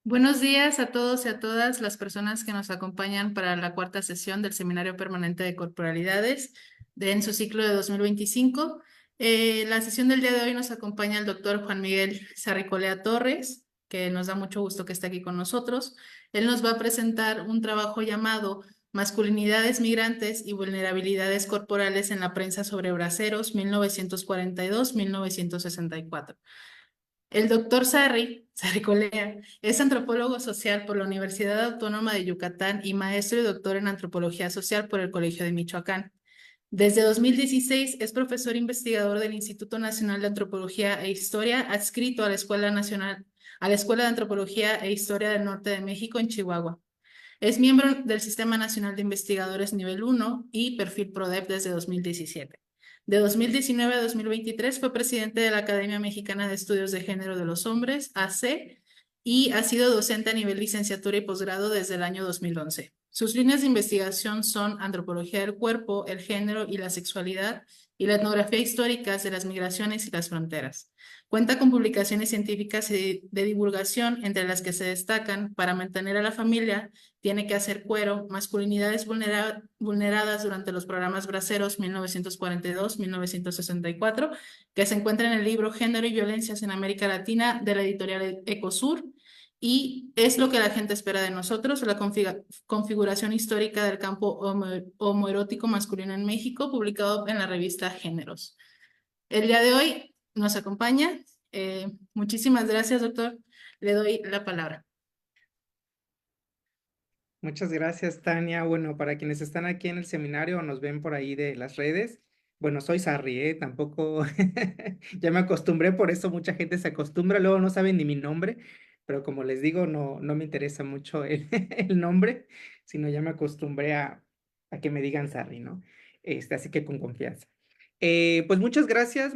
Buenos días a todos y a todas las personas que nos acompañan para la cuarta sesión del Seminario Permanente de Corporalidades en su ciclo de 2025. La sesión del día de hoy nos acompaña el doctor Juan Miguel Sarricolea Torres, que nos da mucho gusto que esté aquí con nosotros. Él nos va a presentar un trabajo llamado Masculinidades migrantes y vulnerabilidades corporales en la prensa sobre braceros 1942-1964. El doctor Sarri Colea, es antropólogo social por la Universidad Autónoma de Yucatán y maestro y doctor en antropología social por el Colegio de Michoacán. Desde 2016 es profesor investigador del Instituto Nacional de Antropología e Historia, adscrito a la a la Escuela de Antropología e Historia del Norte de México en Chihuahua. Es miembro del Sistema Nacional de Investigadores Nivel 1 y Perfil PRODEP desde 2017. De 2019 a 2023 fue presidente de la Academia Mexicana de Estudios de Género de los Hombres, AC, y ha sido docente a nivel licenciatura y posgrado desde el año 2011. Sus líneas de investigación son antropología del cuerpo, el género y la sexualidad, y la etnografía histórica de las migraciones y las fronteras. Cuenta con publicaciones científicas y de divulgación, entre las que se destacan: Para mantener a la familia, Tiene que hacer cuero, Masculinidades vulneradas durante los programas braceros 1942-1964, que se encuentra en el libro Género y Violencias en América Latina de la editorial Ecosur, y Es lo que la gente espera de nosotros, la configuración histórica del campo homoerótico masculino en México, publicado en la revista Géneros. El día de hoy nos acompaña. Muchísimas gracias, doctor. Le doy la palabra. Muchas gracias, Tania. Bueno, para quienes están aquí en el seminario o nos ven por ahí de las redes, bueno, soy Sarri, tampoco ya me acostumbré, por eso mucha gente se acostumbra, luego no saben ni mi nombre, pero como les digo, no me interesa mucho el nombre, sino ya me acostumbré a que me digan Sarri, ¿no? Así que con confianza. Pues muchas gracias,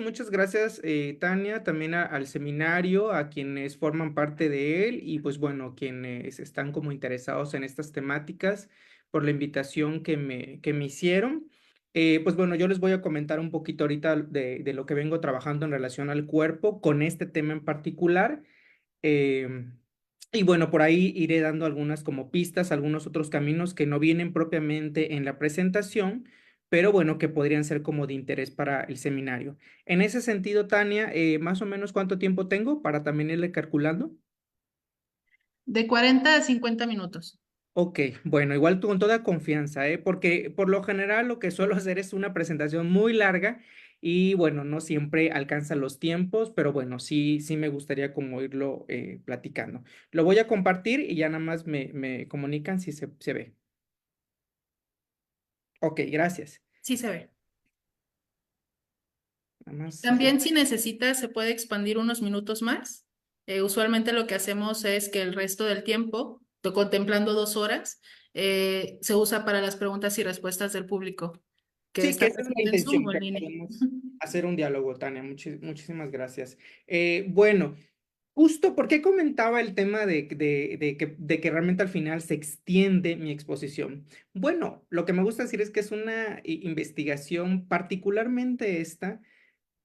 Tania, también al seminario, a quienes forman parte de él y pues bueno, quienes están como interesados en estas temáticas por la invitación que me hicieron. Pues bueno, yo les voy a comentar un poquito ahorita de lo que vengo trabajando en relación al cuerpo con este tema en particular. em, y bueno, por ahí iré dando algunas como pistas, algunos otros caminos que no vienen propiamente en la presentación, pero bueno, que podrían ser como de interés para el seminario. En ese sentido, Tania, más o menos cuánto tiempo tengo para también irle calculando. De 40 a 50 minutos. Ok, bueno, igual tú con toda confianza, porque por lo general lo que suelo hacer es una presentación muy larga y bueno, no siempre alcanza los tiempos, pero bueno, sí me gustaría como irlo platicando. Lo voy a compartir y ya nada más me comunican si se ve. Ok, gracias. Sí se ve. Nada más. También, si necesita, se puede expandir unos minutos más. Usualmente lo que hacemos es que el resto del tiempo, contemplando 2 horas, se usa para las preguntas y respuestas del público que Sí, que está esa es la presente en Zoom intención, o en que línea. podemos hacer un diálogo, Tania. Muchísimas gracias. Bueno. Justo porque comentaba el tema de que realmente al final se extiende mi exposición. Bueno, lo que me gusta decir es que es una investigación, particularmente esta,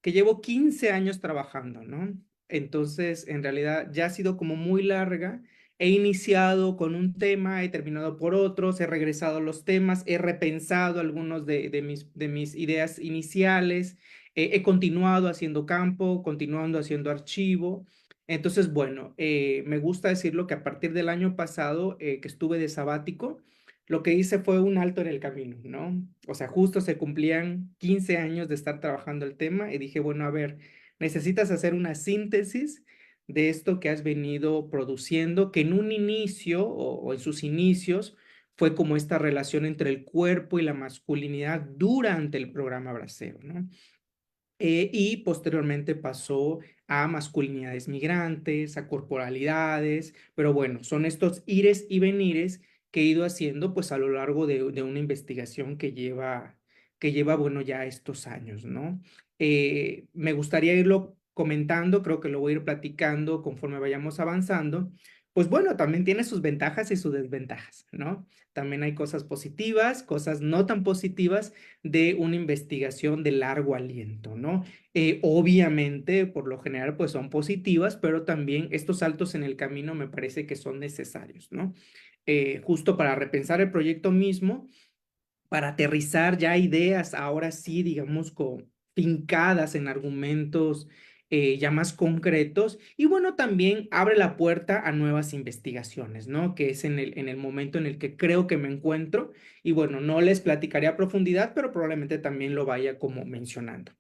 que llevo 15 años trabajando, ¿no? Entonces, en realidad ya ha sido como muy larga. He iniciado con un tema, he terminado por otros, he regresado a los temas, he repensado algunos de mis ideas iniciales, he continuado haciendo campo, continuando haciendo archivo. Entonces, bueno, me gusta decirlo que a partir del año pasado, que estuve de sabático, lo que hice fue un alto en el camino, ¿no? O sea, justo se cumplían 15 años de estar trabajando el tema y dije, bueno, a ver, necesitas hacer una síntesis de esto que has venido produciendo, que en un inicio o en sus inicios fue como esta relación entre el cuerpo y la masculinidad durante el programa Bracero, ¿no? Y posteriormente pasó a masculinidades migrantes, a corporalidades, pero bueno, son estos ires y venires que he ido haciendo pues a lo largo de una investigación que lleva, bueno, ya estos años, ¿no? Me gustaría irlo comentando, creo que lo voy a ir platicando conforme vayamos avanzando, pues bueno, también tiene sus ventajas y sus desventajas, ¿no? También hay cosas positivas, cosas no tan positivas de una investigación de largo aliento, ¿no? Obviamente, por lo general, pues son positivas, pero también estos saltos en el camino me parece que son necesarios, ¿no? Justo para repensar el proyecto mismo, para aterrizar ya ideas, ahora sí, digamos, fincadas en argumentos ya más concretos. Y bueno, también abre la puerta a nuevas investigaciones, ¿no? Que es en el momento en el que creo que me encuentro. Y bueno, no les platicaré a profundidad, pero probablemente también lo vaya como mencionando.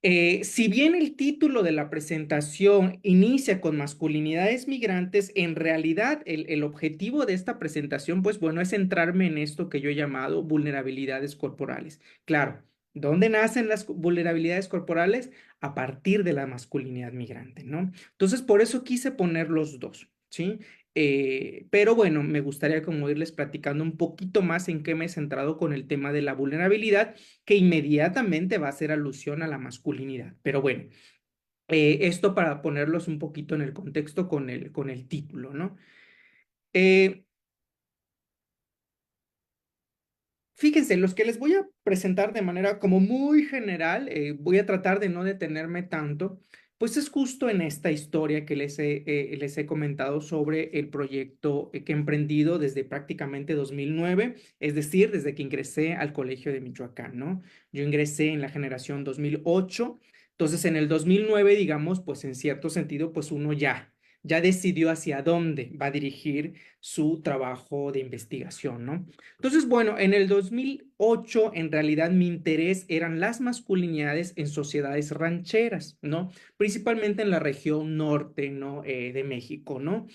Si bien el título de la presentación inicia con masculinidades migrantes, en realidad el objetivo de esta presentación, pues bueno, es centrarme en esto que yo he llamado vulnerabilidades corporales. Claro, ¿dónde nacen las vulnerabilidades corporales? A partir de la masculinidad migrante, ¿no? Entonces, por eso quise poner los dos, ¿sí? Pero bueno, me gustaría como irles platicando un poquito más en qué me he centrado con el tema de la vulnerabilidad, que inmediatamente va a hacer alusión a la masculinidad. Pero bueno, esto para ponerlos un poquito en el contexto con el título, ¿no? Eh, Fíjense, los que les voy a presentar de manera como muy general, voy a tratar de no detenerme tanto, pues es justo en esta historia que les he comentado sobre el proyecto que he emprendido desde prácticamente 2009, es decir, desde que ingresé al Colegio de Michoacán, ¿no? Yo ingresé en la generación 2008, entonces en el 2009, digamos, pues en cierto sentido, pues uno ya decidió hacia dónde va a dirigir su trabajo de investigación, ¿no? Entonces, bueno, en el 2008, en realidad mi interés eran las masculinidades en sociedades rancheras, ¿no? Principalmente en la región norte, ¿no? De México, ¿no?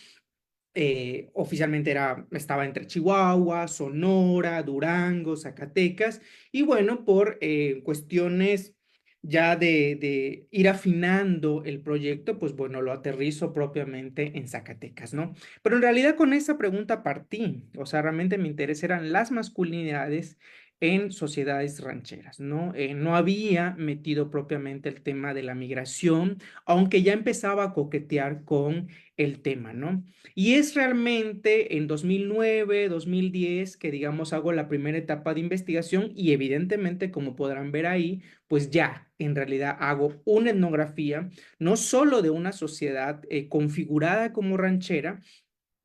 Oficialmente estaba entre Chihuahua, Sonora, Durango, Zacatecas, y bueno, por cuestiones ya de ir afinando el proyecto, pues bueno, lo aterrizo propiamente en Zacatecas, ¿no? Pero en realidad con esa pregunta partí, o sea, realmente mi interés eran las masculinidades en sociedades rancheras, ¿no? No había metido propiamente el tema de la migración, aunque ya empezaba a coquetear con el tema, ¿no? Y es realmente en 2009, 2010 que, digamos, hago la primera etapa de investigación y evidentemente, como podrán ver ahí, pues ya en realidad hago una etnografía, no solo de una sociedad configurada como ranchera,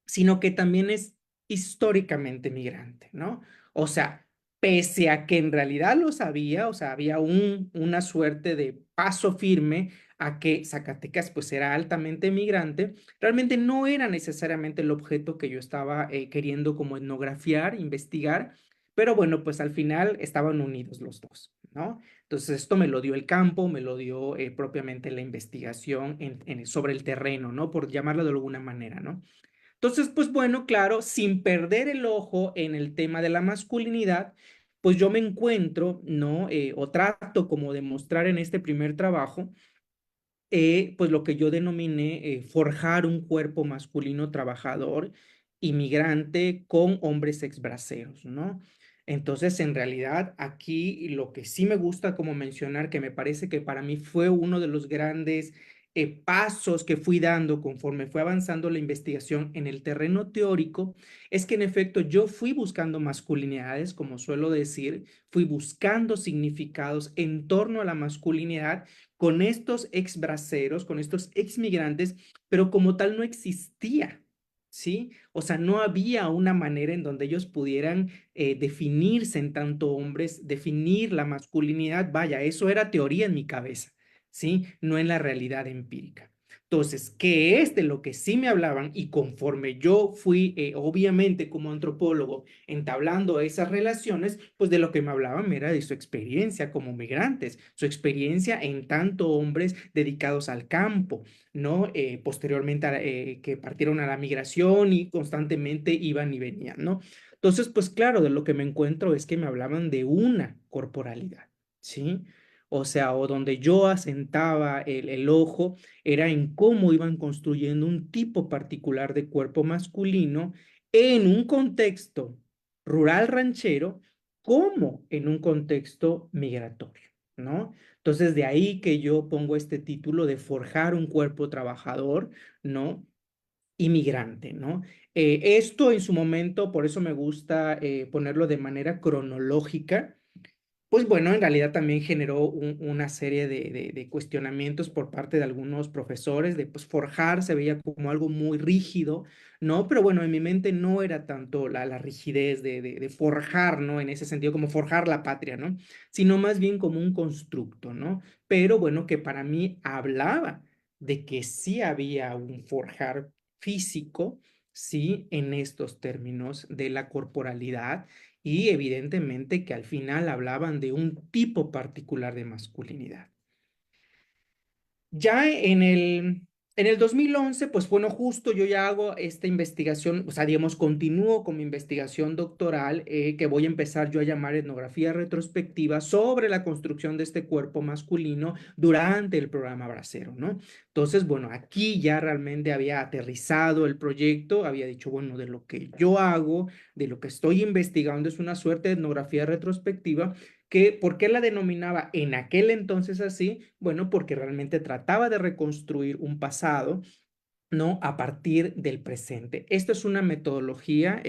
sino que también es históricamente migrante, ¿no? O sea, pese a que en realidad lo sabía, o sea, había una suerte de paso firme a que Zacatecas pues era altamente migrante, realmente no era necesariamente el objeto que yo estaba queriendo como etnografiar, investigar, pero bueno, pues al final estaban unidos los dos, ¿no? Entonces esto me lo dio el campo, me lo dio propiamente la investigación sobre el terreno, ¿no? Por llamarlo de alguna manera, ¿no? Entonces, pues bueno, claro, sin perder el ojo en el tema de la masculinidad, pues yo me encuentro, ¿no? O trato como de mostrar en este primer trabajo, pues lo que yo denominé forjar un cuerpo masculino trabajador, inmigrante con hombres exbraceros, ¿no? Entonces, en realidad, aquí lo que sí me gusta como mencionar, que me parece que para mí fue uno de los grandes pasos que fui dando conforme fue avanzando la investigación en el terreno teórico, es que en efecto yo fui buscando masculinidades, como suelo decir, fui buscando significados en torno a la masculinidad con estos ex braceros, con estos ex migrantes, pero como tal no existía, ¿sí? O sea, no había una manera en donde ellos pudieran definirse en tanto hombres, definir la masculinidad, vaya, eso era teoría en mi cabeza, ¿sí? No en la realidad empírica. Entonces, ¿qué es de lo que sí me hablaban? Y conforme yo fui, obviamente como antropólogo, entablando esas relaciones, pues de lo que me hablaban era de su experiencia como migrantes, su experiencia en tanto hombres dedicados al campo, ¿no? Posteriormente que partieron a la migración y constantemente iban y venían, ¿no? Entonces, pues claro, de lo que me encuentro es que me hablaban de una corporalidad, ¿sí? O sea, o donde yo asentaba el ojo era en cómo iban construyendo un tipo particular de cuerpo masculino en un contexto rural ranchero como en un contexto migratorio, ¿no? Entonces, de ahí que yo pongo este título de forjar un cuerpo trabajador, ¿no? inmigrante, ¿no? Esto en su momento, por eso me gusta ponerlo de manera cronológica, pues bueno, en realidad también generó una serie de cuestionamientos por parte de algunos profesores, de pues forjar se veía como algo muy rígido, ¿no? Pero bueno, en mi mente no era tanto la rigidez de forjar, ¿no? En ese sentido, como forjar la patria, ¿no? Sino más bien como un constructo, ¿no? Pero bueno, que para mí hablaba de que sí había un forjar físico, sí, en estos términos de la corporalidad y evidentemente que al final hablaban de un tipo particular de masculinidad. Ya en el 2011, pues bueno, justo yo ya hago esta investigación, o sea, digamos, continúo con mi investigación doctoral que voy a empezar yo a llamar etnografía retrospectiva sobre la construcción de este cuerpo masculino durante el programa Bracero, ¿no? Entonces, bueno, aquí ya realmente había aterrizado el proyecto, había dicho, bueno, de lo que yo hago, de lo que estoy investigando es una suerte de etnografía retrospectiva que, ¿por qué la denominaba en aquel entonces así? Bueno, porque realmente trataba de reconstruir un pasado, ¿no? A partir del presente. Esto es una metodología,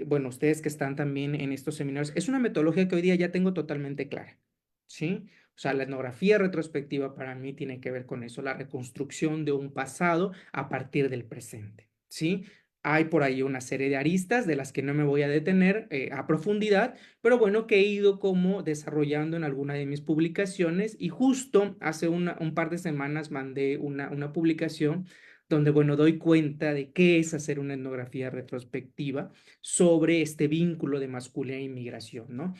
bueno, ustedes que están también en estos seminarios, es una metodología que hoy día ya tengo totalmente clara, ¿sí? O sea, la etnografía retrospectiva para mí tiene que ver con eso, la reconstrucción de un pasado a partir del presente, ¿sí? Hay por ahí una serie de aristas de las que no me voy a detener a profundidad, pero bueno, que he ido como desarrollando en alguna de mis publicaciones y justo hace un par de semanas mandé una publicación donde, bueno, doy cuenta de qué es hacer una etnografía retrospectiva sobre este vínculo de masculinidad e inmigración, ¿no?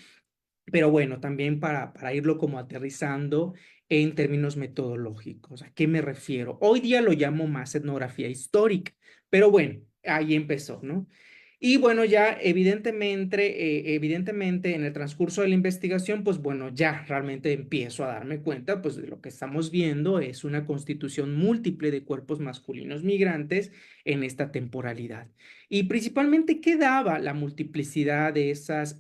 Pero bueno, también para irlo como aterrizando en términos metodológicos. ¿A qué me refiero? Hoy día lo llamo más etnografía histórica, pero bueno, ahí empezó, ¿no? Y bueno, ya evidentemente en el transcurso de la investigación, pues bueno, ya realmente empiezo a darme cuenta, pues de lo que estamos viendo es una constitución múltiple de cuerpos masculinos migrantes en esta temporalidad. Y principalmente, ¿qué daba la multiplicidad de esas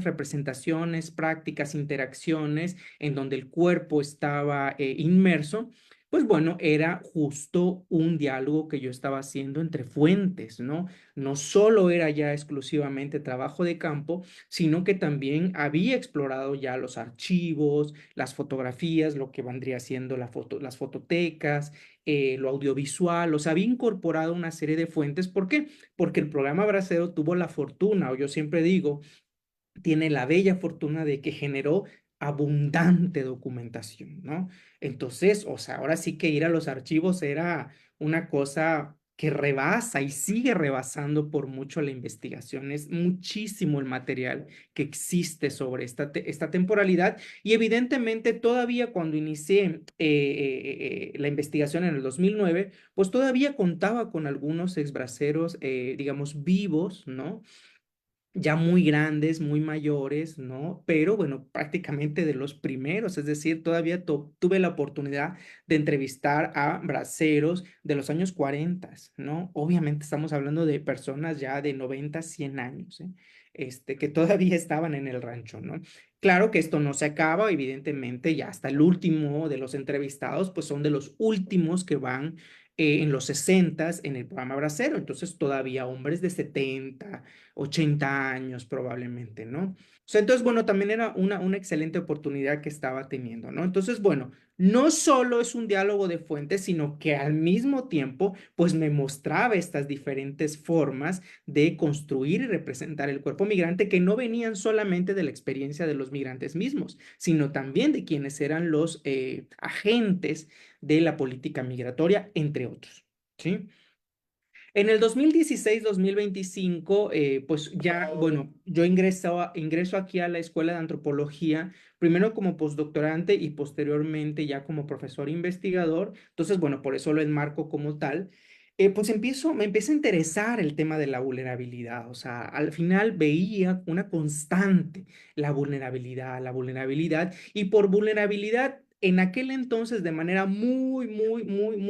representaciones, prácticas, interacciones en donde el cuerpo estaba inmerso? Pues bueno, era justo un diálogo que yo estaba haciendo entre fuentes, ¿no? No solo era ya exclusivamente trabajo de campo, sino que también había explorado ya los archivos, las fotografías, lo que vendría siendo las fototecas, lo audiovisual, o sea, había incorporado una serie de fuentes. ¿Por qué? Porque el programa Bracero tuvo la fortuna, o yo siempre digo, tiene la bella fortuna de que generó abundante documentación, ¿no? Entonces, o sea, ahora sí que ir a los archivos era una cosa que rebasa y sigue rebasando por mucho la investigación. Es muchísimo el material que existe sobre esta temporalidad y evidentemente todavía cuando inicié la investigación en el 2009, pues todavía contaba con algunos exbraceros, digamos, vivos, ¿no? Ya muy grandes, muy mayores, ¿no? Pero bueno, prácticamente de los primeros, es decir, todavía tuve la oportunidad de entrevistar a braceros de los años 40, ¿no? Obviamente estamos hablando de personas ya de 90, 100 años, ¿eh? Que todavía estaban en el rancho, ¿no? Claro que esto no se acaba, evidentemente, ya hasta el último de los entrevistados, pues son de los últimos que van en los 60 en el programa Bracero, entonces todavía hombres de 70 80 años probablemente, ¿no? O sea, entonces, bueno, también era una excelente oportunidad que estaba teniendo, ¿no? Entonces, bueno, no solo es un diálogo de fuentes, sino que al mismo tiempo, pues me mostraba estas diferentes formas de construir y representar el cuerpo migrante que no venían solamente de la experiencia de los migrantes mismos, sino también de quienes eran los agentes de la política migratoria, entre otros, ¿sí? En el 2016-2025, pues ya, bueno, yo ingreso aquí a la Escuela de Antropología, primero como postdoctorante y posteriormente ya como profesor investigador. Entonces, bueno, por eso lo enmarco como tal. Pues me empieza a interesar el tema de la vulnerabilidad. O sea, al final veía una constante, la vulnerabilidad. Y por vulnerabilidad, en aquel entonces, de manera muy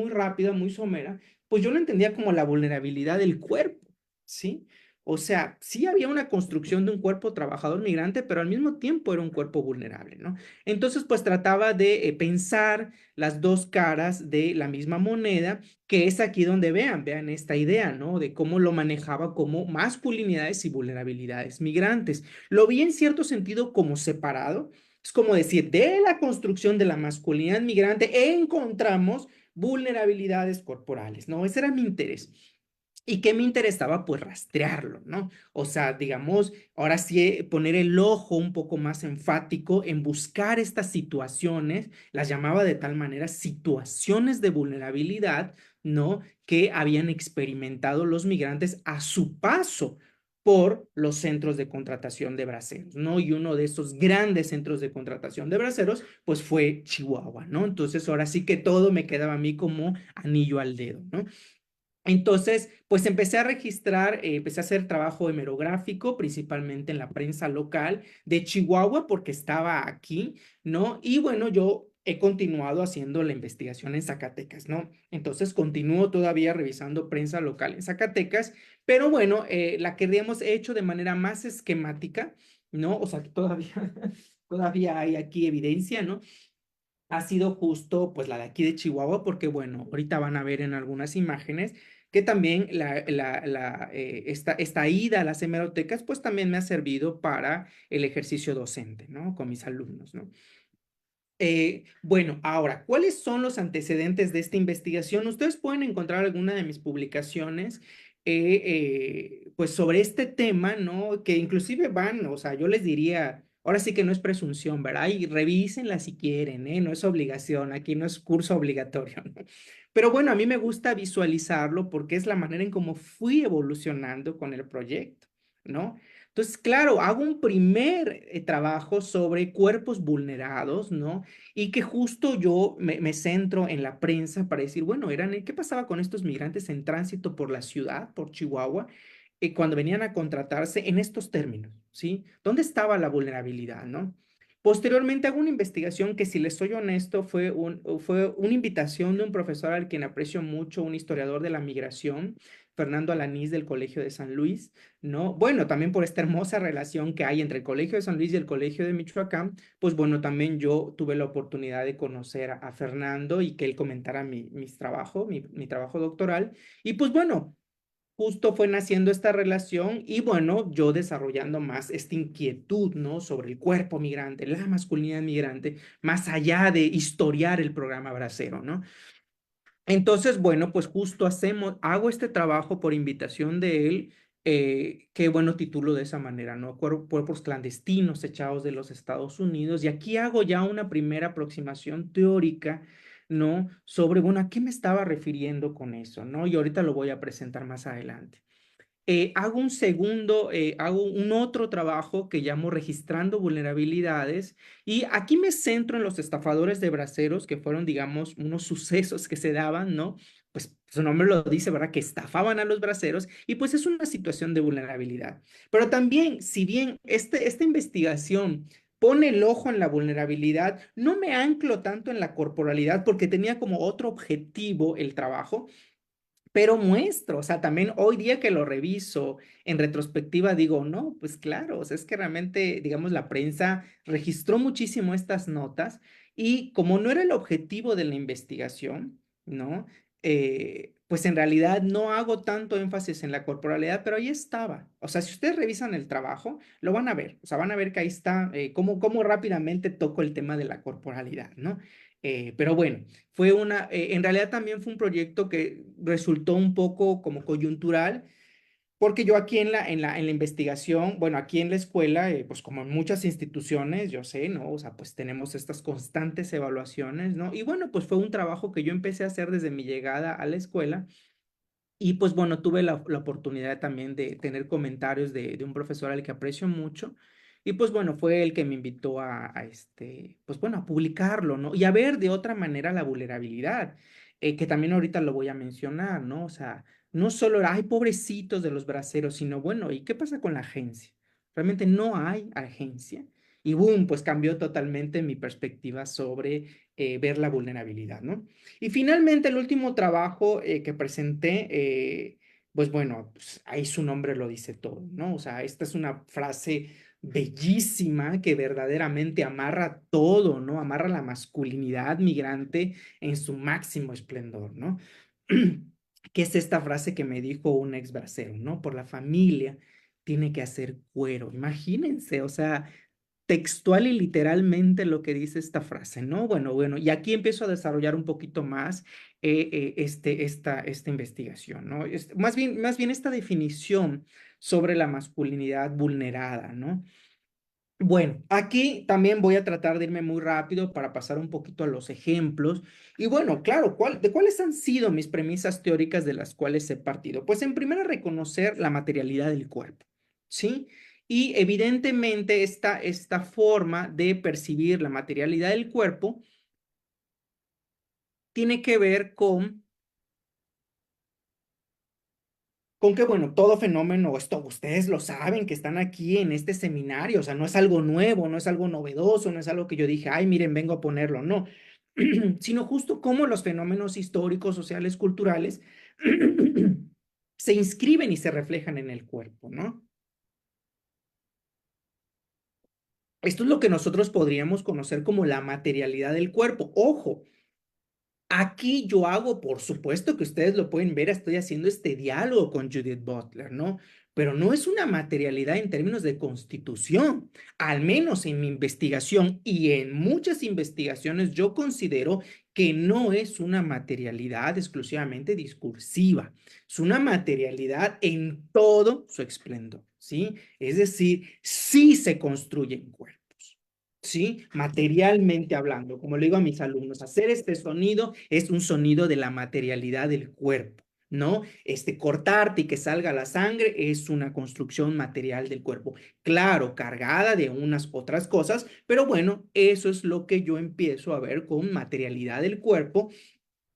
rápida, muy somera, pues yo lo entendía como la vulnerabilidad del cuerpo, ¿sí? O sea, sí había una construcción de un cuerpo trabajador migrante, pero al mismo tiempo era un cuerpo vulnerable, ¿no? Entonces, pues trataba de pensar las dos caras de la misma moneda, que es aquí donde vean esta idea, ¿no? De cómo lo manejaba como masculinidades y vulnerabilidades migrantes. Lo vi en cierto sentido como separado. Es como decir, de la construcción de la masculinidad migrante encontramos vulnerabilidades corporales, ¿no? Ese era mi interés. ¿Y qué me interesaba? Pues rastrearlo, ¿no? O sea, digamos, ahora sí poner el ojo un poco más enfático en buscar estas situaciones, las llamaba de tal manera situaciones de vulnerabilidad, ¿no? Que habían experimentado los migrantes a su paso por los centros de contratación de braceros, ¿no? Y uno de esos grandes centros de contratación de braceros, pues fue Chihuahua, ¿no? Entonces, ahora sí que todo me quedaba a mí como anillo al dedo, ¿no? Entonces, pues empecé a registrar, empecé a hacer trabajo hemerográfico, principalmente en la prensa local de Chihuahua, porque estaba aquí, ¿no? Y bueno, yo he continuado haciendo la investigación en Zacatecas, ¿no? Entonces, continúo todavía revisando prensa local en Zacatecas, pero bueno, la que hemos hecho de manera más esquemática, ¿no? O sea, que todavía, todavía hay aquí evidencia, ¿no? Ha sido justo pues la de aquí de Chihuahua, porque bueno, ahorita van a ver en algunas imágenes que también esta ida a las hemerotecas pues también me ha servido para el ejercicio docente, ¿no? Con mis alumnos, ¿no? Bueno, ahora, ¿cuáles son los antecedentes de esta investigación? Ustedes pueden encontrar alguna de mis publicaciones, pues sobre este tema, ¿no? Que inclusive van, o sea, yo les diría, ahora sí que no es presunción, ¿verdad? Y revísenla si quieren, ¿eh? No es obligación, aquí no es curso obligatorio, ¿no? Pero bueno, a mí me gusta visualizarlo porque es la manera en cómo fui evolucionando con el proyecto, ¿no? Entonces, claro, hago un primer trabajo sobre cuerpos vulnerados, ¿no? Y que justo yo me centro en la prensa para decir, bueno, ¿qué pasaba con estos migrantes en tránsito por la ciudad, por Chihuahua, cuando venían a contratarse en estos términos, ¿sí? ¿Dónde estaba la vulnerabilidad, no? Posteriormente hago una investigación que, si les soy honesto, fue una invitación de un profesor al quien aprecio mucho, un historiador de la migración, Fernando Alanís del Colegio de San Luis, ¿no? Bueno, también por esta hermosa relación que hay entre el Colegio de San Luis y el Colegio de Michoacán, pues bueno, también yo tuve la oportunidad de conocer a Fernando y que él comentara mi trabajo doctoral. Y pues bueno, justo fue naciendo esta relación y bueno, yo desarrollando más esta inquietud, ¿no? Sobre el cuerpo migrante, la masculinidad migrante, más allá de historiar el programa Bracero, ¿no? Entonces, bueno, pues justo hago este trabajo por invitación de él, que bueno, titulo de esa manera, ¿no? Cuerpos clandestinos echados de los Estados Unidos. Y aquí hago ya una primera aproximación teórica, ¿no? Sobre, bueno, ¿a qué me estaba refiriendo con eso, ¿no? Y ahorita lo voy a presentar más adelante. Hago un otro trabajo que llamo Registrando Vulnerabilidades, y aquí me centro en los estafadores de braceros, que fueron, digamos, unos sucesos que se daban, ¿no? Pues su nombre lo dice, ¿verdad? Que estafaban a los braceros y pues es una situación de vulnerabilidad. Pero también, si bien esta investigación pone el ojo en la vulnerabilidad, no me anclo tanto en la corporalidad porque tenía como otro objetivo el trabajo, pero muestro, o sea, también hoy día que lo reviso en retrospectiva, digo, no, pues claro, o sea, es que realmente, digamos, la prensa registró muchísimo estas notas y como no era el objetivo de la investigación, ¿no? Pues en realidad no hago tanto énfasis en la corporalidad, pero ahí estaba. O sea, si ustedes revisan el trabajo, lo van a ver, o sea, van a ver que ahí está, cómo rápidamente toco el tema de la corporalidad, ¿no? Pero bueno. En realidad también fue un proyecto que resultó un poco como coyuntural, porque yo aquí en la investigación, bueno, aquí en la escuela, pues como en muchas instituciones, yo sé, ¿no? O sea, pues tenemos estas constantes evaluaciones, ¿no? Y bueno, pues fue un trabajo que yo empecé a hacer desde mi llegada a la escuela. Y pues bueno, tuve la oportunidad también de tener comentarios de un profesor al que aprecio mucho. Y pues bueno, fue el que me invitó pues bueno, a publicarlo, ¿no? Y a ver de otra manera la vulnerabilidad, que también ahorita lo voy a mencionar, ¿no? O sea, no solo era, ay, pobrecitos de los braceros, sino bueno, ¿y qué pasa con la agencia? Realmente no hay agencia. Y boom, pues cambió totalmente mi perspectiva sobre ver la vulnerabilidad, ¿no? Y finalmente, el último trabajo que presenté pues bueno, pues ahí su nombre lo dice todo, ¿no? O sea, esta es una frase bellísima que verdaderamente amarra todo, ¿no? Amarra la masculinidad migrante en su máximo esplendor, ¿no? Que es esta frase que me dijo un ex bracero, ¿no? Por la familia tiene que hacer cuero. Imagínense, o sea, textual y literalmente lo que dice esta frase, ¿no? Bueno, y aquí empiezo a desarrollar un poquito más esta investigación, ¿no? Más bien esta definición sobre la masculinidad vulnerada, ¿no? Bueno, aquí también voy a tratar de irme muy rápido para pasar un poquito a los ejemplos. Y bueno, claro, ¿de cuáles han sido mis premisas teóricas de las cuales he partido? Pues en primera, reconocer la materialidad del cuerpo, ¿sí? Y evidentemente esta forma de percibir la materialidad del cuerpo tiene que ver con que, bueno, todo fenómeno, esto ustedes lo saben, que están aquí en este seminario, o sea, no es algo nuevo, no es algo novedoso, no es algo que yo dije, ay, miren, vengo a ponerlo, no, sino justo cómo los fenómenos históricos, sociales, culturales se inscriben y se reflejan en el cuerpo, ¿no? Esto es lo que nosotros podríamos conocer como la materialidad del cuerpo. Ojo, aquí yo hago, por supuesto que ustedes lo pueden ver, estoy haciendo este diálogo con Judith Butler, ¿no? Pero no es una materialidad en términos de constitución. Al menos en mi investigación y en muchas investigaciones yo considero que no es una materialidad exclusivamente discursiva. Es una materialidad en todo su esplendor, ¿sí? Es decir, sí se construyen cuerpos. ¿Sí? Materialmente hablando, como le digo a mis alumnos, hacer este sonido es un sonido de la materialidad del cuerpo, ¿no? Cortarte y que salga la sangre es una construcción material del cuerpo. Claro, cargada de unas otras cosas, pero bueno, eso es lo que yo empiezo a ver con materialidad del cuerpo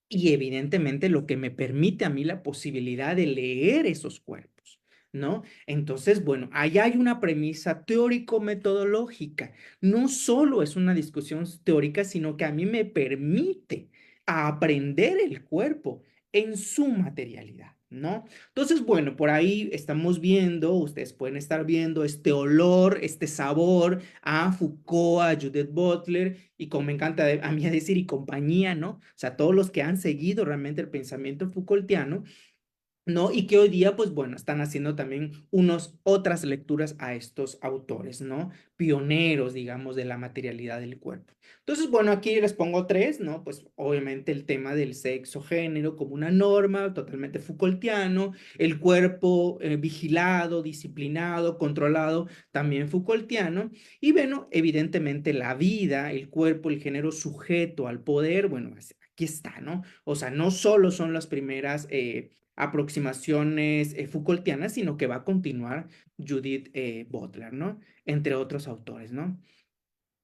y evidentemente lo que me permite a mí la posibilidad de leer esos cuerpos, ¿no? Entonces, bueno, ahí hay una premisa teórico-metodológica. No solo es una discusión teórica, sino que a mí me permite aprender el cuerpo en su materialidad, ¿no? Entonces, bueno, por ahí estamos viendo, ustedes pueden estar viendo este olor, este sabor a Foucault, a Judith Butler y como me encanta a mí decir y compañía, ¿no? O sea, todos los que han seguido realmente el pensamiento Foucaultiano, ¿no? Y que hoy día, pues bueno, están haciendo también otras lecturas a estos autores, ¿no? Pioneros, digamos, de la materialidad del cuerpo. Entonces, bueno, aquí les pongo tres, ¿no? Pues obviamente el tema del sexo, género como una norma, totalmente Foucaultiano, el cuerpo vigilado, disciplinado, controlado, también Foucaultiano, y bueno, evidentemente la vida, el cuerpo, el género sujeto al poder, bueno, aquí está, ¿no? O sea, no solo son las primeras aproximaciones Foucaultianas, sino que va a continuar Judith Butler, ¿no? Entre otros autores, ¿no?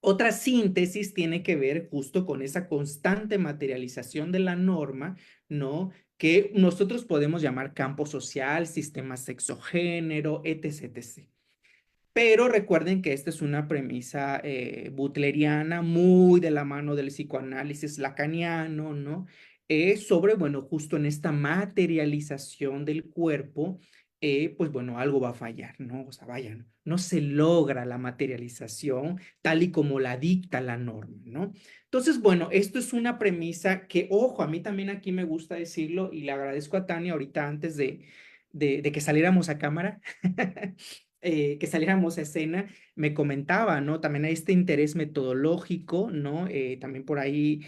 Otra síntesis tiene que ver justo con esa constante materialización de la norma, ¿no? Que nosotros podemos llamar campo social, sistema sexogénero, etc, etc. Pero recuerden que esta es una premisa butleriana muy de la mano del psicoanálisis lacaniano, ¿no? Sobre, bueno, justo en esta materialización del cuerpo, pues bueno, algo va a fallar, ¿no? O sea, vaya, no se logra la materialización tal y como la dicta la norma, ¿no? Entonces, bueno, esto es una premisa que, ojo, a mí también aquí me gusta decirlo y le agradezco a Tania ahorita antes de que saliéramos a cámara. Que saliéramos a escena, me comentaba, ¿no? También hay este interés metodológico, ¿no? También por ahí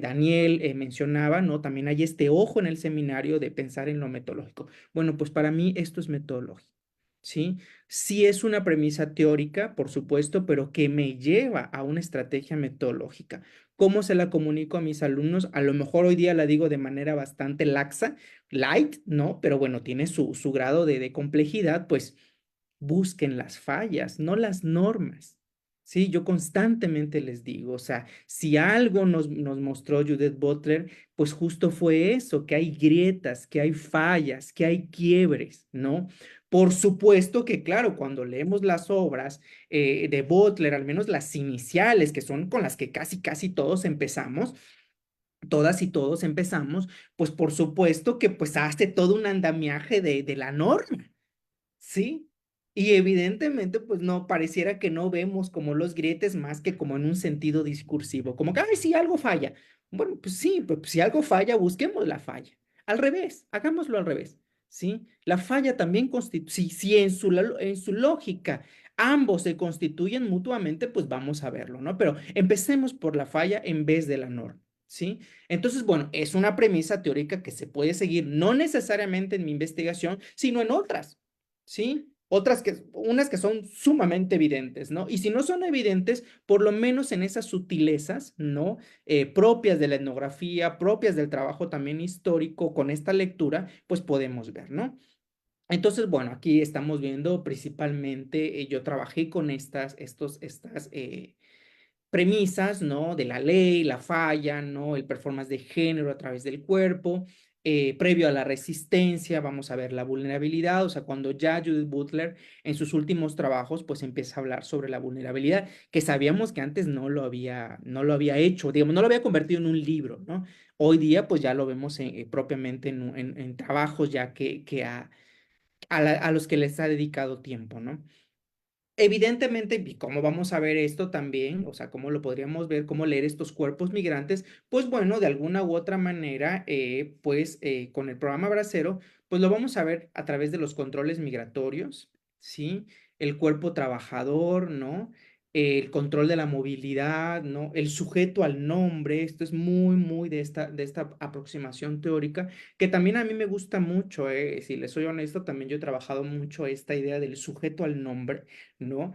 Daniel mencionaba, ¿no? También hay este ojo en el seminario de pensar en lo metodológico. Bueno, pues para mí esto es metodológico, ¿sí? Sí es una premisa teórica, por supuesto, pero que me lleva a una estrategia metodológica. ¿Cómo se la comunico a mis alumnos? A lo mejor hoy día la digo de manera bastante laxa, light, ¿no? Pero bueno, tiene su grado de complejidad, pues busquen las fallas, no las normas. Sí, yo constantemente les digo, o sea, si algo nos mostró Judith Butler, pues justo fue eso, que hay grietas, que hay fallas, que hay quiebres, ¿no? Por supuesto que, claro, cuando leemos las obras de Butler, al menos las iniciales, que son con las que casi todos empezamos, todas y todos empezamos, pues por supuesto que pues hace todo un andamiaje de la norma. Sí, y evidentemente, pues no, pareciera que no vemos como los grietes más que como en un sentido discursivo, como que, ay, sí, algo falla. Bueno, pues sí, pues si algo falla, busquemos la falla. Al revés, hagámoslo al revés, ¿sí? La falla también constituye, si en su lógica ambos se constituyen mutuamente, pues vamos a verlo, ¿no? Pero empecemos por la falla en vez de la norma. ¿Sí? Entonces, bueno, es una premisa teórica que se puede seguir no necesariamente en mi investigación, sino en otras. ¿Sí? Unas que son sumamente evidentes, ¿no? Y si no son evidentes, por lo menos en esas sutilezas, ¿no? Propias de la etnografía, propias del trabajo también histórico con esta lectura, pues podemos ver, ¿no? Entonces, bueno, aquí estamos viendo principalmente, yo trabajé con estas premisas, ¿no? De la ley, la falla, ¿no? El performance de género a través del cuerpo, previo a la resistencia, vamos a ver la vulnerabilidad, o sea, cuando ya Judith Butler en sus últimos trabajos, pues empieza a hablar sobre la vulnerabilidad, que sabíamos que antes no lo había hecho, digamos, no lo había convertido en un libro, ¿no? Hoy día, pues ya lo vemos propiamente en trabajos ya que a los que les ha dedicado tiempo, ¿no? Evidentemente, y cómo vamos a ver esto también, o sea, cómo lo podríamos ver, cómo leer estos cuerpos migrantes, pues bueno, de alguna u otra manera, pues con el programa Bracero, pues lo vamos a ver a través de los controles migratorios, ¿sí? El cuerpo trabajador, ¿no? El control de la movilidad, ¿no? El sujeto al nombre, esto es muy, muy de esta aproximación teórica que también a mí me gusta mucho, si les soy honesto, también yo he trabajado mucho esta idea del sujeto al nombre, ¿no?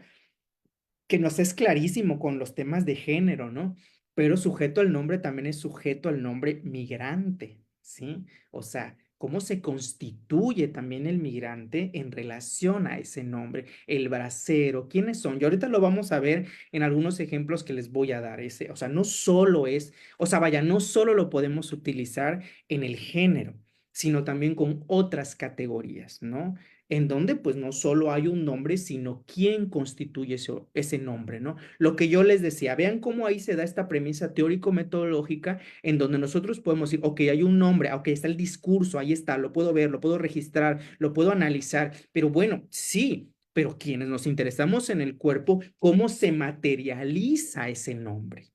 Que nos es clarísimo con los temas de género, ¿no? Pero sujeto al nombre también es sujeto al nombre migrante, ¿sí? O sea, cómo se constituye también el migrante en relación a ese nombre, el bracero, ¿quiénes son? Y ahorita lo vamos a ver en algunos ejemplos que les voy a dar, o sea, no solo es, o sea, vaya, no solo lo podemos utilizar en el género, sino también con otras categorías, ¿no? En donde pues no solo hay un nombre, sino quién constituye ese nombre, ¿no? Lo que yo les decía, vean cómo ahí se da esta premisa teórico-metodológica en donde nosotros podemos decir, ok, hay un nombre, ok, está el discurso, ahí está, lo puedo ver, lo puedo registrar, lo puedo analizar, pero bueno, sí, pero quienes nos interesamos en el cuerpo, ¿cómo se materializa ese nombre?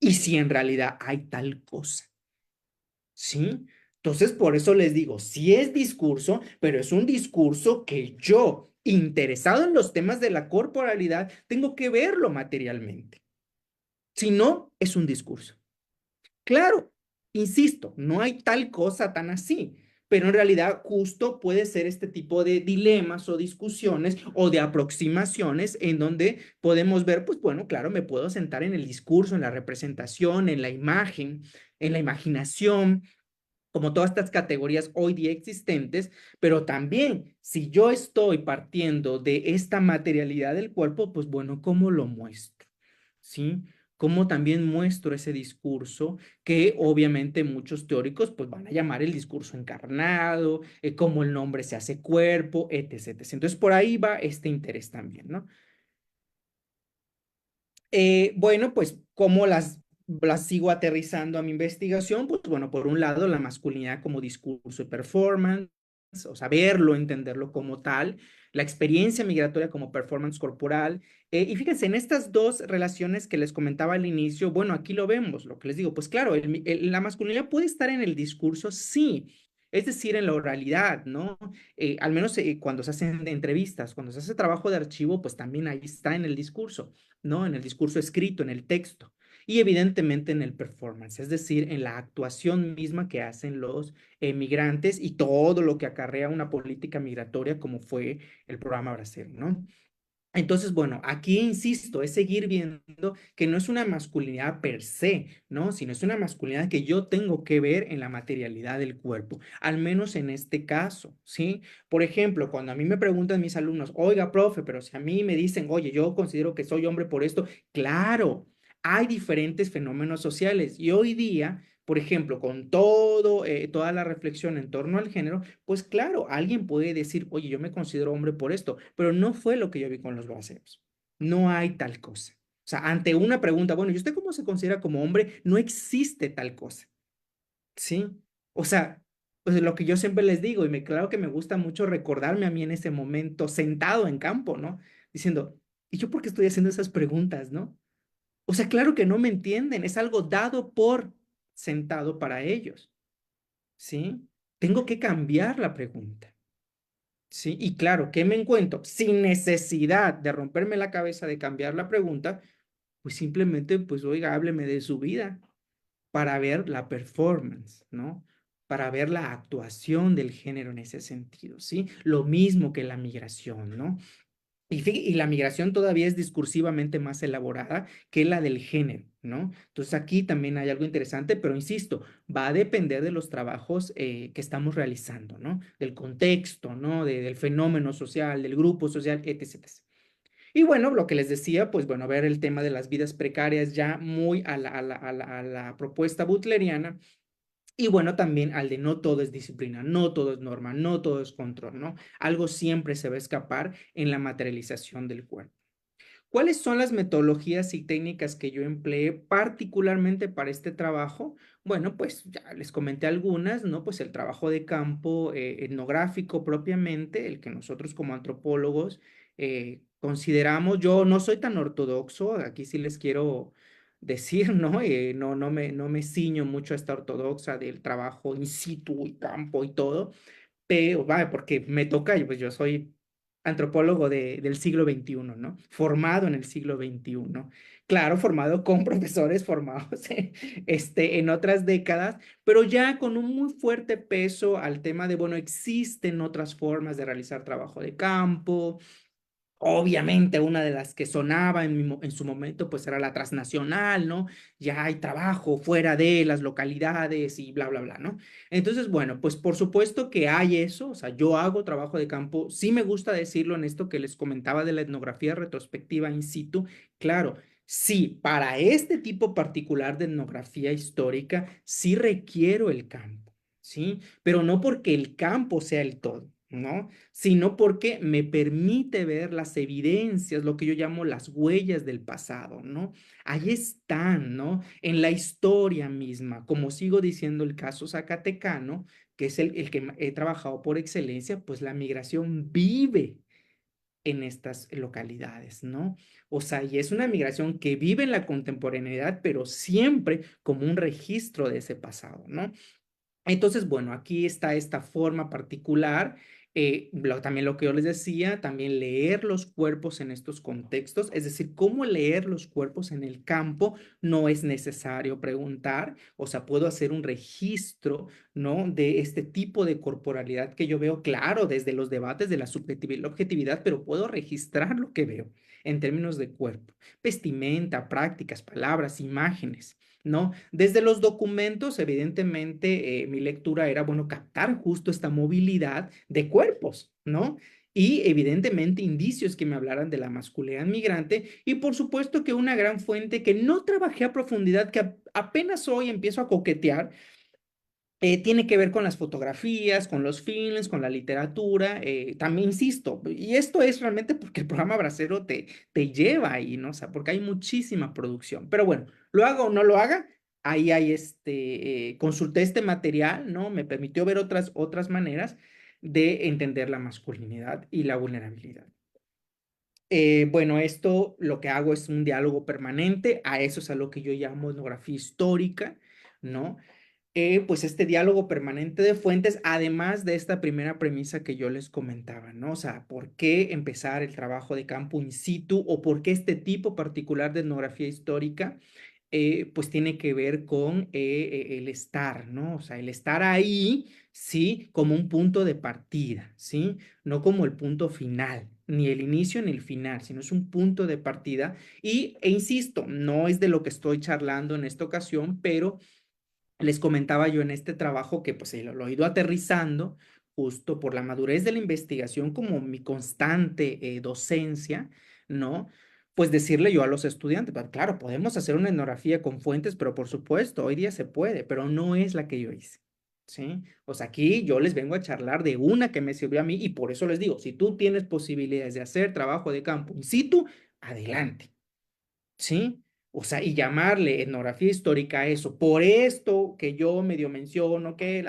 Y si en realidad hay tal cosa. ¿Sí? Entonces, por eso les digo, sí es discurso, pero es un discurso que yo, interesado en los temas de la corporalidad, tengo que verlo materialmente. Si no, es un discurso. Claro, insisto, no hay tal cosa tan así, pero en realidad justo puede ser este tipo de dilemas o discusiones o de aproximaciones en donde podemos ver, pues bueno, claro, me puedo sentar en el discurso, en la representación, en la imagen, en la imaginación, como todas estas categorías hoy día existentes, pero también si yo estoy partiendo de esta materialidad del cuerpo, pues bueno, ¿cómo lo muestro? ¿Sí? ¿Cómo también muestro ese discurso que obviamente muchos teóricos pues van a llamar el discurso encarnado, cómo el nombre se hace cuerpo, etc, etc. Entonces por ahí va este interés también, ¿no? Bueno, pues cómo las sigo aterrizando a mi investigación, pues bueno, por un lado la masculinidad como discurso y performance, o sea, verlo, entenderlo como tal, la experiencia migratoria como performance corporal, y fíjense, en estas dos relaciones que les comentaba al inicio, bueno, aquí lo vemos, lo que les digo, pues claro, la masculinidad puede estar en el discurso, sí, es decir, en la oralidad, ¿no? Al menos cuando se hacen entrevistas, cuando se hace trabajo de archivo, pues también ahí está en el discurso, ¿no? En el discurso escrito, en el texto y evidentemente en el performance, es decir, en la actuación misma que hacen los migrantes y todo lo que acarrea una política migratoria como fue el programa Bracero, ¿no? Entonces, bueno, aquí insisto, es seguir viendo que no es una masculinidad per se, ¿no? Sino es una masculinidad que yo tengo que ver en la materialidad del cuerpo, al menos en este caso, ¿sí? Por ejemplo, cuando a mí me preguntan mis alumnos, oiga, profe, pero si a mí me dicen, oye, yo considero que soy hombre por esto, claro, hay diferentes fenómenos sociales y hoy día, por ejemplo, con toda la reflexión en torno al género, pues claro, alguien puede decir, oye, yo me considero hombre por esto, pero no fue lo que yo vi con los braceros. No hay tal cosa. O sea, ante una pregunta, bueno, ¿y usted cómo se considera como hombre? No existe tal cosa, ¿sí? O sea, pues lo que yo siempre les digo, y claro que me gusta mucho recordarme a mí en ese momento sentado en campo, ¿no? Diciendo, ¿y yo por qué estoy haciendo esas preguntas, no? O sea, claro que no me entienden, es algo dado por sentado para ellos, ¿sí? Tengo que cambiar la pregunta, ¿sí? Y claro, ¿qué me encuentro? Sin necesidad de romperme la cabeza de cambiar la pregunta, pues simplemente, pues oiga, hábleme de su vida para ver la performance, ¿no? Para ver la actuación del género en ese sentido, ¿sí? Lo mismo que la migración, ¿no? Y la migración todavía es discursivamente más elaborada que la del género, ¿no? Entonces aquí también hay algo interesante, pero insisto, va a depender de los trabajos que estamos realizando, ¿no? Del contexto, ¿no? Del fenómeno social, del grupo social, etc. Y bueno, lo que les decía, pues bueno, ver el tema de las vidas precarias ya muy a la propuesta butleriana. Y bueno, también al de no todo es disciplina, no todo es norma, no todo es control, ¿no? Algo siempre se va a escapar en la materialización del cuerpo. ¿Cuáles son las metodologías y técnicas que yo empleé particularmente para este trabajo? Bueno, pues ya les comenté algunas, ¿no? Pues el trabajo de campo etnográfico propiamente, el que nosotros como antropólogos consideramos, yo no soy tan ortodoxo, aquí sí les quiero decir, ¿no? No me ciño mucho a esta ortodoxa del trabajo in situ y campo y todo, pero, va, porque me toca, pues yo soy antropólogo del siglo XXI, ¿no? Formado en el siglo XXI. Claro, formado con profesores formados en otras décadas, pero ya con un muy fuerte peso al tema de, bueno, existen otras formas de realizar trabajo de campo. Obviamente, una de las que sonaba en su momento, pues era la transnacional, ¿no? Ya hay trabajo fuera de las localidades y bla, bla, bla, ¿no? Entonces, bueno, pues por supuesto que hay eso, o sea, yo hago trabajo de campo, sí me gusta decirlo en esto que les comentaba de la etnografía retrospectiva in situ, claro, sí, para este tipo particular de etnografía histórica, sí requiero el campo, ¿sí? Pero no porque el campo sea el todo, ¿no? Sino porque me permite ver las evidencias, lo que yo llamo las huellas del pasado, ¿no? Ahí están, ¿no? En la historia misma, como sigo diciendo el caso zacatecano, que es el que he trabajado por excelencia, pues la migración vive en estas localidades, ¿no? O sea, y es una migración que vive en la contemporaneidad, pero siempre como un registro de ese pasado, ¿no? Entonces, bueno, aquí está esta forma particular. También lo que yo les decía, también leer los cuerpos en estos contextos, es decir, cómo leer los cuerpos en el campo, no es necesario preguntar, o sea, puedo hacer un registro, ¿no? De este tipo de corporalidad que yo veo, claro, desde los debates de la subjetividad y la objetividad, pero puedo registrar lo que veo en términos de cuerpo, vestimenta, prácticas, palabras, imágenes. ¿No? Desde los documentos, evidentemente, mi lectura era, bueno, captar justo esta movilidad de cuerpos, ¿no? Y evidentemente indicios que me hablaran de la masculinidad migrante y por supuesto que una gran fuente que no trabajé a profundidad, que apenas hoy empiezo a coquetear, tiene que ver con las fotografías, con los films, con la literatura. También insisto, y esto es realmente porque el programa Bracero te lleva ahí, ¿no? O sea, porque hay muchísima producción. Pero bueno, lo haga o no lo haga, ahí hay consulté este material, ¿no? Me permitió ver otras maneras de entender la masculinidad y la vulnerabilidad. Bueno, esto lo que hago es un diálogo permanente, a eso es a lo que yo llamo etnografía histórica, ¿no? Pues este diálogo permanente de fuentes, además de esta primera premisa que yo les comentaba, ¿no? O sea, ¿por qué empezar el trabajo de campo in situ o por qué este tipo particular de etnografía histórica? Pues tiene que ver con el estar, ¿no? O sea, el estar ahí, ¿sí? Como un punto de partida, ¿sí? No como el punto final, ni el inicio ni el final, sino es un punto de partida. E insisto, no es de lo que estoy charlando en esta ocasión, pero les comentaba yo en este trabajo que pues lo he ido aterrizando justo por la madurez de la investigación como mi constante docencia, ¿no? Pues decirle yo a los estudiantes, pues, claro, podemos hacer una etnografía con fuentes, pero por supuesto, hoy día se puede, pero no es la que yo hice, ¿sí? O sea, aquí yo les vengo a charlar de una que me sirvió a mí y por eso les digo, si tú tienes posibilidades de hacer trabajo de campo in situ, adelante. ¿sí? O sea, y llamarle etnografía histórica a eso, por esto que yo medio menciono, que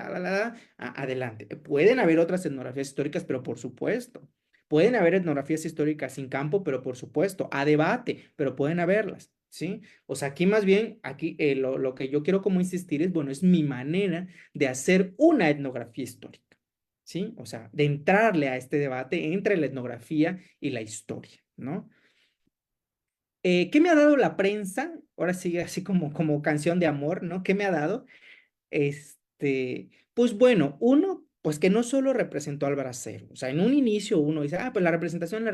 adelante. Pueden haber otras etnografías históricas, pero por supuesto. Pueden haber etnografías históricas sin campo, pero por supuesto, a debate, pero pueden haberlas, ¿sí? O sea, aquí más bien, aquí lo que yo quiero como insistir es, bueno, es mi manera de hacer una etnografía histórica, ¿sí? O sea, de entrarle a este debate entre la etnografía y la historia, ¿no? ¿Qué me ha dado la prensa? Ahora sí, así como canción de amor, ¿no? ¿Qué me ha dado? Pues bueno, uno, pues que no solo representó al bracero, o sea, en un inicio uno dice, pues la representación,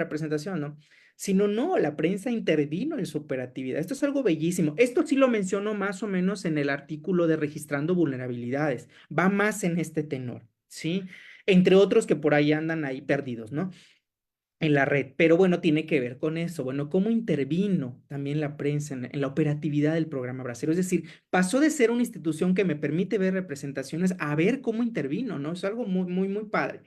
¿no? Sino no, la prensa intervino en su operatividad. Esto es algo bellísimo. Esto sí lo menciono más o menos en el artículo de Registrando Vulnerabilidades. Va más en este tenor, ¿sí? Entre otros que por ahí andan ahí perdidos, ¿no? En la red. Pero bueno, tiene que ver con eso. Bueno, cómo intervino también la prensa en la operatividad del programa Bracero. Es decir, pasó de ser una institución que me permite ver representaciones a ver cómo intervino, ¿no? Es algo muy, muy, muy padre.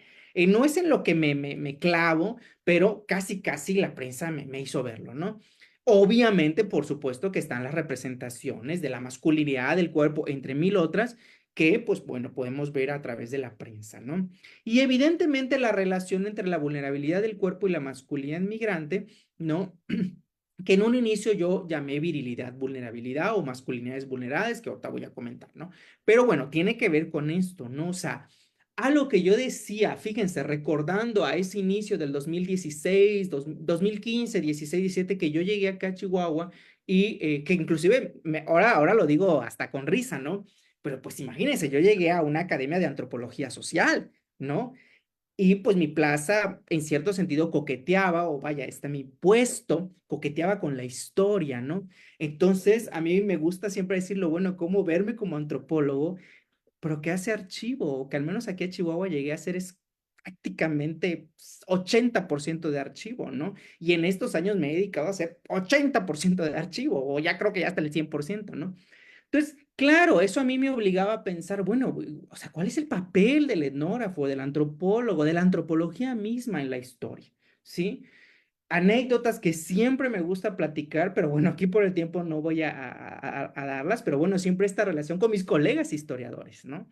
No es en lo que me clavo, pero casi, casi la prensa me hizo verlo, ¿no? Obviamente, por supuesto que están las representaciones de la masculinidad del cuerpo, entre mil otras, que, pues bueno, podemos ver a través de la prensa, ¿no? Y evidentemente la relación entre la vulnerabilidad del cuerpo y la masculinidad migrante, ¿no? Que en un inicio yo llamé virilidad, vulnerabilidad o masculinidades vulnerables, que ahorita voy a comentar, ¿no? Pero bueno, tiene que ver con esto, ¿no? O sea, a lo que yo decía, fíjense, recordando a ese inicio del 2016, 2015, 16, 17, que yo llegué acá a Chihuahua y que inclusive, ahora lo digo hasta con risa, ¿no? Pero pues imagínense, yo llegué a una academia de antropología social, ¿no? Y pues mi plaza en cierto sentido coqueteaba, o vaya, mi puesto coqueteaba con la historia, ¿no? Entonces, a mí me gusta siempre decirlo, bueno, cómo verme como antropólogo, pero que hace archivo, que al menos aquí a Chihuahua llegué a hacer es prácticamente 80% de archivo, ¿no? Y en estos años me he dedicado a hacer 80% de archivo, o ya creo que ya hasta el 100%, ¿no? Entonces, claro, eso a mí me obligaba a pensar, bueno, o sea, ¿cuál es el papel del etnógrafo, del antropólogo, de la antropología misma en la historia? ¿Sí? Anécdotas que siempre me gusta platicar, pero bueno, aquí por el tiempo no voy a darlas, pero bueno, siempre esta relación con mis colegas historiadores, ¿no?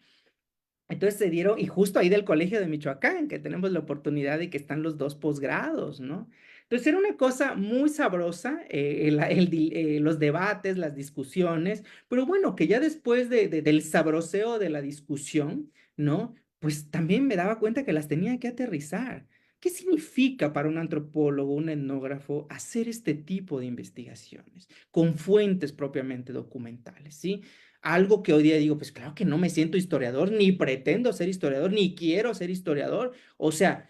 Entonces se dieron, y justo ahí del Colegio de Michoacán, que tenemos la oportunidad de que están los dos posgrados, ¿no? Entonces era una cosa muy sabrosa, los debates, las discusiones, pero bueno, que ya después del sabroseo de la discusión, ¿no? Pues también me daba cuenta que las tenía que aterrizar. ¿Qué significa para un antropólogo, un etnógrafo, hacer este tipo de investigaciones con fuentes propiamente documentales, ¿sí? Algo que hoy día digo, pues claro que no me siento historiador, ni pretendo ser historiador, ni quiero ser historiador. O sea,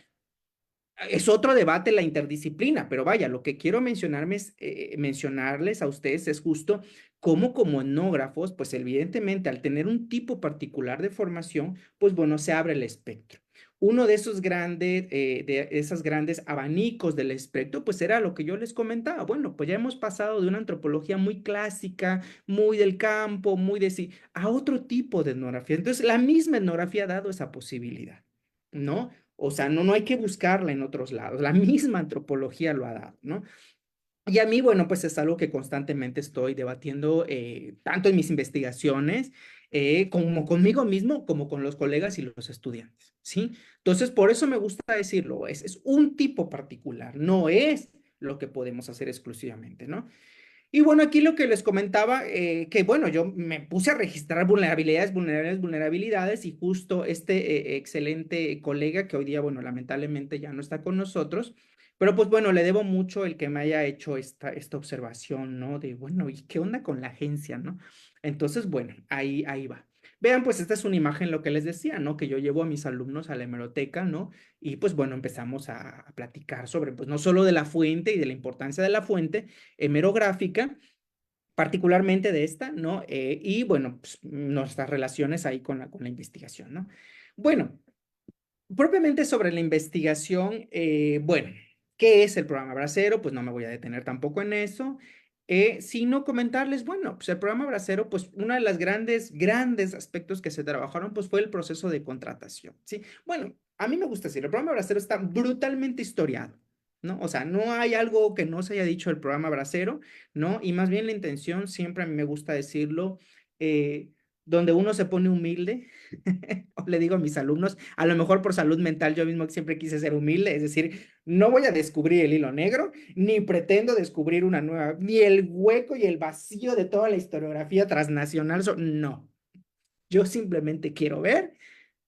es otro debate la interdisciplina, pero vaya, lo que quiero mencionarles a ustedes es justo cómo como etnógrafos, pues evidentemente al tener un tipo particular de formación, pues bueno, se abre el espectro. Uno de esos grandes abanicos del espectro, pues era lo que yo les comentaba. Bueno, pues ya hemos pasado de una antropología muy clásica, muy del campo, muy de sí, a otro tipo de etnografía. Entonces, la misma etnografía ha dado esa posibilidad, ¿no? O sea, no hay que buscarla en otros lados. La misma antropología lo ha dado, ¿no? Y a mí, bueno, pues es algo que constantemente estoy debatiendo, tanto en mis investigaciones, como conmigo mismo, como con los colegas y los estudiantes, ¿sí? Entonces, por eso me gusta decirlo, es un tipo particular, no es lo que podemos hacer exclusivamente, ¿no? Y bueno, aquí lo que les comentaba, que bueno, yo me puse a registrar vulnerabilidades, y justo excelente colega que hoy día, bueno, lamentablemente ya no está con nosotros, pero pues bueno, le debo mucho el que me haya hecho esta observación, ¿no? De, bueno, ¿y qué onda con la agencia, no? Entonces, bueno, ahí va. Vean, pues esta es una imagen, lo que les decía, ¿no? Que yo llevo a mis alumnos a la hemeroteca, ¿no? Y pues bueno, empezamos a platicar sobre, pues no solo de la fuente y de la importancia de la fuente, hemerográfica, particularmente de esta, ¿no? Y bueno, pues, nuestras relaciones ahí con la investigación, ¿no? Bueno, propiamente sobre la investigación, bueno, ¿qué es el programa Bracero? Pues no me voy a detener tampoco en eso, sino comentarles, bueno, pues el programa Bracero, pues uno de los grandes aspectos que se trabajaron, pues fue el proceso de contratación, ¿sí? Bueno, a mí me gusta decir, el programa Bracero está brutalmente historiado, ¿no? O sea, no hay algo que no se haya dicho del programa Bracero, ¿no? Y más bien la intención, siempre a mí me gusta decirlo, eh, donde uno se pone humilde, o le digo a mis alumnos, a lo mejor por salud mental yo mismo siempre quise ser humilde, es decir, no voy a descubrir el hilo negro, ni pretendo descubrir una nueva, ni el hueco y el vacío de toda la historiografía transnacional, no, yo simplemente quiero ver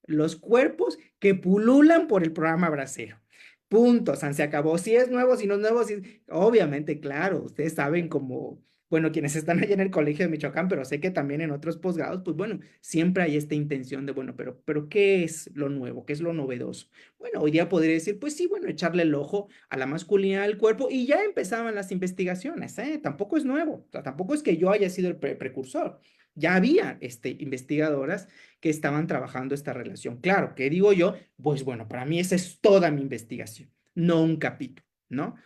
los cuerpos que pululan por el programa Bracero. Punto, San se acabó. Si es nuevo, si no es nuevo, obviamente, claro, ustedes saben como, bueno, quienes están allá en el colegio de Michoacán, pero sé que también en otros posgrados, pues bueno, siempre hay esta intención de, bueno, pero ¿qué es lo nuevo? ¿Qué es lo novedoso? Bueno, hoy día podría decir, pues sí, bueno, echarle el ojo a la masculinidad del cuerpo y ya empezaban las investigaciones, ¿eh? Tampoco es nuevo, o sea, tampoco es que yo haya sido el precursor. Ya había investigadoras que estaban trabajando esta relación. Claro, ¿qué digo yo? Pues bueno, para mí esa es toda mi investigación, no un capítulo, ¿no?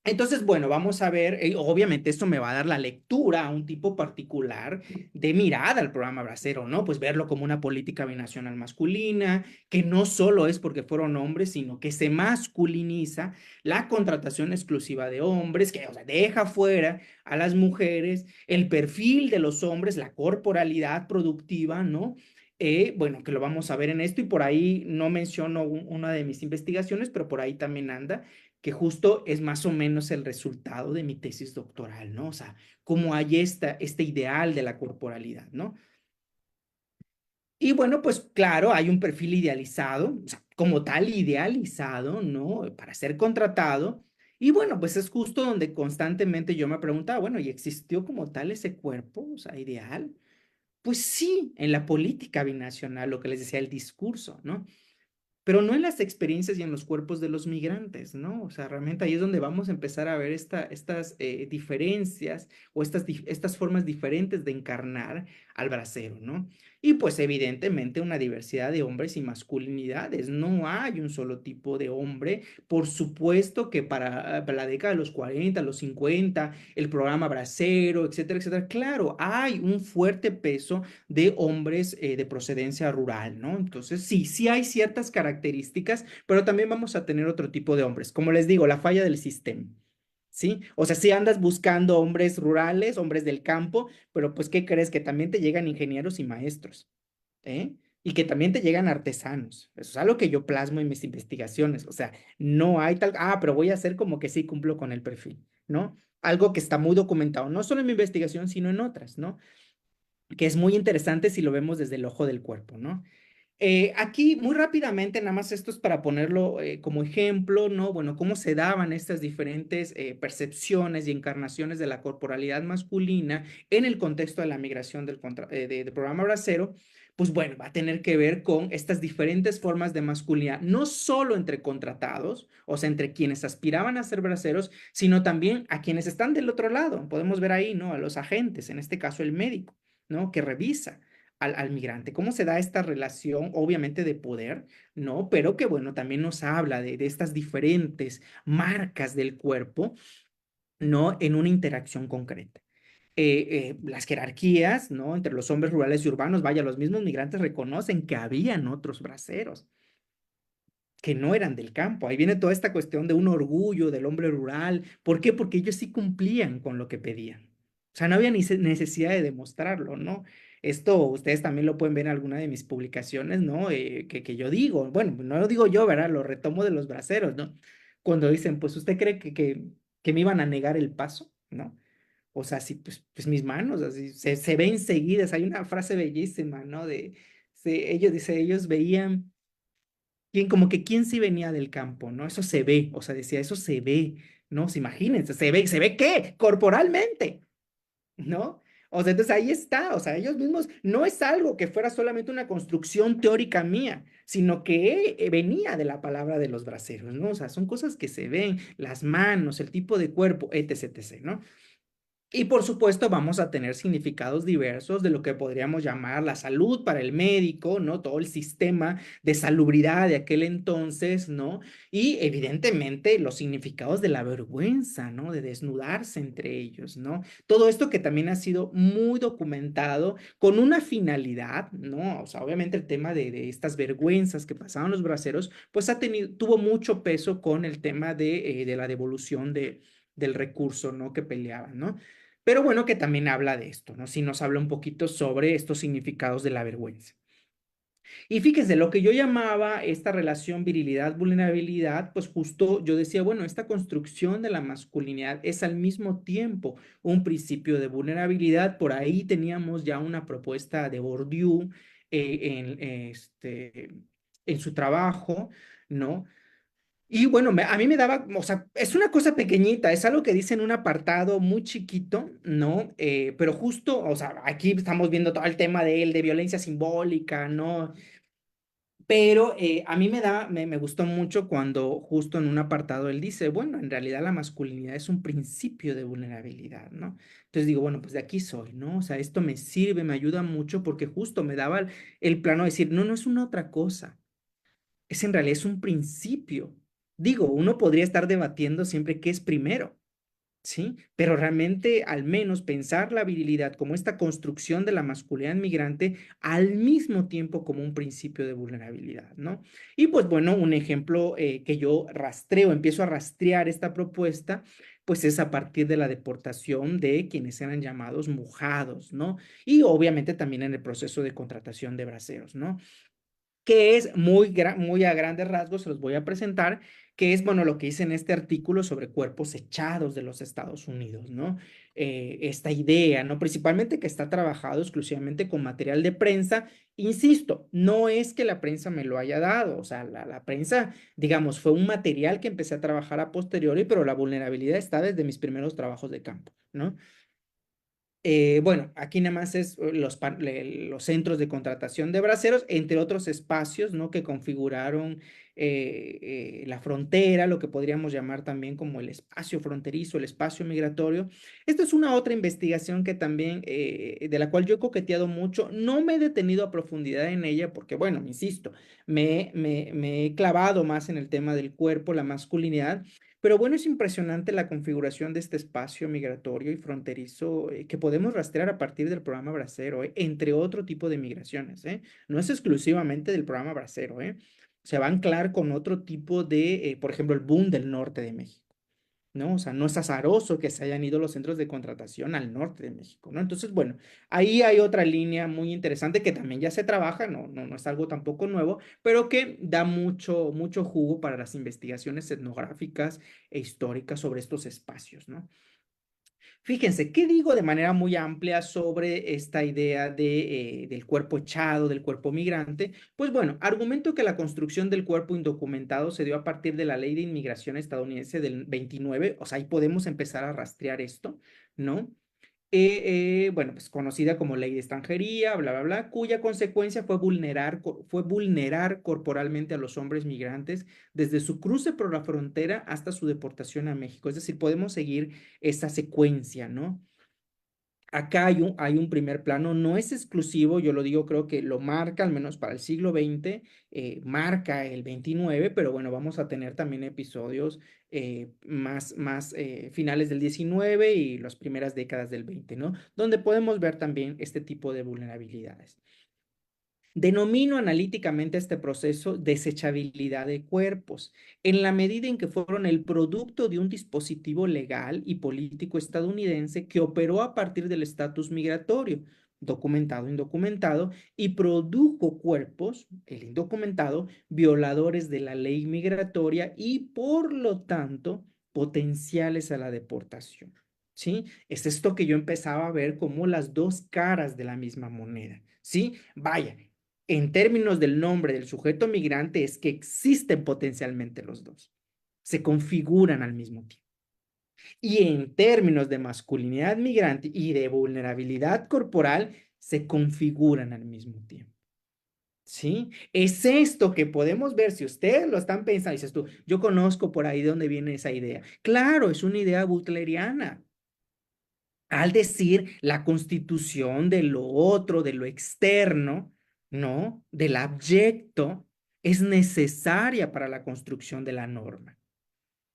Entonces, bueno, vamos a ver, obviamente esto me va a dar la lectura a un tipo particular de mirada al programa Bracero, ¿no? Pues verlo como una política binacional masculina, que no solo es porque fueron hombres, sino que se masculiniza la contratación exclusiva de hombres, que, o sea, deja fuera a las mujeres, el perfil de los hombres, la corporalidad productiva, ¿no? Bueno, que lo vamos a ver en esto y por ahí no menciono una de mis investigaciones, pero por ahí también anda que justo es más o menos el resultado de mi tesis doctoral, ¿no? O sea, cómo hay este ideal de la corporalidad, ¿no? Y bueno, pues claro, hay un perfil idealizado, o sea, como tal idealizado, ¿no? Para ser contratado. Y bueno, pues es justo donde constantemente yo me preguntaba, bueno, ¿y existió como tal ese cuerpo, o sea, ideal? Pues sí, en la política binacional, lo que les decía, el discurso, ¿no? Pero no en las experiencias y en los cuerpos de los migrantes, ¿no? O sea, realmente ahí es donde vamos a empezar a ver estas diferencias o estas formas diferentes de encarnar al bracero, ¿no? Y pues evidentemente una diversidad de hombres y masculinidades. No hay un solo tipo de hombre. Por supuesto que para la década de los 40, los 50, el programa Bracero, etcétera, etcétera, claro, hay un fuerte peso de hombres de procedencia rural, ¿no? Entonces, sí, sí hay ciertas características, pero también vamos a tener otro tipo de hombres. Como les digo, la falla del sistema, ¿sí? O sea, si andas buscando hombres rurales, hombres del campo, pero pues, ¿qué crees? Que también te llegan ingenieros y maestros, ¿eh? Y que también te llegan artesanos. Eso es algo que yo plasmo en mis investigaciones. O sea, no hay tal, pero voy a hacer como que sí cumplo con el perfil, ¿no? Algo que está muy documentado, no solo en mi investigación, sino en otras, ¿no? Que es muy interesante si lo vemos desde el ojo del cuerpo, ¿no? Aquí, muy rápidamente, nada más esto es para ponerlo como ejemplo, ¿no? Bueno, cómo se daban estas diferentes percepciones y encarnaciones de la corporalidad masculina en el contexto de la migración del programa Bracero, pues bueno, va a tener que ver con estas diferentes formas de masculinidad, no solo entre contratados, o sea, entre quienes aspiraban a ser braceros, sino también a quienes están del otro lado. Podemos ver ahí, ¿no? A los agentes, en este caso el médico, ¿no? Que revisa al migrante. ¿Cómo se da esta relación, obviamente, de poder, ¿no? Pero que, bueno, también nos habla de estas diferentes marcas del cuerpo, ¿no? En una interacción concreta. Las jerarquías, ¿no? Entre los hombres rurales y urbanos, vaya, los mismos migrantes reconocen que habían otros braceros que no eran del campo. Ahí viene toda esta cuestión de un orgullo del hombre rural. ¿Por qué? Porque ellos sí cumplían con lo que pedían. O sea, no había ni necesidad de demostrarlo, ¿no? Esto ustedes también lo pueden ver en alguna de mis publicaciones, ¿no? Que yo digo, bueno, no lo digo yo, ¿verdad? Lo retomo de los braceros, ¿no? Cuando dicen, pues usted cree que me iban a negar el paso, ¿no? O sea, sí, pues mis manos, así, se ven seguidas. Hay una frase bellísima, ¿no? Ellos veían como que quién sí venía del campo, ¿no? Eso se ve, o sea, decía, eso se ve, ¿no? Imagínense, ¿se ve qué? Corporalmente, ¿no? O sea, entonces ahí está, o sea, ellos mismos, no es algo que fuera solamente una construcción teórica mía, sino que venía de la palabra de los braceros, ¿no? O sea, son cosas que se ven, las manos, el tipo de cuerpo, etc., etc., ¿no? Y por supuesto vamos a tener significados diversos de lo que podríamos llamar la salud para el médico, ¿no? Todo el sistema de salubridad de aquel entonces, ¿no? Y evidentemente los significados de la vergüenza, ¿no? De desnudarse entre ellos, ¿no? Todo esto que también ha sido muy documentado con una finalidad, ¿no? O sea, obviamente el tema de estas vergüenzas que pasaban los braceros, pues tuvo mucho peso con el tema de la devolución del recurso, ¿no? Que peleaban, ¿no? Pero bueno, que también habla de esto, ¿no? Sí nos habla un poquito sobre estos significados de la vergüenza. Y fíjense, lo que yo llamaba esta relación virilidad-vulnerabilidad, pues justo yo decía, bueno, esta construcción de la masculinidad es al mismo tiempo un principio de vulnerabilidad. Por ahí teníamos ya una propuesta de Bourdieu en su trabajo, ¿no? Y bueno, a mí me daba, o sea, es una cosa pequeñita, es algo que dice en un apartado muy chiquito, ¿no? Pero justo, o sea, aquí estamos viendo todo el tema de él, de violencia simbólica, ¿no? Pero a mí me gustó mucho cuando justo en un apartado él dice, bueno, en realidad la masculinidad es un principio de vulnerabilidad, ¿no? Entonces digo, bueno, pues de aquí soy, ¿no? O sea, esto me sirve, me ayuda mucho porque justo me daba el plano de decir, no, no es una otra cosa, es en realidad es un principio. Digo, uno podría estar debatiendo siempre qué es primero, ¿sí? Pero realmente al menos pensar la virilidad como esta construcción de la masculinidad migrante al mismo tiempo como un principio de vulnerabilidad, ¿no? Y pues bueno, un ejemplo que yo rastreo, empiezo a rastrear esta propuesta, pues es a partir de la deportación de quienes eran llamados mojados, ¿no? Y obviamente también en el proceso de contratación de braceros, ¿no? Que es muy a grandes rasgos, se los voy a presentar, que es, bueno, lo que hice en este artículo sobre cuerpos echados de los Estados Unidos, ¿no? Esta idea, ¿no? Principalmente que está trabajado exclusivamente con material de prensa. Insisto, no es que la prensa me lo haya dado, o sea, la prensa, digamos, fue un material que empecé a trabajar a posteriori, pero la vulnerabilidad está desde mis primeros trabajos de campo, ¿no? Bueno, aquí nada más es los centros de contratación de braceros, entre otros espacios, ¿no? Que configuraron la frontera, lo que podríamos llamar también como el espacio fronterizo, el espacio migratorio. Esta es una otra investigación que también, de la cual yo he coqueteado mucho. No me he detenido a profundidad en ella porque, bueno, insisto, me he clavado más en el tema del cuerpo, la masculinidad. Pero bueno, es impresionante la configuración de este espacio migratorio y fronterizo que podemos rastrear a partir del programa Bracero, entre otro tipo de migraciones, ¿eh? No es exclusivamente del programa Bracero, ¿eh? Se va a anclar con otro tipo de, por ejemplo, el boom del norte de México. ¿No? O sea, no es azaroso que se hayan ido los centros de contratación al norte de México, ¿no? Entonces, bueno, ahí hay otra línea muy interesante que también ya se trabaja, no es algo tampoco nuevo, pero que da mucho jugo para las investigaciones etnográficas e históricas sobre estos espacios, ¿no? Fíjense, ¿qué digo de manera muy amplia sobre esta idea del cuerpo echado, del cuerpo migrante? Pues bueno, argumento que la construcción del cuerpo indocumentado se dio a partir de la ley de inmigración estadounidense del 29, o sea, ahí podemos empezar a rastrear esto, ¿no? Bueno, pues conocida como ley de extranjería, bla, bla, bla, cuya consecuencia fue vulnerar corporalmente a los hombres migrantes desde su cruce por la frontera hasta su deportación a México. Es decir, podemos seguir esa secuencia, ¿no? Acá hay un primer plano, no es exclusivo, yo lo digo, creo que lo marca, al menos para el siglo XX, marca el 29, pero bueno, vamos a tener también episodios más finales del 19 y las primeras décadas del 20, ¿no? Donde podemos ver también este tipo de vulnerabilidades. Denomino analíticamente este proceso desechabilidad de cuerpos, en la medida en que fueron el producto de un dispositivo legal y político estadounidense que operó a partir del estatus migratorio, documentado, indocumentado, y produjo cuerpos, el indocumentado, violadores de la ley migratoria y, por lo tanto, potenciales a la deportación. ¿Sí? Es esto que yo empezaba a ver como las dos caras de la misma moneda. ¿Sí? Vaya, en términos del nombre del sujeto migrante es que existen potencialmente los dos, se configuran al mismo tiempo. Y en términos de masculinidad migrante y de vulnerabilidad corporal, se configuran al mismo tiempo. ¿Sí? Es esto que podemos ver, si ustedes lo están pensando, dices tú, yo conozco por ahí de dónde viene esa idea. Claro, es una idea butleriana. al decir la constitución de lo otro, de lo externo, ¿no? Del abyecto, es necesaria para la construcción de la norma.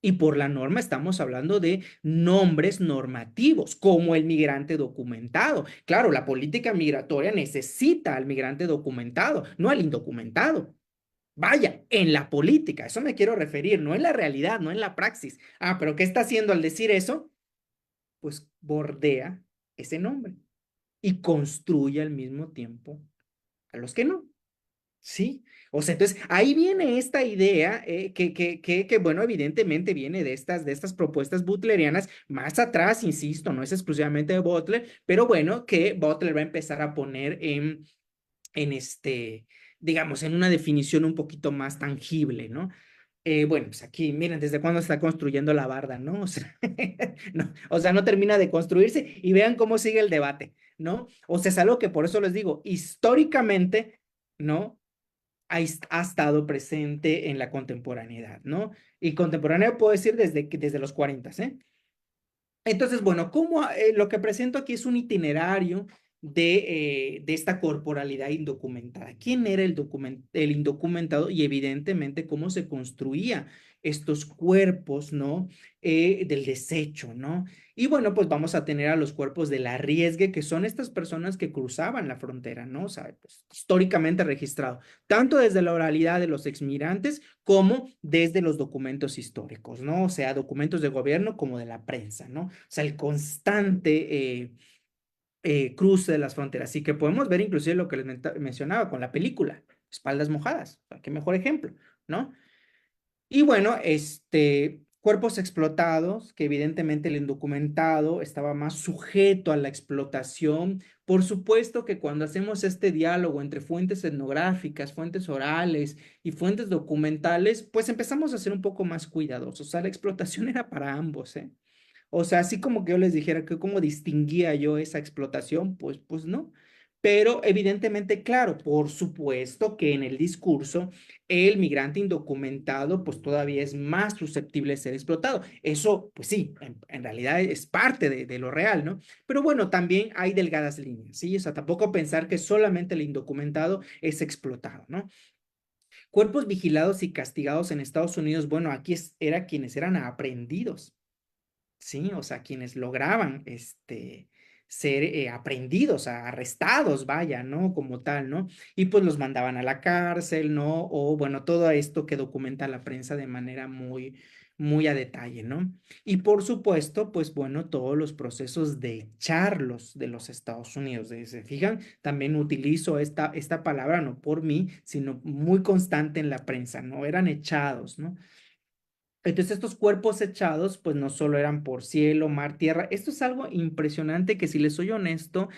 Y por la norma estamos hablando de nombres normativos, como el migrante documentado. Claro, la política migratoria necesita al migrante documentado, no al indocumentado. Vaya, en la política, eso me quiero referir, no en la realidad, no en la praxis. Ah, pero ¿qué está haciendo al decir eso? Pues bordea ese nombre y construye al mismo tiempo a los que no. Sí, o sea, entonces ahí viene esta idea bueno, evidentemente viene de estas propuestas butlerianas. Más atrás, insisto, no es exclusivamente de Butler, pero bueno, que Butler va a empezar a poner en digamos, en una definición un poquito más tangible, ¿no? Bueno, pues aquí, miren, desde cuándo está construyendo la barda, ¿no? O sea, no, o sea, no termina de construirse y vean cómo sigue el debate, ¿no? O sea, es algo que por eso les digo, históricamente, ¿no? Ha estado presente en la contemporaneidad, ¿no? Y contemporáneo puedo decir desde los 40, ¿eh? Entonces, bueno, lo que presento aquí es un itinerario de esta corporalidad indocumentada. ¿Quién era el indocumentado? Y evidentemente cómo se construía estos cuerpos, ¿no? Del desecho, ¿no? Y bueno, pues vamos a tener a los cuerpos del arriesgue, que son estas personas que cruzaban la frontera, ¿no? O sea, pues, históricamente registrado, tanto desde la oralidad de los exmigrantes como desde los documentos históricos, ¿no? O sea, documentos de gobierno como de la prensa, ¿no? O sea, el constante cruce de las fronteras. Así que podemos ver inclusive lo que les mencionaba con la película, Espaldas Mojadas, o sea, qué mejor ejemplo, ¿no? Y bueno, cuerpos explotados, que evidentemente el indocumentado estaba más sujeto a la explotación. Por supuesto que cuando hacemos este diálogo entre fuentes etnográficas, fuentes orales y fuentes documentales, pues empezamos a ser un poco más cuidadosos. O sea, la explotación era para ambos, ¿eh? O sea, así como que yo les dijera que cómo distinguía yo esa explotación, pues no. Pero evidentemente, claro, por supuesto que en el discurso el migrante indocumentado pues todavía es más susceptible de ser explotado. Eso, pues sí, en realidad es parte de lo real, ¿no? Pero bueno, también hay delgadas líneas, ¿sí? O sea, tampoco pensar que solamente el indocumentado es explotado, ¿no? Cuerpos vigilados y castigados en Estados Unidos, bueno, aquí era quienes eran aprehendidos. Sí, o sea, quienes lograban ser aprendidos, arrestados, vaya, ¿no? Como tal, ¿no? Y pues los mandaban a la cárcel, ¿no? O bueno, todo esto que documenta la prensa de manera muy a detalle, ¿no? Y por supuesto, pues bueno, todos los procesos de echarlos de los Estados Unidos. ¿Se fijan? También utilizo esta palabra, no por mí, sino muy constante en la prensa, ¿no? Eran echados, ¿no? Entonces estos cuerpos echados, pues no solo eran por cielo, mar, tierra. Esto es algo impresionante que si les soy honesto,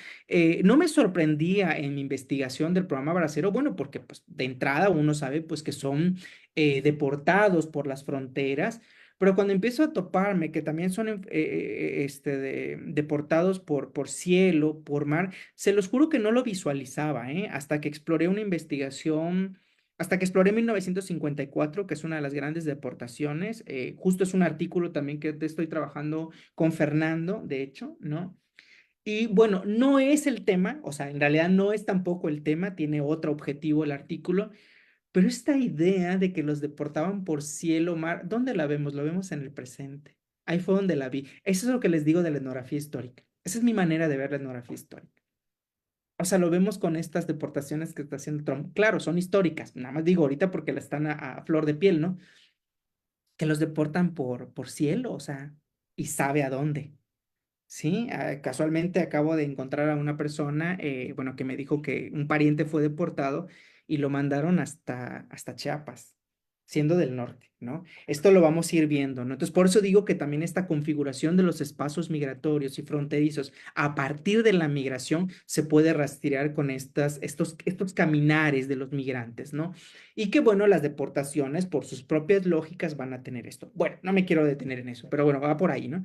no me sorprendía en mi investigación del programa Bracero, bueno, porque pues de entrada uno sabe pues que son deportados por las fronteras, pero cuando empiezo a toparme que también son deportados por cielo, por mar, se los juro que no lo visualizaba, ¿eh? Hasta que exploré una investigación hasta que exploré 1954, que es una de las grandes deportaciones. Justo es un artículo también que estoy trabajando con Fernando, de hecho, ¿no? Y bueno, no es el tema, o sea, en realidad no es tampoco el tema, tiene otro objetivo el artículo, pero esta idea de que los deportaban por cielo, mar, ¿dónde la vemos? Lo vemos en el presente. Ahí fue donde la vi. Eso es lo que les digo de la etnografía histórica. Esa es mi manera de ver la etnografía histórica. O sea, lo vemos con estas deportaciones que está haciendo Trump. Claro, son históricas, nada más digo ahorita porque la están a flor de piel, ¿no? Que los deportan por cielo, o sea, y sabe a dónde. Sí, casualmente acabo de encontrar a una persona, bueno, que me dijo que un pariente fue deportado y lo mandaron hasta Chiapas, siendo del norte, ¿no? Esto lo vamos a ir viendo, ¿no? Entonces, por eso digo que también esta configuración de los espacios migratorios y fronterizos a partir de la migración se puede rastrear con estos caminares de los migrantes, ¿no? Y que, bueno, las deportaciones por sus propias lógicas van a tener esto. Bueno, no me quiero detener en eso, pero bueno, va por ahí, ¿no?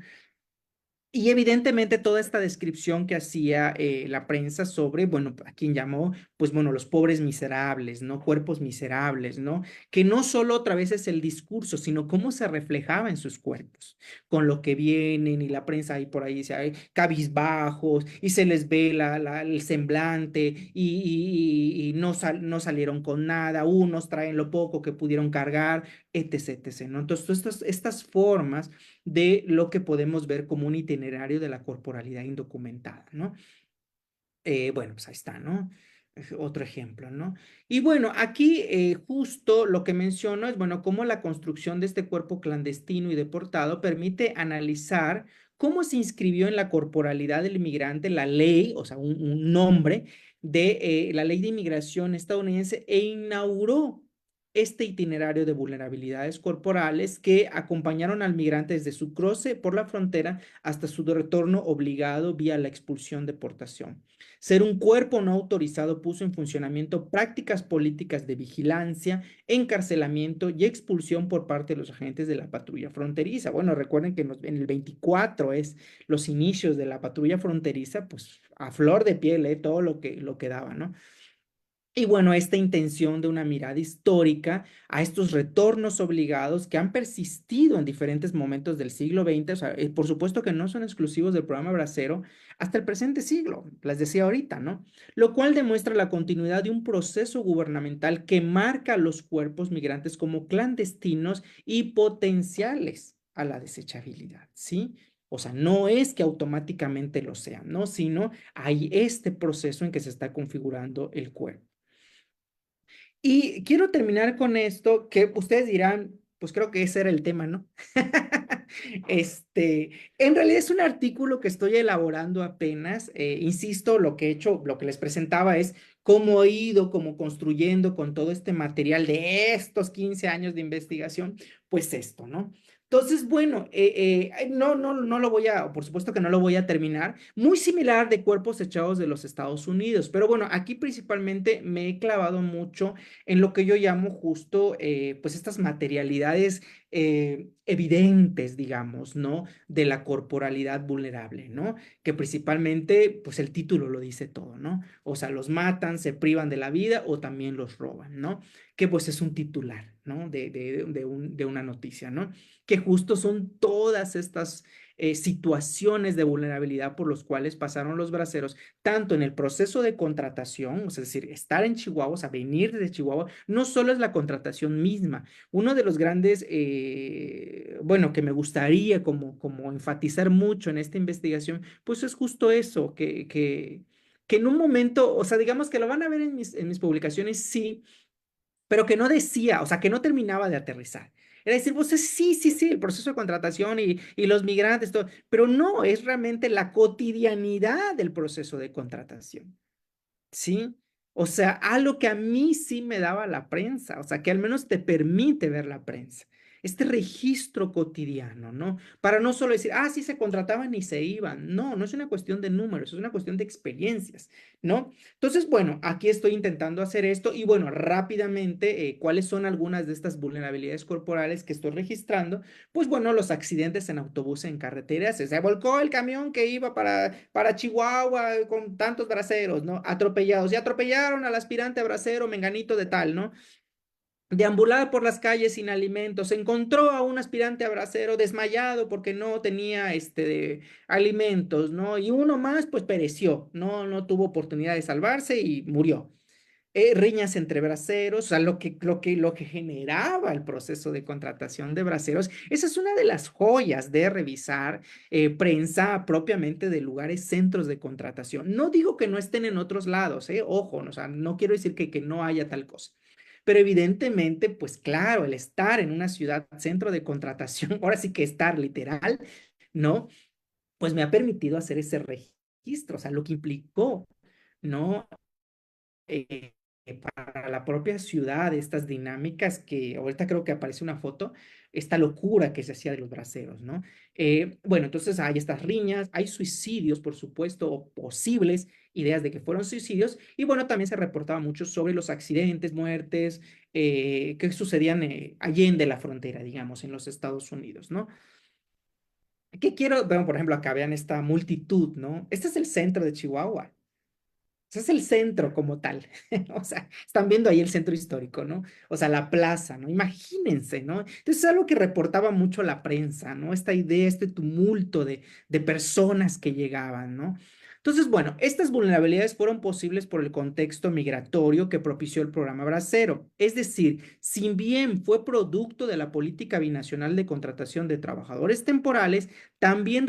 Y evidentemente toda esta descripción que hacía la prensa sobre, bueno, a quien llamó, pues bueno, los pobres miserables, ¿no? Cuerpos miserables, ¿no? Que no solo otra vez es el discurso, sino cómo se reflejaba en sus cuerpos, con lo que vienen y la prensa ahí por ahí dice, ay, cabizbajos y se les ve el semblante y no, no salieron con nada, unos traen lo poco que pudieron cargar, etc., etc., ¿no? Entonces, estas formas de lo que podemos ver como un itinerario de la corporalidad indocumentada, ¿no? Bueno, pues ahí está, ¿no? Otro ejemplo, ¿no? Y bueno, aquí justo lo que menciono es, bueno, cómo la construcción de este cuerpo clandestino y deportado permite analizar cómo se inscribió en la corporalidad del inmigrante la ley, o sea, un nombre de la ley de inmigración estadounidense e inauguró este itinerario de vulnerabilidades corporales que acompañaron al migrante desde su cruce por la frontera hasta su retorno obligado vía la expulsión deportación. Ser un cuerpo no autorizado puso en funcionamiento prácticas políticas de vigilancia, encarcelamiento y expulsión por parte de los agentes de la patrulla fronteriza. Bueno, recuerden que en el 24 es los inicios de la patrulla fronteriza, pues a flor de piel, todo lo que daba, ¿no? Y bueno, esta intención de una mirada histórica a estos retornos obligados que han persistido en diferentes momentos del siglo XX, o sea, por supuesto que no son exclusivos del programa Bracero, hasta el presente siglo, les decía ahorita, ¿no? Lo cual demuestra la continuidad de un proceso gubernamental que marca a los cuerpos migrantes como clandestinos y potenciales a la desechabilidad, ¿sí? O sea, no es que automáticamente lo sean, ¿no? Sino hay este proceso en que se está configurando el cuerpo. Y quiero terminar con esto, que ustedes dirán, pues creo que ese era el tema, ¿no? En realidad es un artículo que estoy elaborando apenas. Insisto, lo que he hecho, lo que les presentaba es cómo he ido como construyendo con todo este material de estos 15 años de investigación, pues esto, ¿no? Entonces, bueno, no lo voy a, por supuesto que no lo voy a terminar. Muy similar de cuerpos echados de los Estados Unidos, pero bueno, aquí principalmente me he clavado mucho en lo que yo llamo justo, pues estas materialidades evidentes, digamos, ¿no? De la corporalidad vulnerable, ¿no? Que principalmente, pues el título lo dice todo, ¿no? O sea, los matan, se privan de la vida o también los roban, ¿no? Que pues es un titular, ¿no? De una noticia, ¿no? Que justo son todas estas situaciones de vulnerabilidad por los cuales pasaron los braceros, tanto en el proceso de contratación, es decir, estar en Chihuahua, o sea, venir desde Chihuahua, no solo es la contratación misma. Uno de los grandes, bueno, que me gustaría como enfatizar mucho en esta investigación, pues es justo eso, que en un momento, o sea, digamos que lo van a ver en mis publicaciones, sí, pero que no decía, o sea, que no terminaba de aterrizar. Era decir, pues sí, sí, sí, el proceso de contratación y los migrantes, todo, pero no, es realmente la cotidianidad del proceso de contratación. ¿Sí? O sea, algo que a mí sí me daba la prensa, o sea, que al menos te permite ver la prensa. Este registro cotidiano, ¿no? Para no solo decir, sí se contrataban y se iban. No, no es una cuestión de números, es una cuestión de experiencias, ¿no? Entonces, bueno, aquí estoy intentando hacer esto y bueno, rápidamente, ¿cuáles son algunas de estas vulnerabilidades corporales que estoy registrando? Pues bueno, los accidentes en autobús, en carreteras, se volcó el camión que iba para Chihuahua con tantos braceros, ¿no? Atropellados. Y atropellaron al aspirante bracero menganito de tal, ¿no? Deambulaba por las calles sin alimentos, encontró a un aspirante a bracero desmayado porque no tenía alimentos, ¿no? Y uno más, pues pereció, no tuvo oportunidad de salvarse y murió. Riñas entre braceros, o sea, lo que generaba el proceso de contratación de braceros. Esa es una de las joyas de revisar prensa propiamente de lugares, centros de contratación. No digo que no estén en otros lados, ojo, o sea, no quiero decir que no haya tal cosa. Pero evidentemente, pues claro, el estar en una ciudad centro de contratación, ahora sí que estar literal, ¿no? Pues me ha permitido hacer ese registro, o sea, lo que implicó, ¿no? eh, para la propia ciudad, estas dinámicas que ahorita creo que aparece una foto, esta locura que se hacía de los braceros, ¿no? Bueno, entonces hay estas riñas, hay suicidios, por supuesto, o posibles ideas de que fueron suicidios, y bueno, también se reportaba mucho sobre los accidentes, muertes, que sucedían allende la frontera, digamos, en los Estados Unidos, ¿no? ¿Qué quiero? Bueno, por ejemplo, acá vean esta multitud, ¿no? Este es el centro de Chihuahua. Ese es el centro como tal. O sea, están viendo ahí el centro histórico, ¿no? O sea, la plaza, ¿no? Imagínense, ¿no? Entonces es algo que reportaba mucho la prensa, ¿no? Esta idea, este tumulto de personas que llegaban, ¿no? Entonces, bueno, estas vulnerabilidades fueron posibles por el contexto migratorio que propició el programa Bracero. Es decir, si bien fue producto de la política binacional de contratación de trabajadores temporales, también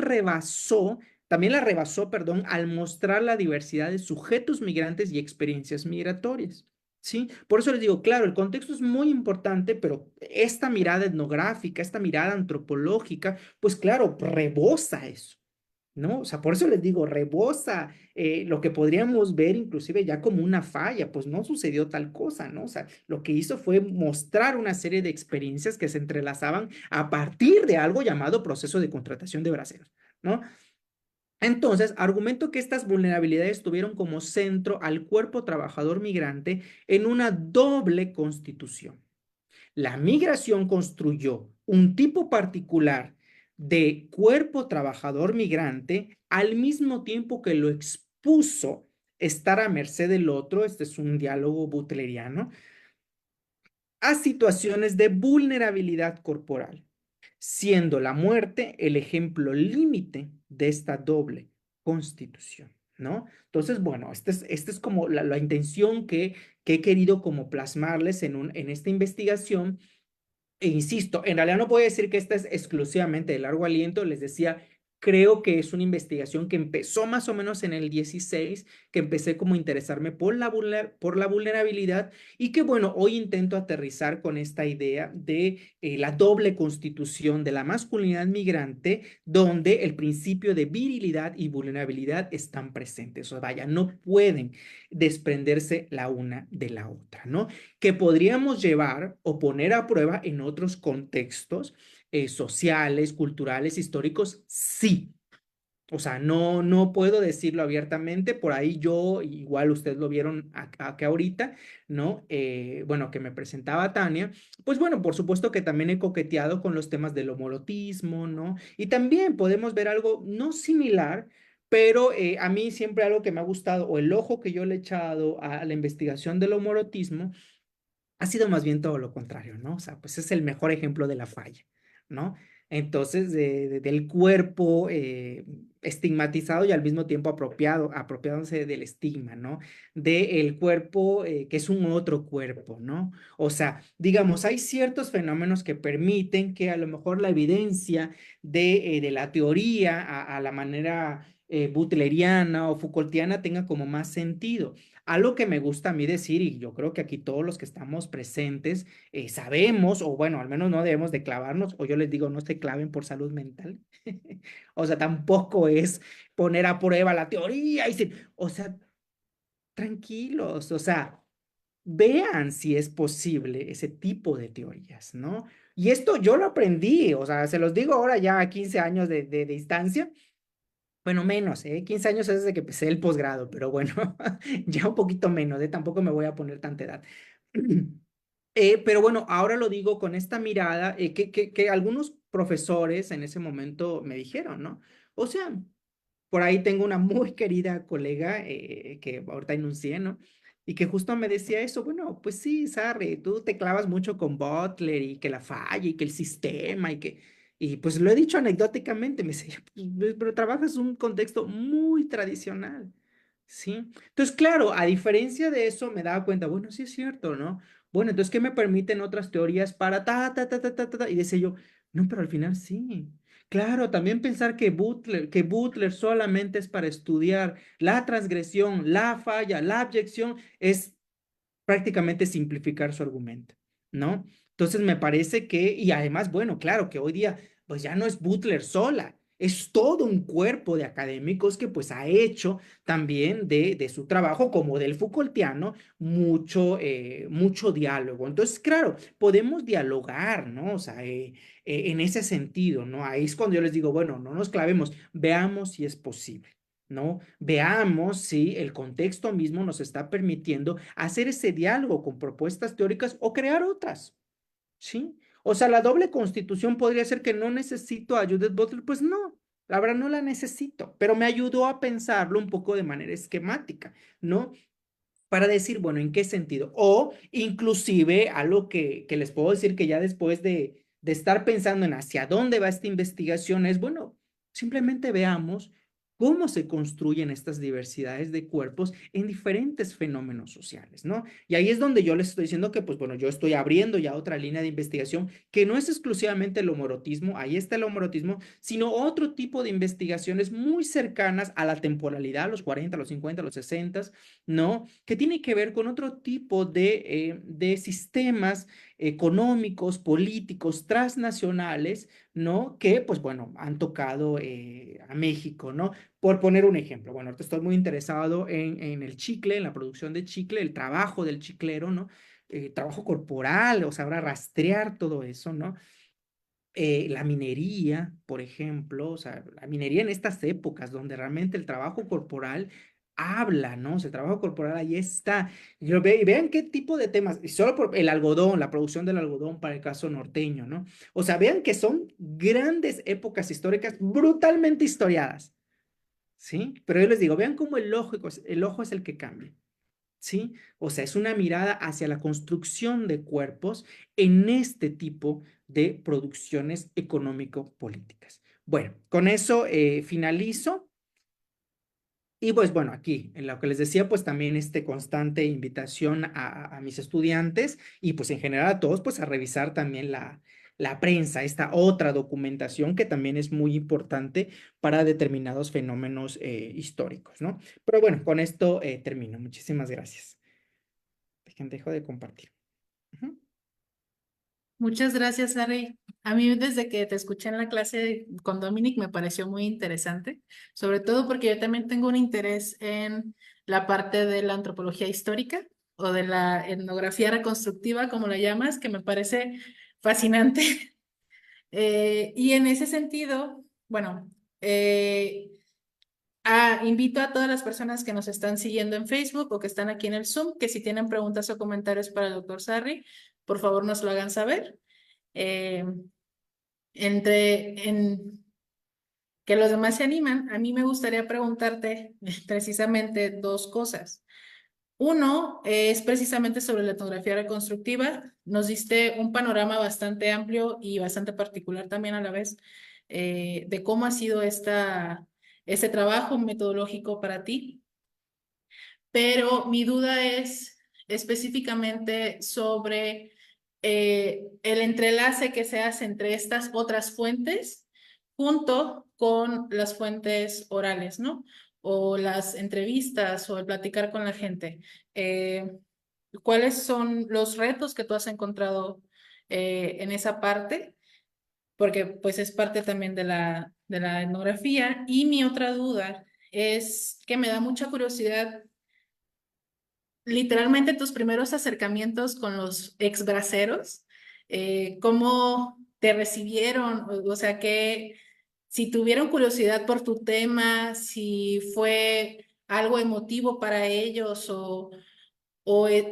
también la rebasó, perdón, al mostrar la diversidad de sujetos migrantes y experiencias migratorias. ¿Sí? Por eso les digo, claro, el contexto es muy importante, pero esta mirada etnográfica, esta mirada antropológica, pues claro, rebosa eso, ¿no? O sea, por eso les digo, rebosa lo que podríamos ver inclusive ya como una falla, pues no sucedió tal cosa, ¿no? O sea, lo que hizo fue mostrar una serie de experiencias que se entrelazaban a partir de algo llamado proceso de contratación de braceros, ¿no? Entonces, argumento que estas vulnerabilidades tuvieron como centro al cuerpo trabajador migrante en una doble constitución. La migración construyó un tipo particular de cuerpo trabajador migrante al mismo tiempo que lo expuso estar a merced del otro, este es un diálogo butleriano, a situaciones de vulnerabilidad corporal, siendo la muerte el ejemplo límite de esta doble constitución, ¿no? Entonces, bueno, esta es como la intención que he querido como plasmarles en esta investigación. E insisto, en realidad no puedo decir que esta es exclusivamente de largo aliento, les decía, creo que es una investigación que empezó más o menos en el 16, que empecé como a interesarme por la vulnerabilidad y que bueno, hoy intento aterrizar con esta idea de la doble constitución de la masculinidad migrante, donde el principio de virilidad y vulnerabilidad están presentes, o vaya, no pueden desprenderse la una de la otra, ¿no? Que podríamos llevar o poner a prueba en otros contextos sociales, culturales, históricos, sí. O sea, no puedo decirlo abiertamente, por ahí yo, igual ustedes lo vieron acá ahorita, ¿no? Bueno, que me presentaba Tania, pues bueno, por supuesto que también he coqueteado con los temas del homolotismo, ¿no? Y también podemos ver algo no similar, pero a mí siempre algo que me ha gustado, o el ojo que yo le he echado a la investigación del homolotismo, ha sido más bien todo lo contrario, ¿no? O sea, pues es el mejor ejemplo de la falla, ¿no? Entonces, del cuerpo estigmatizado y al mismo tiempo apropiándose del estigma, ¿no? Del cuerpo que es un otro cuerpo, ¿no? O sea, digamos, hay ciertos fenómenos que permiten que a lo mejor la evidencia de la teoría a la manera butleriana o Foucaultiana tenga como más sentido. Algo que me gusta a mí decir, y yo creo que aquí todos los que estamos presentes sabemos, o bueno, al menos no debemos de clavarnos, o yo les digo, no se claven por salud mental. O sea, tampoco es poner a prueba la teoría y decir, o sea, tranquilos, o sea, vean si es posible ese tipo de teorías, ¿no? Y esto yo lo aprendí, o sea, se los digo ahora ya a 15 años de distancia. Bueno, menos, 15 años es desde que empecé el posgrado, pero bueno, ya un poquito menos, tampoco me voy a poner tanta edad. Pero bueno, ahora lo digo con esta mirada que algunos profesores en ese momento me dijeron, ¿no? O sea, por ahí tengo una muy querida colega que ahorita enuncié, ¿no? Y que justo me decía eso, bueno, pues sí, Sarri, tú te clavas mucho con Butler y que la falla y que el sistema y pues lo he dicho anecdóticamente, me decía, pues, pero trabajas un contexto muy tradicional, ¿sí? Entonces, claro, a diferencia de eso me daba cuenta, bueno, sí es cierto, ¿no? Bueno, entonces, ¿qué me permiten otras teorías para ta? Y decía yo, no, pero al final sí. Claro, también pensar que Butler solamente es para estudiar la transgresión, la falla, la abyección, es prácticamente simplificar su argumento, ¿no? Entonces me parece que, y además, bueno, claro que hoy día, pues ya no es Butler sola, es todo un cuerpo de académicos que pues ha hecho también de su trabajo, como del Foucaultiano, mucho diálogo. Entonces, claro, podemos dialogar, ¿no? O sea, en ese sentido, ¿no? Ahí es cuando yo les digo, bueno, no nos clavemos, veamos si es posible. ¿No? Veamos si el contexto mismo nos está permitiendo hacer ese diálogo con propuestas teóricas o crear otras, ¿sí? O sea, la doble constitución podría ser que no necesito a Judith Butler, pues no, La verdad no la necesito, pero me ayudó a pensarlo un poco de manera esquemática, ¿no? Para decir, bueno, ¿en qué sentido? O inclusive algo que les puedo decir que ya después de estar pensando en hacia dónde va esta investigación es, bueno, simplemente veamos cómo se construyen estas diversidades de cuerpos en diferentes fenómenos sociales, ¿no? Y ahí es donde yo les estoy diciendo que, pues bueno, yo estoy abriendo ya otra línea de investigación que no es exclusivamente el homorotismo, ahí está el homorotismo, sino otro tipo de investigaciones muy cercanas a la temporalidad, a los 40, a los 50, a los 60, ¿no? Que tiene que ver con otro tipo de sistemas económicos, políticos, transnacionales, ¿no? Que, pues bueno, han tocado a México, ¿no? Por poner un ejemplo, bueno, ahorita estoy muy interesado en el chicle, en la producción de chicle, el trabajo del chiclero, ¿no? Trabajo corporal, o sea, ahora rastrear todo eso, ¿no? La minería, por ejemplo, o sea, la minería en estas épocas donde realmente el trabajo corporal habla, ¿no? O sea, el trabajo corporal ahí está. Y vean qué tipo de temas, y solo por el algodón, la producción del algodón para el caso norteño, ¿no? O sea, vean que son grandes épocas históricas brutalmente historiadas, ¿sí? Pero yo les digo, vean cómo el ojo es el que cambia. ¿Sí? O sea, es una mirada hacia la construcción de cuerpos en este tipo de producciones económico-políticas. Bueno, con eso finalizo. Y pues bueno, aquí en lo que les decía, pues también constante invitación a mis estudiantes y pues en general a todos, pues a revisar también la prensa, esta otra documentación que también es muy importante para determinados fenómenos históricos, ¿no? Pero bueno, con esto termino. Muchísimas gracias. Dejo de compartir. Ujú. Muchas gracias, Harry. A mí desde que te escuché en la clase con Dominic me pareció muy interesante, sobre todo porque yo también tengo un interés en la parte de la antropología histórica o de la etnografía reconstructiva, como la llamas, que me parece fascinante. Y en ese sentido, bueno, invito a todas las personas que nos están siguiendo en Facebook o que están aquí en el Zoom, que si tienen preguntas o comentarios para el doctor Sarri, por favor nos lo hagan saber. Eh, en que los demás se animan, a mí me gustaría preguntarte precisamente dos cosas. Uno es precisamente sobre la etnografía reconstructiva. Nos diste un panorama bastante amplio y bastante particular también a la vez de cómo ha sido este trabajo metodológico para ti. Pero mi duda es específicamente sobre el entrelace que se hace entre estas otras fuentes junto con las fuentes orales, ¿no? O las entrevistas o el platicar con la gente. Eh, ¿Cuáles son los retos que tú has encontrado en esa parte? Porque pues es parte también de la etnografía. Y mi otra duda es que me da mucha curiosidad literalmente tus primeros acercamientos con los ex braceros, cómo te recibieron, o sea, que si tuvieron curiosidad por tu tema, si fue algo emotivo para ellos o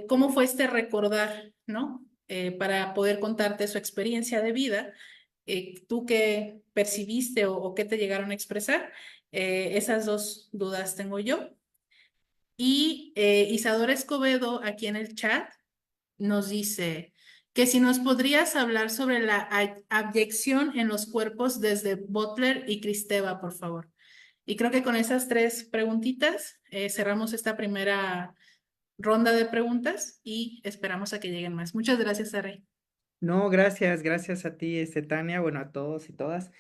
cómo fue este recordar, ¿no? Para poder contarte su experiencia de vida, tú qué percibiste o qué te llegaron a expresar. Esas dos dudas tengo yo. Y Isadora Escobedo, aquí en el chat, nos dice que si nos podrías hablar sobre la abyección en los cuerpos desde Butler y Kristeva, por favor. Y creo que con esas tres preguntitas cerramos esta primera ronda de preguntas y esperamos a que lleguen más. Muchas gracias, Array. No, gracias, gracias a ti, Tania, bueno, a todos y todas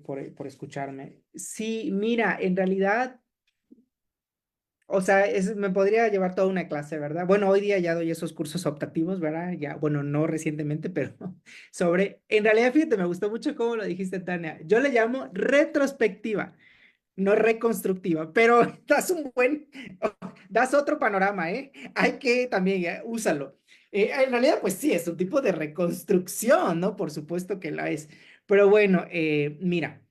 por escucharme. Sí, mira, en realidad, o sea, me podría llevar toda una clase, ¿verdad? Bueno, hoy día ya doy esos cursos optativos, ¿verdad? Ya, bueno, no recientemente, pero en realidad, fíjate, me gustó mucho cómo lo dijiste, Tania. Yo le llamo retrospectiva, no reconstructiva, pero das otro panorama, ¿eh? Hay que también, úsalo. En realidad, pues sí, es un tipo de reconstrucción, ¿no? Por supuesto que la es. Pero bueno, mira,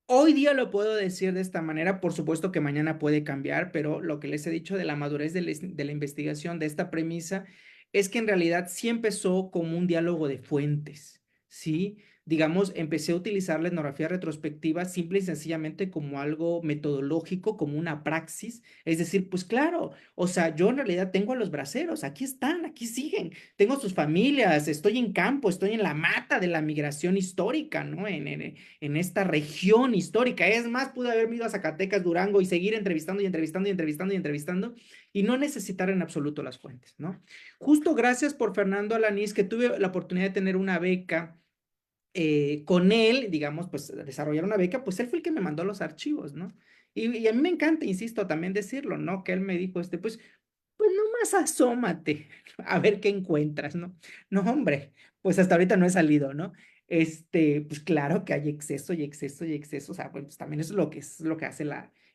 hoy día lo puedo decir de esta manera, por supuesto que mañana puede cambiar, pero lo que les he dicho de la madurez de la investigación, de esta premisa, es que en realidad sí empezó como un diálogo de fuentes, ¿sí? digamos, empecé a utilizar la etnografía retrospectiva simple y sencillamente como algo metodológico, como una praxis. Es decir, pues claro, o sea, yo en realidad tengo a los braceros, aquí están, aquí siguen, tengo sus familias, estoy en campo, estoy en la mata de la migración histórica, ¿no? En esta región histórica. Es más, pude haberme ido a Zacatecas, Durango y seguir entrevistando y entrevistando y entrevistando y entrevistando y no necesitar en absoluto las fuentes, ¿no? Justo gracias por Fernando Alanís, que tuve la oportunidad de tener una beca con él, digamos, pues desarrollar una beca, pues él fue el que me mandó los archivos, ¿no? Y a mí me encanta, insisto, también decirlo, ¿no? Que él me dijo, pues nomás asómate a ver qué encuentras, ¿no? No, hombre, pues hasta ahorita no he salido, ¿no? Pues claro que hay exceso y exceso y exceso, o sea, pues también eso es lo que hace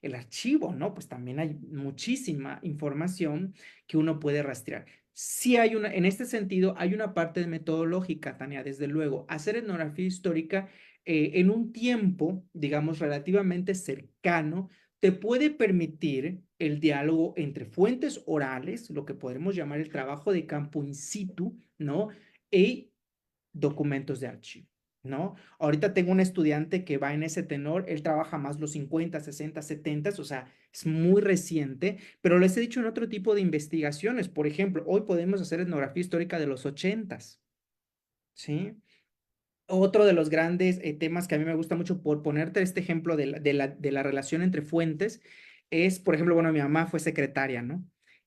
el archivo, ¿no? Pues también hay muchísima información que uno puede rastrear. Sí hay en este sentido, hay una parte metodológica, Tania, desde luego. Hacer etnografía histórica en un tiempo, digamos, relativamente cercano, te puede permitir el diálogo entre fuentes orales, lo que podemos llamar el trabajo de campo in situ, ¿no? Y documentos de archivo, ¿no? Ahorita tengo un estudiante que va en ese tenor, él trabaja más los 50, 60, 70, o sea, es muy reciente, pero les he dicho en otro tipo de investigaciones, por ejemplo, hoy podemos hacer etnografía histórica de los 80, ¿sí? Otro de los grandes temas que a mí me gusta mucho, por ponerte este ejemplo de la relación entre fuentes, es, por ejemplo, bueno, mi mamá fue secretaria, ¿no?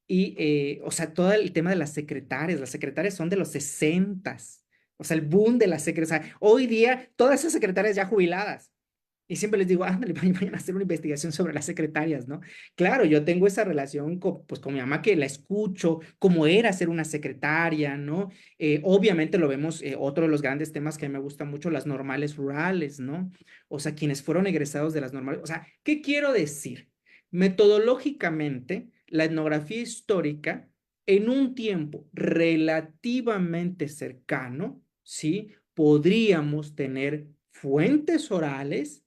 Y, o sea, todo el tema de las secretarias son de los 60, o sea, el boom de las secretarias, hoy día todas esas secretarias ya jubiladas, y siempre les digo, ándale, vayan a hacer una investigación sobre las secretarias, ¿no? Claro, yo tengo esa relación pues, con mi mamá que la escucho, cómo era ser una secretaria, ¿no? Obviamente lo vemos, otro de los grandes temas que a mí me gusta mucho, las normales rurales, ¿no? O sea, quienes fueron egresados de las normales. O sea, ¿qué quiero decir? Metodológicamente, la etnografía histórica, en un tiempo relativamente cercano, ¿sí? Podríamos tener fuentes orales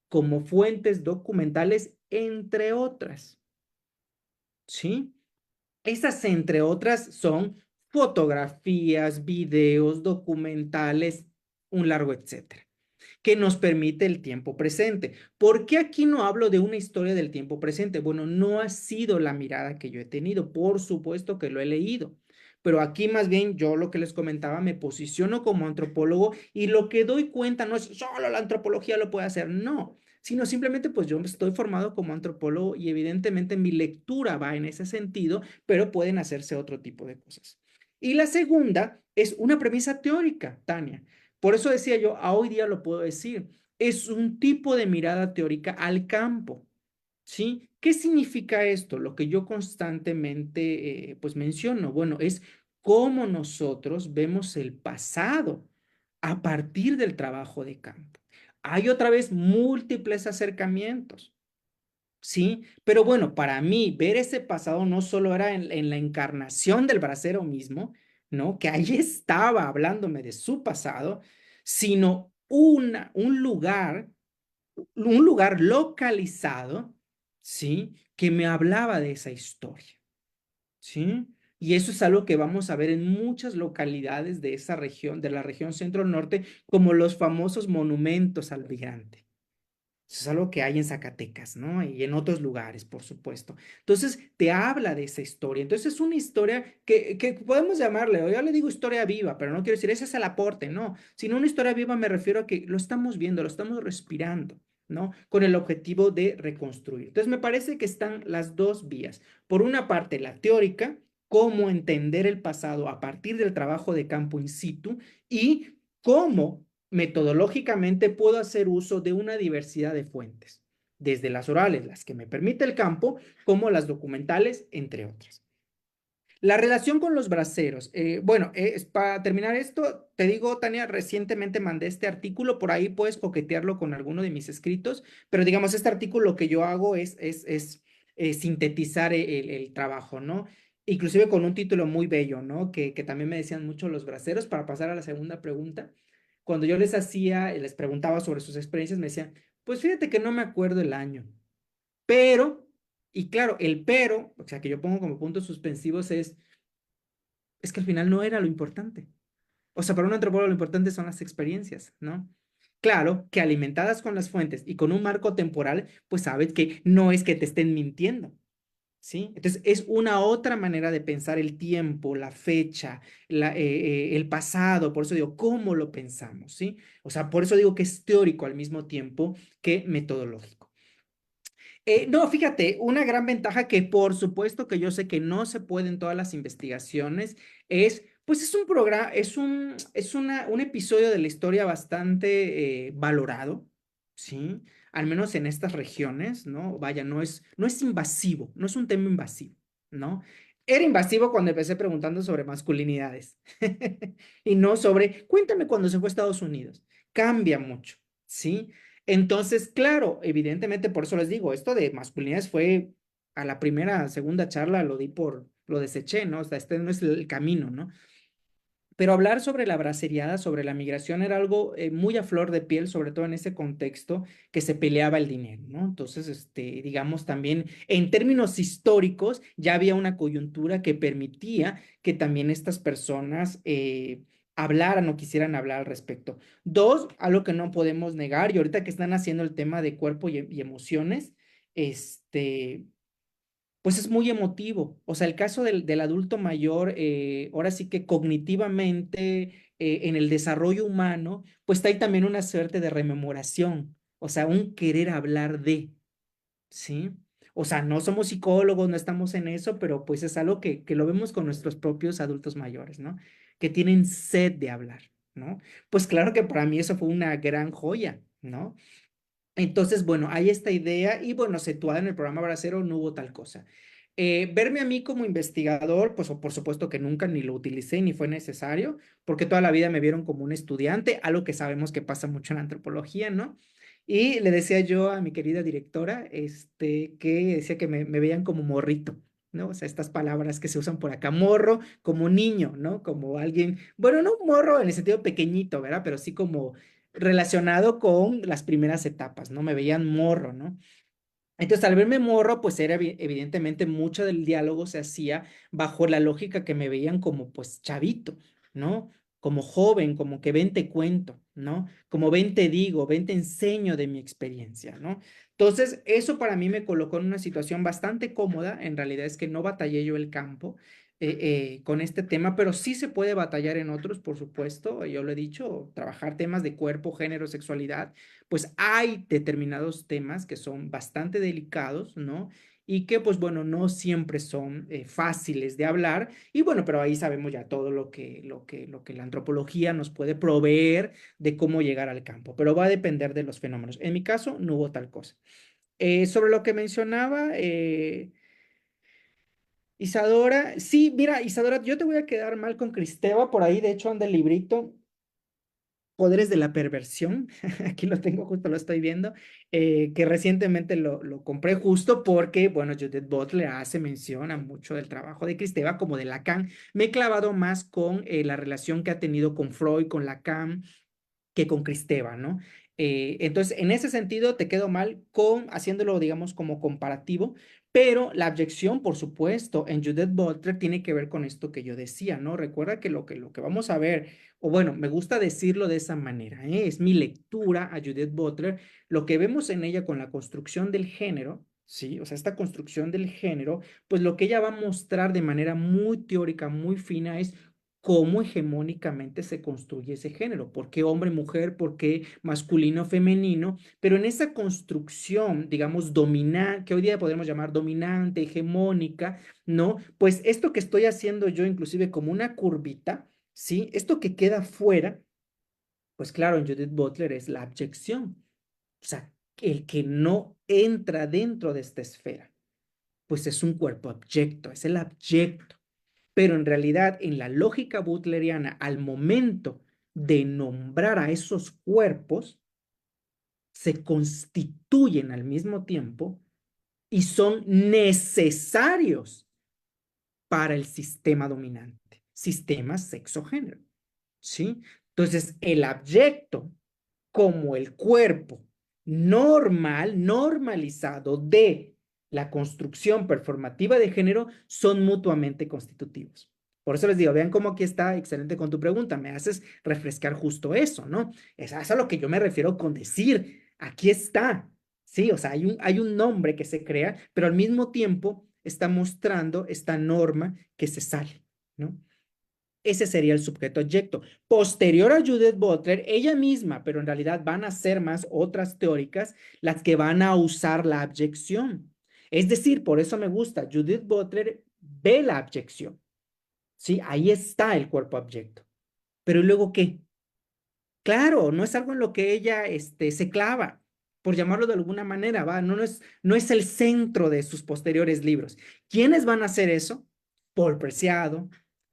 como fuentes documentales, entre otras, ¿sí? Esas, entre otras, son fotografías, videos, documentales, un largo etcétera, que nos permite el tiempo presente. ¿Por qué aquí no hablo de una historia del tiempo presente? Bueno, no ha sido la mirada que yo he tenido, por supuesto que lo he leído, pero aquí más bien yo lo que les comentaba, me posiciono como antropólogo y lo que doy cuenta no es solo la antropología lo puede hacer, no, sino simplemente pues yo estoy formado como antropólogo y evidentemente mi lectura va en ese sentido, pero pueden hacerse otro tipo de cosas. Y la segunda es una premisa teórica, Tania. Por eso decía yo, a hoy día lo puedo decir, es un tipo de mirada teórica al campo, ¿sí? ¿Qué significa esto? Lo que yo constantemente pues menciono, bueno, es cómo nosotros vemos el pasado a partir del trabajo de campo. Hay otra vez múltiples acercamientos, ¿sí? Pero bueno, para mí ver ese pasado no solo era en la encarnación del bracero mismo, ¿no? Que ahí estaba hablándome de su pasado, sino un lugar localizado, ¿sí? Que me hablaba de esa historia, ¿sí? Y eso es algo que vamos a ver en muchas localidades de esa región, de la región centro-norte, como los famosos monumentos al migrante. Eso es algo que hay en Zacatecas, ¿no? Y en otros lugares, por supuesto. Entonces, te habla de esa historia. Entonces, es una historia que podemos llamarle, o yo le digo historia viva, pero no quiero decir ese es el aporte, no. Sino una historia viva me refiero a que lo estamos viendo, lo estamos respirando, ¿no? Con el objetivo de reconstruir. Entonces, me parece que están las dos vías. Por una parte, la teórica, cómo entender el pasado a partir del trabajo de campo in situ y cómo metodológicamente puedo hacer uso de una diversidad de fuentes, desde las orales, las que me permite el campo, como las documentales, entre otras. La relación con los braceros. Bueno, para terminar esto, te digo, Tania, recientemente mandé este artículo, por ahí puedes coquetearlo con alguno de mis escritos, pero digamos, este artículo lo que yo hago es sintetizar el trabajo, ¿no? Inclusive con un título muy bello, ¿no? Que también me decían mucho los braceros, para pasar a la segunda pregunta. Cuando yo les preguntaba sobre sus experiencias, me decían, pues fíjate que no me acuerdo el año, pero, y claro, el pero, o sea, que yo pongo como puntos suspensivos es que al final no era lo importante. O sea, para un antropólogo lo importante son las experiencias, ¿no? Claro que alimentadas con las fuentes y con un marco temporal, pues sabes que no es que te estén mintiendo, ¿sí? Entonces, es una otra manera de pensar el tiempo, la fecha, el pasado, por eso digo, ¿cómo lo pensamos? ¿Sí? O sea, por eso digo que es teórico al mismo tiempo que metodológico. No, fíjate, una gran ventaja que por supuesto que yo sé que no se puede en todas las investigaciones es, pues es un programa, un episodio de la historia bastante valorado, ¿sí? Al menos en estas regiones, ¿no? Vaya, no es invasivo, no es un tema invasivo, ¿no? Era invasivo cuando empecé preguntando sobre masculinidades y no sobre, cuéntame cuando se fue a Estados Unidos. Cambia mucho, ¿sí? Entonces, claro, evidentemente, por eso les digo, esto de masculinidades fue a la primera, segunda charla, lo deseché, ¿no? O sea, este no es el camino, ¿no? Pero hablar sobre la braceriada, sobre la migración, era algo muy a flor de piel, sobre todo en ese contexto que se peleaba el dinero, ¿no? Entonces, digamos también, en términos históricos, ya había una coyuntura que permitía que también estas personas hablaran o quisieran hablar al respecto. Dos, algo que no podemos negar, y ahorita que están haciendo el tema de cuerpo y emociones, este pues es muy emotivo. O sea, el caso del adulto mayor, ahora sí que cognitivamente, en el desarrollo humano, pues hay también una suerte de rememoración, o sea, un querer hablar de, ¿sí? O sea, no somos psicólogos, no estamos en eso, pero pues es algo que lo vemos con nuestros propios adultos mayores, ¿no? Que tienen sed de hablar, ¿no? Pues claro que para mí eso fue una gran joya, ¿no? Entonces, bueno, hay esta idea y bueno, situada en el programa Bracero no hubo tal cosa. Verme a mí como investigador, pues por supuesto que nunca ni lo utilicé ni fue necesario, porque toda la vida me vieron como un estudiante, algo que sabemos que pasa mucho en la antropología, ¿no? Y le decía yo a mi querida directora, que decía que me veían como morrito, ¿no? O sea, estas palabras que se usan por acá, morro, como niño, ¿no? Como alguien, bueno, no un morro en el sentido pequeñito, ¿verdad? Pero sí como relacionado con las primeras etapas, ¿no? Me veían morro, ¿no? Entonces, al verme morro, pues era evidentemente mucho del diálogo se hacía bajo la lógica que me veían como pues chavito, ¿no? Como joven, como que ven te cuento, ¿no? Como ven te digo, ven te enseño de mi experiencia, ¿no? Entonces, eso para mí me colocó en una situación bastante cómoda, en realidad es que no batallé yo el campo con este tema, pero sí se puede batallar en otros, por supuesto, yo lo he dicho, trabajar temas de cuerpo, género, sexualidad, pues hay determinados temas que son bastante delicados, ¿no? Y que, pues bueno, no siempre son fáciles de hablar. Y bueno, pero ahí sabemos ya todo lo que la antropología nos puede proveer de cómo llegar al campo, pero va a depender de los fenómenos. En mi caso, no hubo tal cosa. Sobre lo que mencionaba Isadora, sí, mira, Isadora, yo te voy a quedar mal con Cristeva, por ahí de hecho anda el librito. Poderes de la perversión, aquí lo tengo, justo lo estoy viendo, que recientemente lo compré justo porque, bueno, Judith Butler hace mención a mucho del trabajo de Kristeva como de Lacan. Me he clavado más con la relación que ha tenido con Freud, con Lacan, que con Cristeva, ¿no? Entonces, en ese sentido, te quedo mal con haciéndolo, digamos, como comparativo, pero la abyección, por supuesto, en Judith Butler tiene que ver con esto que yo decía, ¿no? Recuerda que lo que vamos a ver, o bueno, me gusta decirlo de esa manera, ¿eh? Es mi lectura a Judith Butler, lo que vemos en ella con la construcción del género, ¿sí? O sea, esta construcción del género, pues lo que ella va a mostrar de manera muy teórica, muy fina, es cómo hegemónicamente se construye ese género, por qué hombre, mujer, por qué masculino, femenino, pero en esa construcción, digamos, dominante, que hoy día podemos llamar dominante, hegemónica, ¿no? Pues esto que estoy haciendo yo, inclusive como una curvita, ¿sí? Esto que queda fuera, pues claro, en Judith Butler es la abyección, o sea, el que no entra dentro de esta esfera, pues es un cuerpo abyecto, es el abyecto. Pero en realidad, en la lógica butleriana, al momento de nombrar a esos cuerpos, se constituyen al mismo tiempo y son necesarios para el sistema dominante, sistema sexo-género, ¿sí? Entonces, el abyecto como el cuerpo normal, normalizado de la construcción performativa de género son mutuamente constitutivos. Por eso les digo, vean cómo aquí está excelente con tu pregunta, me haces refrescar justo eso, ¿no? Es a lo que yo me refiero con decir, aquí está, ¿sí? O sea, hay un nombre que se crea, pero al mismo tiempo está mostrando esta norma que se sale, ¿no? Ese sería el sujeto objeto. Posterior a Judith Butler, ella misma, pero en realidad van a ser más otras teóricas las que van a usar la abyección. Es decir, por eso me gusta, Judith Butler ve la abyección, ¿sí? Ahí está el cuerpo abyecto. Pero ¿y luego qué? Claro, no es algo en lo que ella se clava, por llamarlo de alguna manera, ¿va? No es el centro de sus posteriores libros. ¿Quiénes van a hacer eso? Paul Preciado,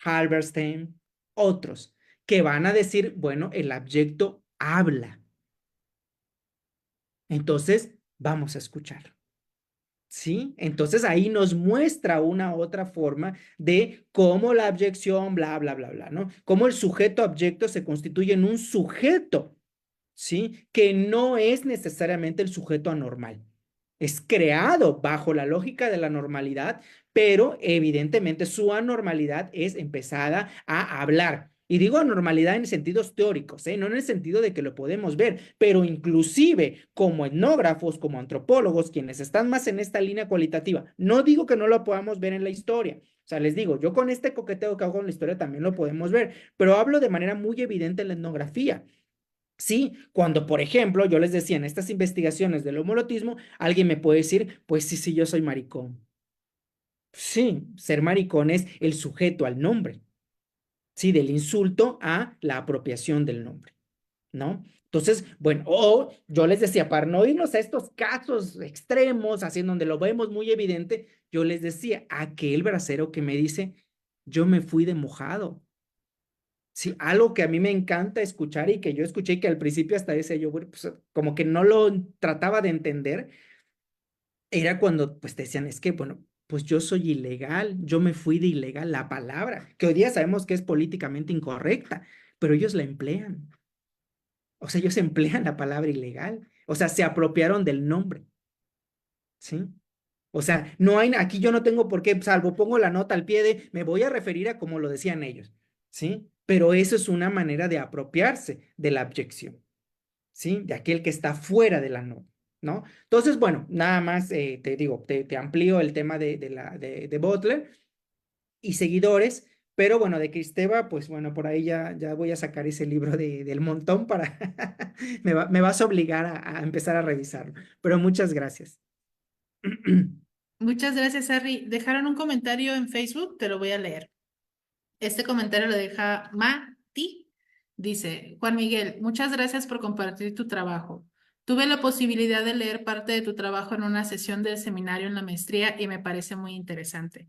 Halberstein, otros, que van a decir, bueno, el abyecto habla. Entonces, vamos a escuchar. ¿Sí? Entonces ahí nos muestra una otra forma de cómo la abyección, bla, bla, bla, bla, ¿no? Cómo el sujeto abyecto se constituye en un sujeto, ¿sí? Que no es necesariamente el sujeto anormal. Es creado bajo la lógica de la normalidad, pero evidentemente su anormalidad es empezada a hablar. Y digo anormalidad en sentidos teóricos, ¿eh? No en el sentido de que lo podemos ver, pero inclusive como etnógrafos, como antropólogos, quienes están más en esta línea cualitativa, no digo que no lo podamos ver en la historia. O sea, les digo, yo con este coqueteo que hago en la historia también lo podemos ver, pero hablo de manera muy evidente en la etnografía. Sí, cuando, por ejemplo, yo les decía en estas investigaciones del homolotismo, alguien me puede decir, pues sí, sí, yo soy maricón. Sí, ser maricón es el sujeto al nombre, sí, del insulto a la apropiación del nombre, ¿no? Entonces, bueno, o yo les decía, para no irnos a estos casos extremos, así en donde lo vemos muy evidente, yo les decía, aquel bracero que me dice, yo me fui de mojado. Sí, algo que a mí me encanta escuchar y que yo escuché y que al principio hasta decía yo, bueno, pues como que no lo trataba de entender, era cuando pues te decían, es que, bueno, pues yo soy ilegal, yo me fui de ilegal, la palabra, que hoy día sabemos que es políticamente incorrecta, pero ellos la emplean. O sea, ellos emplean la palabra ilegal, o sea, se apropiaron del nombre, ¿sí? O sea, no hay, aquí yo no tengo por qué, salvo pongo la nota al pie de, me voy a referir a como lo decían ellos, ¿sí? Pero eso es una manera de apropiarse de la abyección, ¿sí? De aquel que está fuera de la nota, ¿no? Entonces, bueno, nada más te digo, te amplío el tema de Butler y seguidores, pero bueno, de Cristeva, pues bueno, por ahí ya voy a sacar ese libro del montón para, me vas a obligar a empezar a revisarlo, pero muchas gracias. Muchas gracias, Harry. Dejaron un comentario en Facebook, te lo voy a leer. Este comentario lo deja Mati. Dice, Juan Miguel, muchas gracias por compartir tu trabajo. Tuve la posibilidad de leer parte de tu trabajo en una sesión del seminario en la maestría y me parece muy interesante.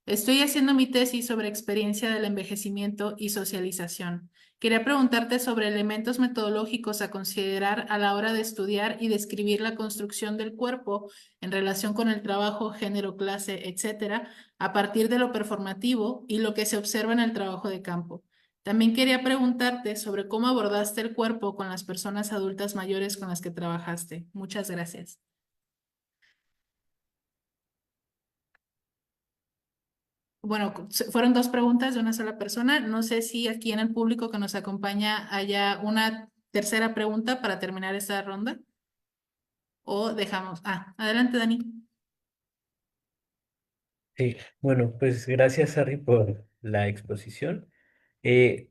Estoy haciendo mi tesis sobre experiencia del envejecimiento y socialización. Quería preguntarte sobre elementos metodológicos a considerar a la hora de estudiar y describir la construcción del cuerpo en relación con el trabajo, género, clase, etcétera, a partir de lo performativo y lo que se observa en el trabajo de campo. También quería preguntarte sobre cómo abordaste el cuerpo con las personas adultas mayores con las que trabajaste. Muchas gracias. Bueno, fueron dos preguntas de una sola persona. No sé si aquí en el público que nos acompaña haya una tercera pregunta para terminar esta ronda o dejamos. Ah, adelante, Dani. Sí, bueno, pues gracias, Harry, por la exposición. Eh,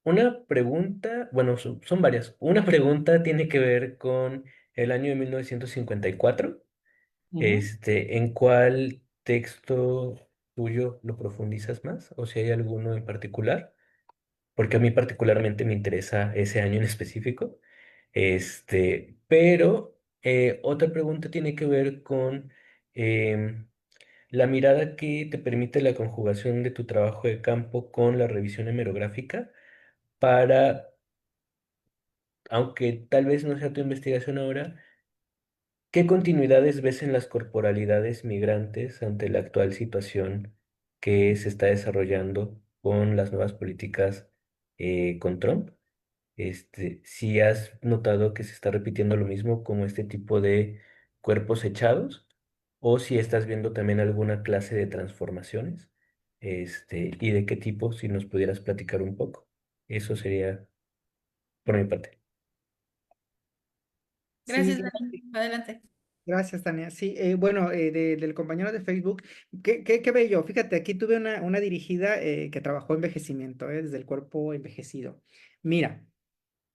una pregunta, bueno, son varias. Una pregunta tiene que ver con el año de 1954. Ujú. ¿En cuál texto tuyo lo profundizas más? O si hay alguno en particular, porque a mí particularmente me interesa ese año en específico. Pero otra pregunta tiene que ver con em, la mirada que te permite la conjugación de tu trabajo de campo con la revisión hemerográfica para, aunque tal vez no sea tu investigación ahora, ¿qué continuidades ves en las corporalidades migrantes ante la actual situación que se está desarrollando con las nuevas políticas con Trump? Si has notado que se está repitiendo lo mismo como este tipo de cuerpos echados, o si estás viendo también alguna clase de transformaciones. y de qué tipo, si nos pudieras platicar un poco. Eso sería por mi parte. Sí, Gracias, Dani. Adelante. gracias, Tania. Sí, bueno, del compañero de Facebook, qué bello. Fíjate, aquí tuve una dirigida que trabajó envejecimiento, desde el cuerpo envejecido. Mira,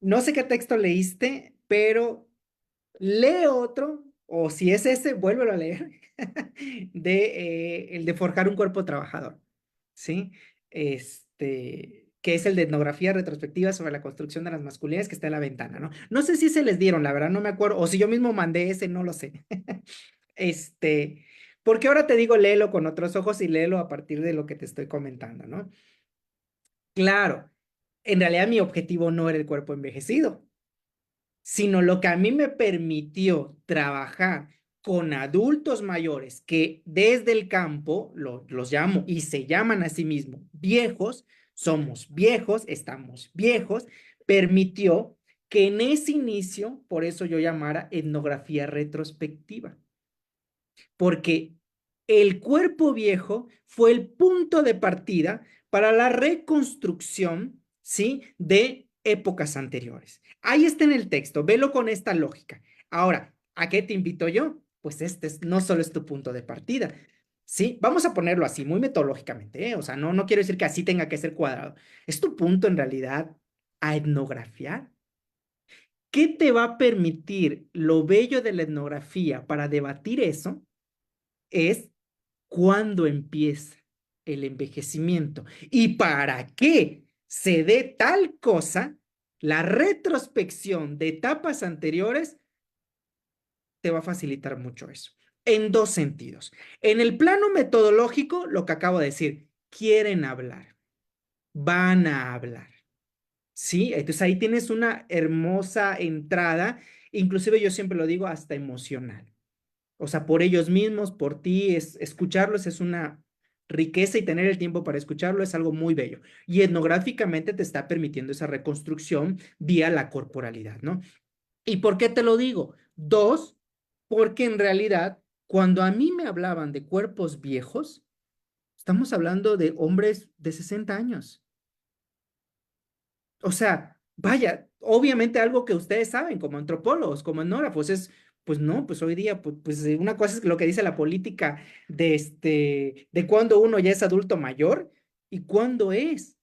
no sé qué texto leíste, pero lee otro, o si es ese, vuélvelo a leer, el de forjar un cuerpo trabajador, ¿sí? Que es el de etnografía retrospectiva sobre la construcción de las masculinidades que está en la ventana, ¿no? No sé si se les dieron, la verdad, no me acuerdo, o si yo mismo mandé ese, no lo sé. Este, porque ahora te digo, léelo con otros ojos y léelo a partir de lo que te estoy comentando, ¿no? Claro, en realidad mi objetivo no era el cuerpo envejecido, sino lo que a mí me permitió trabajar con adultos mayores que desde el campo, los llamo y se llaman a sí mismos viejos, somos viejos, estamos viejos, permitió que en ese inicio, por eso yo llamara etnografía retrospectiva, porque el cuerpo viejo fue el punto de partida para la reconstrucción, ¿sí? De épocas anteriores. Ahí está en el texto, velo con esta lógica. Ahora, ¿a qué te invito yo? Pues no solo es tu punto de partida, ¿sí? Vamos a ponerlo así, muy metodológicamente, ¿eh? O sea, no quiero decir que así tenga que ser cuadrado. Es tu punto en realidad a etnografiar. ¿Qué te va a permitir lo bello de la etnografía para debatir eso? Es cuándo empieza el envejecimiento y para qué se dé tal cosa, la retrospección de etapas anteriores te va a facilitar mucho eso. En dos sentidos. En el plano metodológico, lo que acabo de decir, quieren hablar, van a hablar. ¿Sí? Entonces ahí tienes una hermosa entrada, inclusive yo siempre lo digo, hasta emocional. O sea, por ellos mismos, por ti, escucharlos es una riqueza y tener el tiempo para escucharlo es algo muy bello. Y etnográficamente te está permitiendo esa reconstrucción vía la corporalidad, ¿no? ¿Y por qué te lo digo? Dos, porque en realidad, cuando a mí me hablaban de cuerpos viejos, estamos hablando de hombres de 60 años. O sea, vaya, obviamente algo que ustedes saben como antropólogos, como etnógrafos, pues no, pues hoy día, una cosa es lo que dice la política de cuándo uno ya es adulto mayor y cuándo es,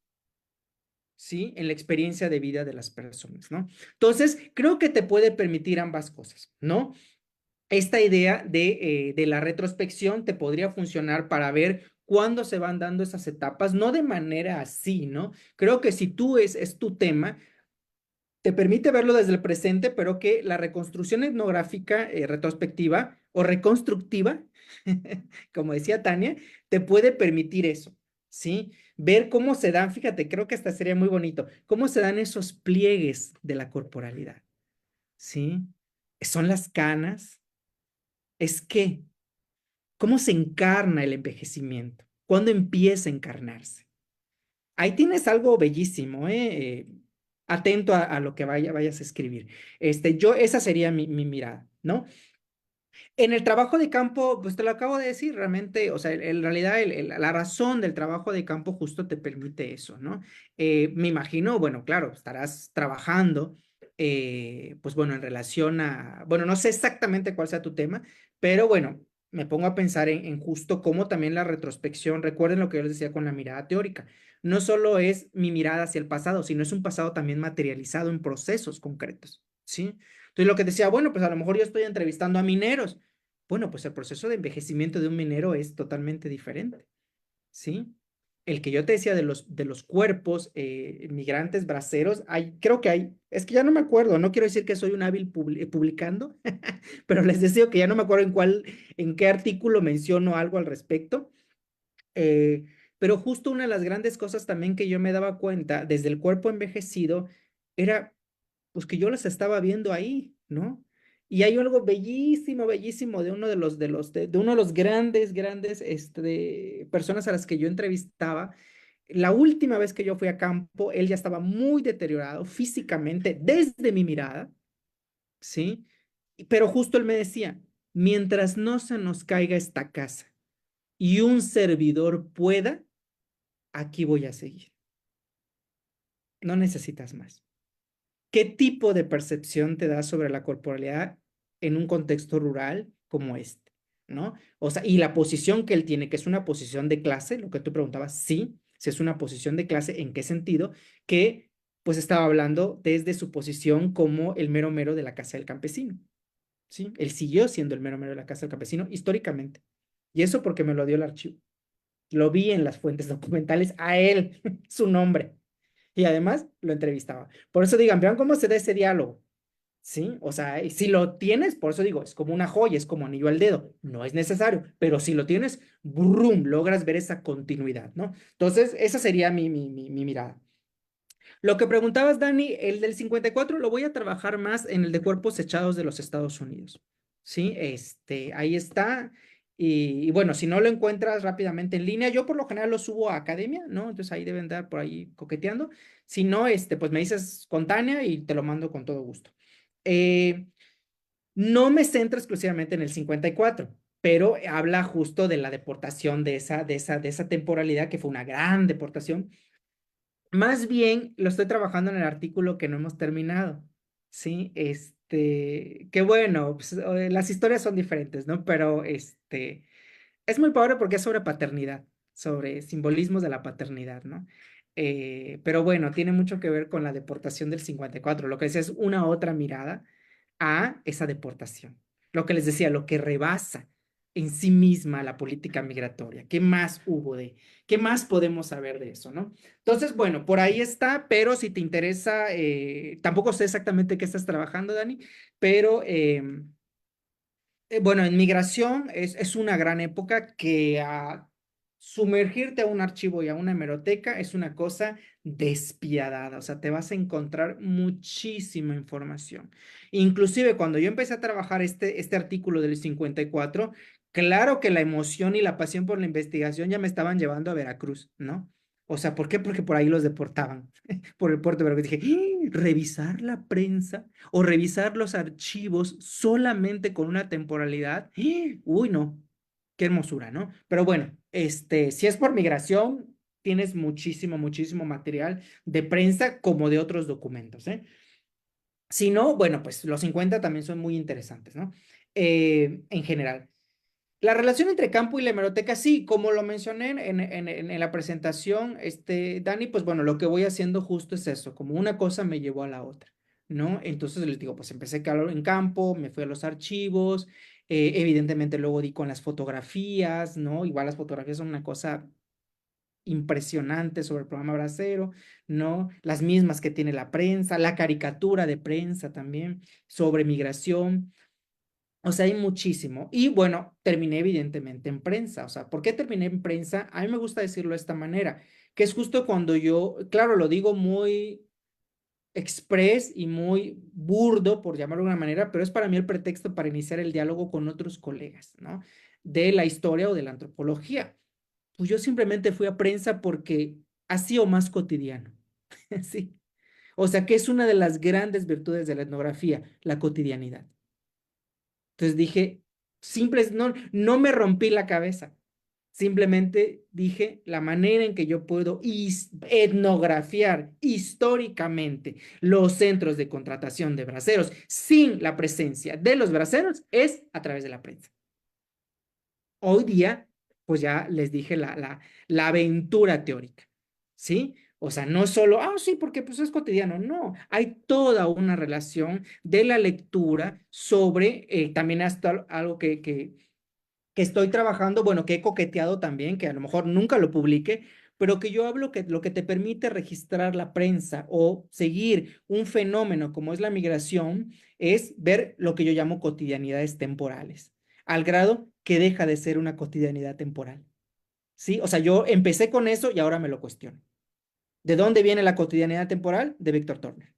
¿sí? En la experiencia de vida de las personas, ¿no? Entonces, creo que te puede permitir ambas cosas, ¿no? Esta idea de la retrospección te podría funcionar para ver cuándo se van dando esas etapas, no de manera así, ¿no? Creo que si tú es tu tema, te permite verlo desde el presente, pero que la reconstrucción etnográfica retrospectiva o reconstructiva, como decía Tania, te puede permitir eso, ¿sí? Ver cómo se dan, fíjate, creo que hasta sería muy bonito, cómo se dan esos pliegues de la corporalidad, ¿sí? Son las canas, es que, ¿cómo se encarna el envejecimiento? ¿Cuándo empieza a encarnarse? Ahí tienes algo bellísimo, ¿eh? Atento a lo que vayas a escribir. Esa sería mi mirada, ¿no? En el trabajo de campo, pues te lo acabo de decir, realmente, o sea, en realidad la razón del trabajo de campo justo te permite eso, ¿no? Me imagino, bueno, claro, estarás trabajando, pues bueno, en relación bueno, no sé exactamente cuál sea tu tema, pero bueno, me pongo a pensar en justo cómo también la retrospección, recuerden lo que yo les decía con la mirada teórica, no solo es mi mirada hacia el pasado, sino es un pasado también materializado en procesos concretos, ¿sí? Entonces lo que decía, bueno, pues a lo mejor yo estoy entrevistando a mineros. Bueno, pues el proceso de envejecimiento de un minero es totalmente diferente, ¿sí? El que yo te decía de los cuerpos migrantes braceros, creo que es que ya no me acuerdo, no quiero decir que soy un hábil publicando, pero les deseo que ya no me acuerdo en qué artículo menciono algo al respecto, eh, pero justo una de las grandes cosas también que yo me daba cuenta desde el cuerpo envejecido era pues que yo los estaba viendo ahí, ¿no? Y hay algo bellísimo, bellísimo de uno de uno de los grandes, personas a las que yo entrevistaba. La última vez que yo fui a campo, él ya estaba muy deteriorado físicamente desde mi mirada, ¿sí? Pero justo él me decía, mientras no se nos caiga esta casa y un servidor pueda, aquí voy a seguir. No necesitas más. ¿Qué tipo de percepción te da sobre la corporalidad en un contexto rural como este? ¿No? O sea, y la posición que él tiene, que es una posición de clase, lo que tú preguntabas, sí, si es una posición de clase, ¿en qué sentido? Que pues estaba hablando desde su posición como el mero mero de la casa del campesino, ¿sí? Él siguió siendo el mero mero de la casa del campesino históricamente. Y eso porque me lo dio el archivo. Lo vi en las fuentes documentales a él, su nombre. Y además lo entrevistaba. Por eso digan, vean cómo se da ese diálogo. ¿Sí? O sea, y si lo tienes, por eso digo, es como una joya, es como anillo al dedo. No es necesario, pero si lo tienes, brum, logras ver esa continuidad, ¿no? Entonces, esa sería mi mirada. Lo que preguntabas, Dani, el del 54 lo voy a trabajar más en el de cuerpos echados de los Estados Unidos. Sí, ahí está. Y bueno, si no lo encuentras rápidamente en línea, yo por lo general lo subo a Academia, ¿no? Entonces ahí deben dar por ahí coqueteando. Si no, pues me dices con Tania y te lo mando con todo gusto. Eh, no me centro exclusivamente en el 54, pero habla justo de la deportación de esa temporalidad, que fue una gran deportación. Más bien lo estoy trabajando en el artículo que no hemos terminado, ¿sí? Que bueno, pues, las historias son diferentes, ¿no? Pero es muy padre porque es sobre paternidad, sobre simbolismos de la paternidad, ¿no? Pero bueno, tiene mucho que ver con la deportación del 54. Lo que decía es una otra mirada a esa deportación. Lo que les decía, lo que rebasa en sí misma la política migratoria. ¿Qué más hubo qué más podemos saber de eso, ¿no? Entonces, bueno, por ahí está, pero si te interesa, tampoco sé exactamente qué estás trabajando, Dani, pero bueno, en migración es una gran época que sumergirte a un archivo y a una hemeroteca es una cosa despiadada, o sea, te vas a encontrar muchísima información. Inclusive cuando yo empecé a trabajar este artículo del 54, claro que la emoción y la pasión por la investigación ya me estaban llevando a Veracruz, ¿no? O sea, ¿por qué? Porque por ahí los deportaban, por el puerto de Veracruz. Dije, revisar la prensa o revisar los archivos solamente con una temporalidad. Uy, no, qué hermosura, ¿no? Pero bueno, si es por migración, tienes muchísimo, muchísimo material de prensa como de otros documentos, ¿eh? Si no, bueno, pues los 50 también son muy interesantes, ¿no? En general. La relación entre campo y la hemeroteca, sí, como lo mencioné en la presentación, Dani, pues bueno, lo que voy haciendo justo es eso, como una cosa me llevó a la otra, ¿no? Entonces les digo, pues empecé en campo, me fui a los archivos, evidentemente luego di con las fotografías, ¿no? Igual las fotografías son una cosa impresionante sobre el programa Bracero, ¿no? Las mismas que tiene la prensa, la caricatura de prensa también sobre migración. O sea, hay muchísimo. Y bueno, terminé evidentemente en prensa. O sea, ¿por qué terminé en prensa? A mí me gusta decirlo de esta manera, que es justo cuando yo, claro, lo digo muy express y muy burdo, por llamarlo de una manera, pero es para mí el pretexto para iniciar el diálogo con otros colegas, ¿no? De la historia o de la antropología. Pues yo simplemente fui a prensa porque ha sido más cotidiano. Sí. O sea, que es una de las grandes virtudes de la etnografía, la cotidianidad. Entonces dije, no me rompí la cabeza. Simplemente dije la manera en que yo puedo etnografiar históricamente los centros de contratación de braceros sin la presencia de los braceros es a través de la prensa. Hoy día, pues ya les dije la aventura teórica, ¿sí? O sea, no solo, sí, porque pues es cotidiano, no, hay toda una relación de la lectura sobre, también hasta algo que estoy trabajando, bueno, que he coqueteado también, que a lo mejor nunca lo publique, pero que yo hablo que lo que te permite registrar la prensa o seguir un fenómeno como es la migración es ver lo que yo llamo cotidianidades temporales, al grado que deja de ser una cotidianidad temporal. ¿Sí? O sea, yo empecé con eso y ahora me lo cuestiono. ¿De dónde viene la cotidianidad temporal? De Víctor Turner.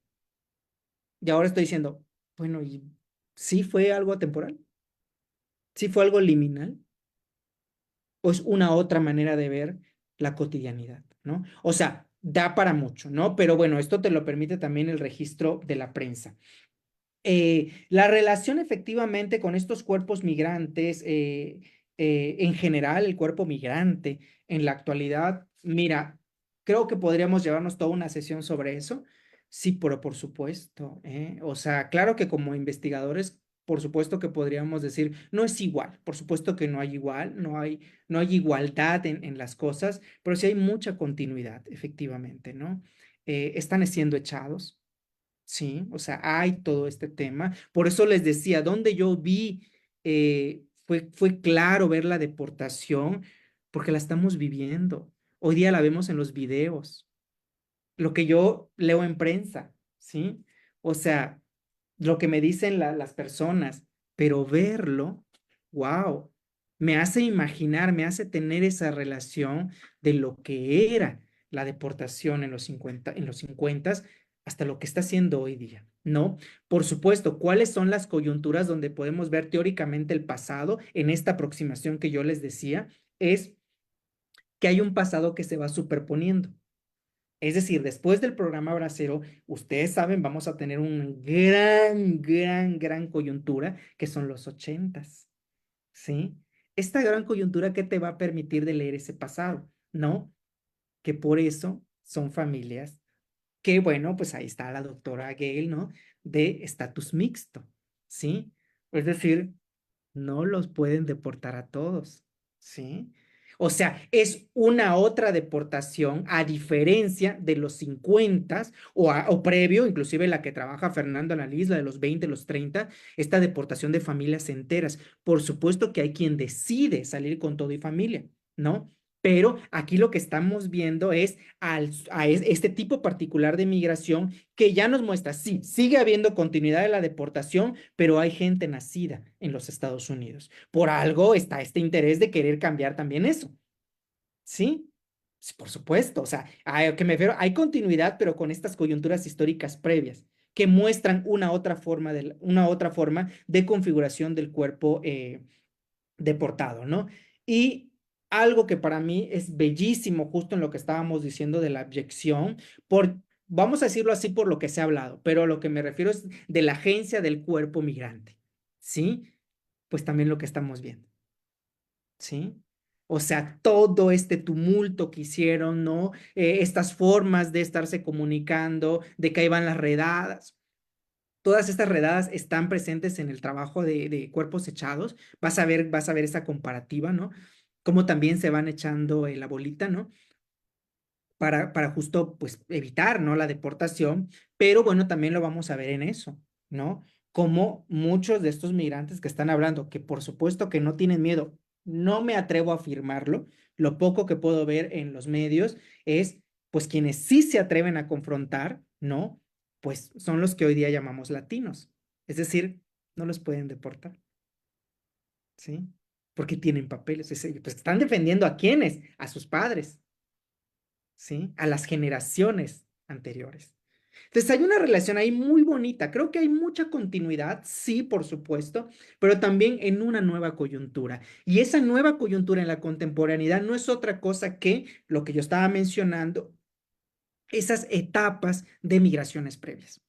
Y ahora estoy diciendo, bueno, ¿y sí fue algo atemporal? ¿Sí fue algo liminal? ¿O es una otra manera de ver la cotidianidad, ¿no? O sea, da para mucho, ¿no? Pero bueno, esto te lo permite también el registro de la prensa. La relación efectivamente con estos cuerpos migrantes, en general, el cuerpo migrante en la actualidad, mira, Creo que podríamos llevarnos toda una sesión sobre eso. Sí, pero por supuesto, ¿eh? O sea, claro que como investigadores, por supuesto que podríamos decir, no es igual, por supuesto que no hay igual, no hay igualdad en las cosas, pero sí hay mucha continuidad, efectivamente, ¿no? Están siendo echados, sí, o sea, hay todo este tema. Por eso les decía, donde yo vi, fue claro ver la deportación, porque la estamos viviendo. Hoy día la vemos en los videos, lo que yo leo en prensa, ¿sí? O sea, lo que me dicen las personas, pero verlo, wow, me hace imaginar, me hace tener esa relación de lo que era la deportación en los 50, en los 50 hasta lo que está haciendo hoy día, ¿no? Por supuesto, ¿cuáles son las coyunturas donde podemos ver teóricamente el pasado en esta aproximación que yo les decía? Es que hay un pasado que se va superponiendo. Es decir, después del programa Bracero, ustedes saben, vamos a tener una gran coyuntura que son los 80s, ¿sí? Esta gran coyuntura que te va a permitir de leer ese pasado, ¿no? Que por eso son familias que, bueno, pues ahí está la doctora Gale, ¿no? De estatus mixto, ¿sí? Es decir, no los pueden deportar a todos, ¿sí? O sea, es una otra deportación a diferencia de los 50 o previo, inclusive la que trabaja Fernando en la isla de los 20, los 30, esta deportación de familias enteras. Por supuesto que hay quien decide salir con todo y familia, ¿no? Pero aquí lo que estamos viendo es este tipo particular de migración que ya nos muestra, sí, sigue habiendo continuidad de la deportación, pero hay gente nacida en los Estados Unidos. Por algo está este interés de querer cambiar también eso, ¿sí? Sí, por supuesto, o sea, que me refiero, hay continuidad, pero con estas coyunturas históricas previas que muestran una otra forma de configuración del cuerpo deportado, ¿no? Y algo que para mí es bellísimo, justo en lo que estábamos diciendo de la abyección, vamos a decirlo así por lo que se ha hablado, pero a lo que me refiero es de la agencia del cuerpo migrante, ¿sí? Pues también lo que estamos viendo, ¿sí? O sea, todo este tumulto que hicieron, ¿no? Estas formas de estarse comunicando, de que ahí van las redadas. Todas estas redadas están presentes en el trabajo de cuerpos echados. Vas a ver esa comparativa, ¿no? Cómo también se van echando la bolita, ¿no? Para justo, pues, evitar, ¿no? La deportación. Pero bueno, también lo vamos a ver en eso, ¿no? Como muchos de estos migrantes que están hablando, que por supuesto que no tienen miedo, no me atrevo a afirmarlo. Lo poco que puedo ver en los medios es, pues, quienes sí se atreven a confrontar, ¿no? Pues son los que hoy día llamamos latinos. Es decir, no los pueden deportar, ¿sí? Porque tienen papeles. Pues están defendiendo a quiénes, a sus padres, ¿sí? A las generaciones anteriores. Entonces hay una relación ahí muy bonita. Creo que hay mucha continuidad, sí, por supuesto, pero también en una nueva coyuntura. Y esa nueva coyuntura en la contemporaneidad no es otra cosa que lo que yo estaba mencionando, esas etapas de migraciones previas,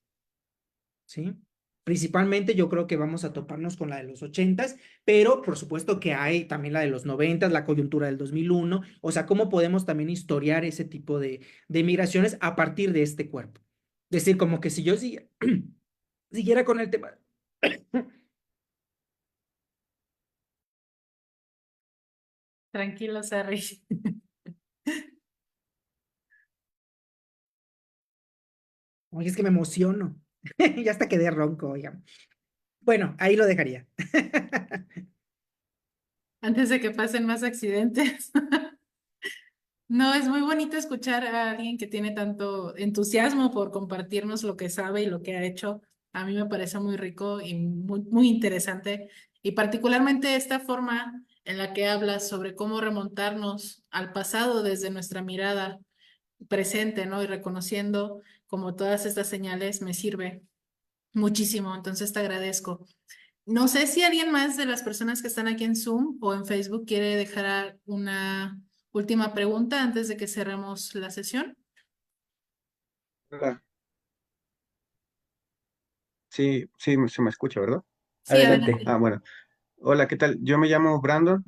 ¿sí? Principalmente yo creo que vamos a toparnos con la de los 80s, pero por supuesto que hay también la de los 90s, la coyuntura del 2001, o sea, cómo podemos también historiar ese tipo de migraciones a partir de este cuerpo. Es decir, como que si yo siguiera con el tema, Tranquilo, Sarri. oye, es que me emociono, ya hasta quedé ronco, oigan. Bueno, ahí lo dejaría. Antes de que pasen más accidentes. No, es muy bonito escuchar a alguien que tiene tanto entusiasmo por compartirnos lo que sabe y lo que ha hecho. A mí me parece muy rico y muy interesante. Y particularmente esta forma en la que hablas sobre cómo remontarnos al pasado desde nuestra mirada presente, ¿no? Y reconociendo como todas estas señales me sirve muchísimo. Entonces te agradezco. No sé si alguien más de las personas que están aquí en Zoom o en Facebook quiere dejar una última pregunta antes de que cerremos la sesión. Hola. Sí, sí, se me escucha, ¿verdad? Sí, Adelante. Ah, adelante. bueno. Hola, ¿qué tal? Yo me llamo Brandon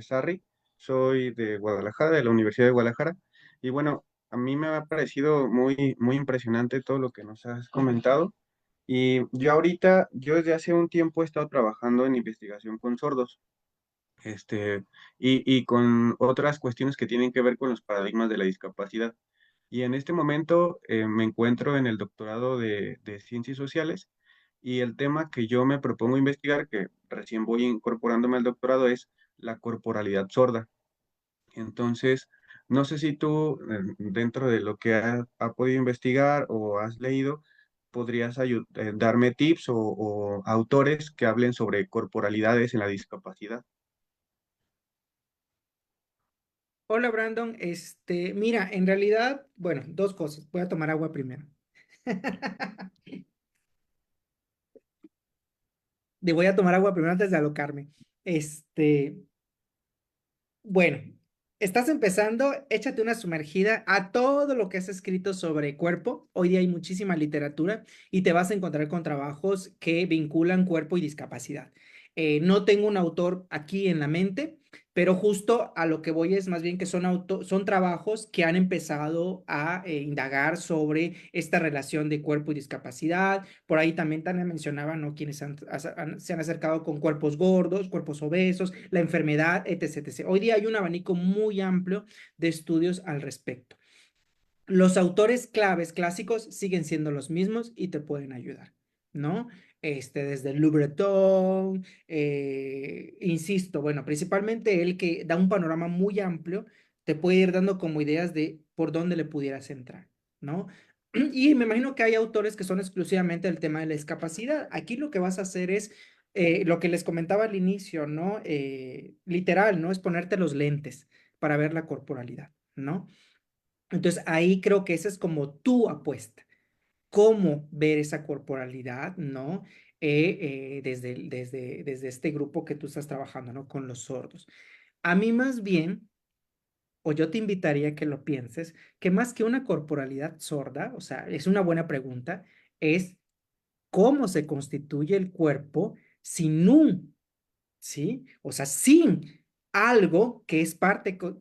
Sarri, soy de Guadalajara, de la Universidad de Guadalajara. Y bueno, A mí me ha parecido muy impresionante todo lo que nos has comentado. Y yo desde hace un tiempo he estado trabajando en investigación con sordos, este, y con otras cuestiones que tienen que ver con los paradigmas de la discapacidad. Y en este momento me encuentro en el doctorado de Ciencias Sociales y el tema que yo me propongo investigar, que recién voy incorporándome al doctorado, es la corporalidad sorda. Entonces, no sé si tú, dentro de lo que ha podido investigar o has leído, podrías darme tips o autores que hablen sobre corporalidades en la discapacidad. Hola Brandon, mira, en realidad, bueno, dos cosas. Voy a tomar agua primero. Voy a tomar agua primero antes de alocarme. Este, Bueno, estás empezando, échate una sumergida a todo lo que has escrito sobre cuerpo. Hoy día hay muchísima literatura y te vas a encontrar con trabajos que vinculan cuerpo y discapacidad. No tengo un autor aquí en la mente, pero justo a lo que voy es más bien que son trabajos que han empezado a indagar sobre esta relación de cuerpo y discapacidad. Por ahí también Tania mencionaba, ¿no? Quienes se han acercado con cuerpos gordos, cuerpos obesos, la enfermedad, etc, etc. Hoy día hay un abanico muy amplio de estudios al respecto. Los autores claves clásicos siguen siendo los mismos y te pueden ayudar, ¿no? Desde Le Breton, insisto, bueno, principalmente el que da un panorama muy amplio, te puede ir dando como ideas de por dónde le pudieras entrar, ¿no? Y me imagino que hay autores que son exclusivamente del tema de la discapacidad. Aquí lo que vas a hacer es lo que les comentaba al inicio, ¿no? Literal, ¿no? Es ponerte los lentes para ver la corporalidad, ¿no? Entonces ahí creo que esa es como tu apuesta, cómo ver esa corporalidad, ¿no? Desde este grupo que tú estás trabajando, ¿no? Con los sordos. A mí más bien, o yo te invitaría a que lo pienses, que más que una corporalidad sorda, o sea, es una buena pregunta, es cómo se constituye el cuerpo sin un, ¿sí? O sea, sin algo que es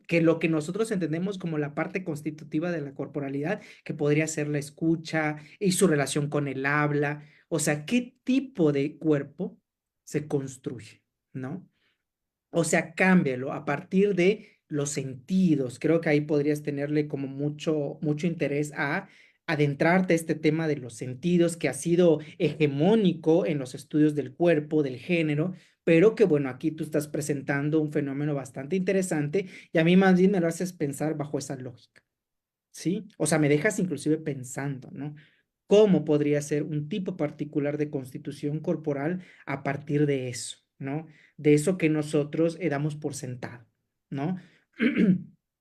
que lo que nosotros entendemos como la parte constitutiva de la corporalidad, que podría ser la escucha y su relación con el habla. O sea, ¿qué tipo de cuerpo se construye? ¿No? O sea, cámbialo a partir de los sentidos. Creo que ahí podrías tenerle como mucho interés a adentrarte a este tema de los sentidos que ha sido hegemónico en los estudios del cuerpo, del género, pero que bueno, aquí tú estás presentando un fenómeno bastante interesante y a mí más bien me lo haces pensar bajo esa lógica, ¿sí? O sea, me dejas inclusive pensando, ¿no? ¿Cómo podría ser un tipo particular de constitución corporal a partir de eso, ¿no? De eso que nosotros damos por sentado, ¿no?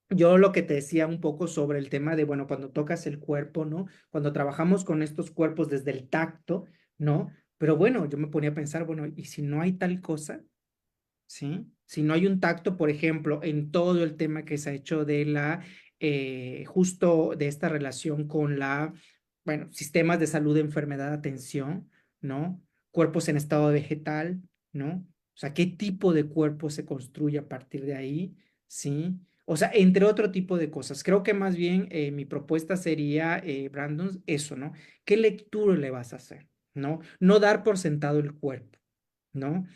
Yo lo que te decía un poco sobre el tema de, bueno, cuando tocas el cuerpo, ¿no? Cuando trabajamos con estos cuerpos desde el tacto, ¿no? Pero bueno, yo me ponía a pensar, bueno, ¿y si no hay tal cosa? ¿Sí? Si no hay un tacto, por ejemplo, en todo el tema que se ha hecho de justo de esta relación con bueno, sistemas de salud, enfermedad, atención, ¿no? Cuerpos en estado vegetal, ¿no? O sea, ¿qué tipo de cuerpo se construye a partir de ahí? ¿Sí? O sea, entre otro tipo de cosas. Creo que más bien mi propuesta sería, Brandon, eso, ¿no? ¿Qué lectura le vas a hacer? ¿No? No dar por sentado el cuerpo, ¿no?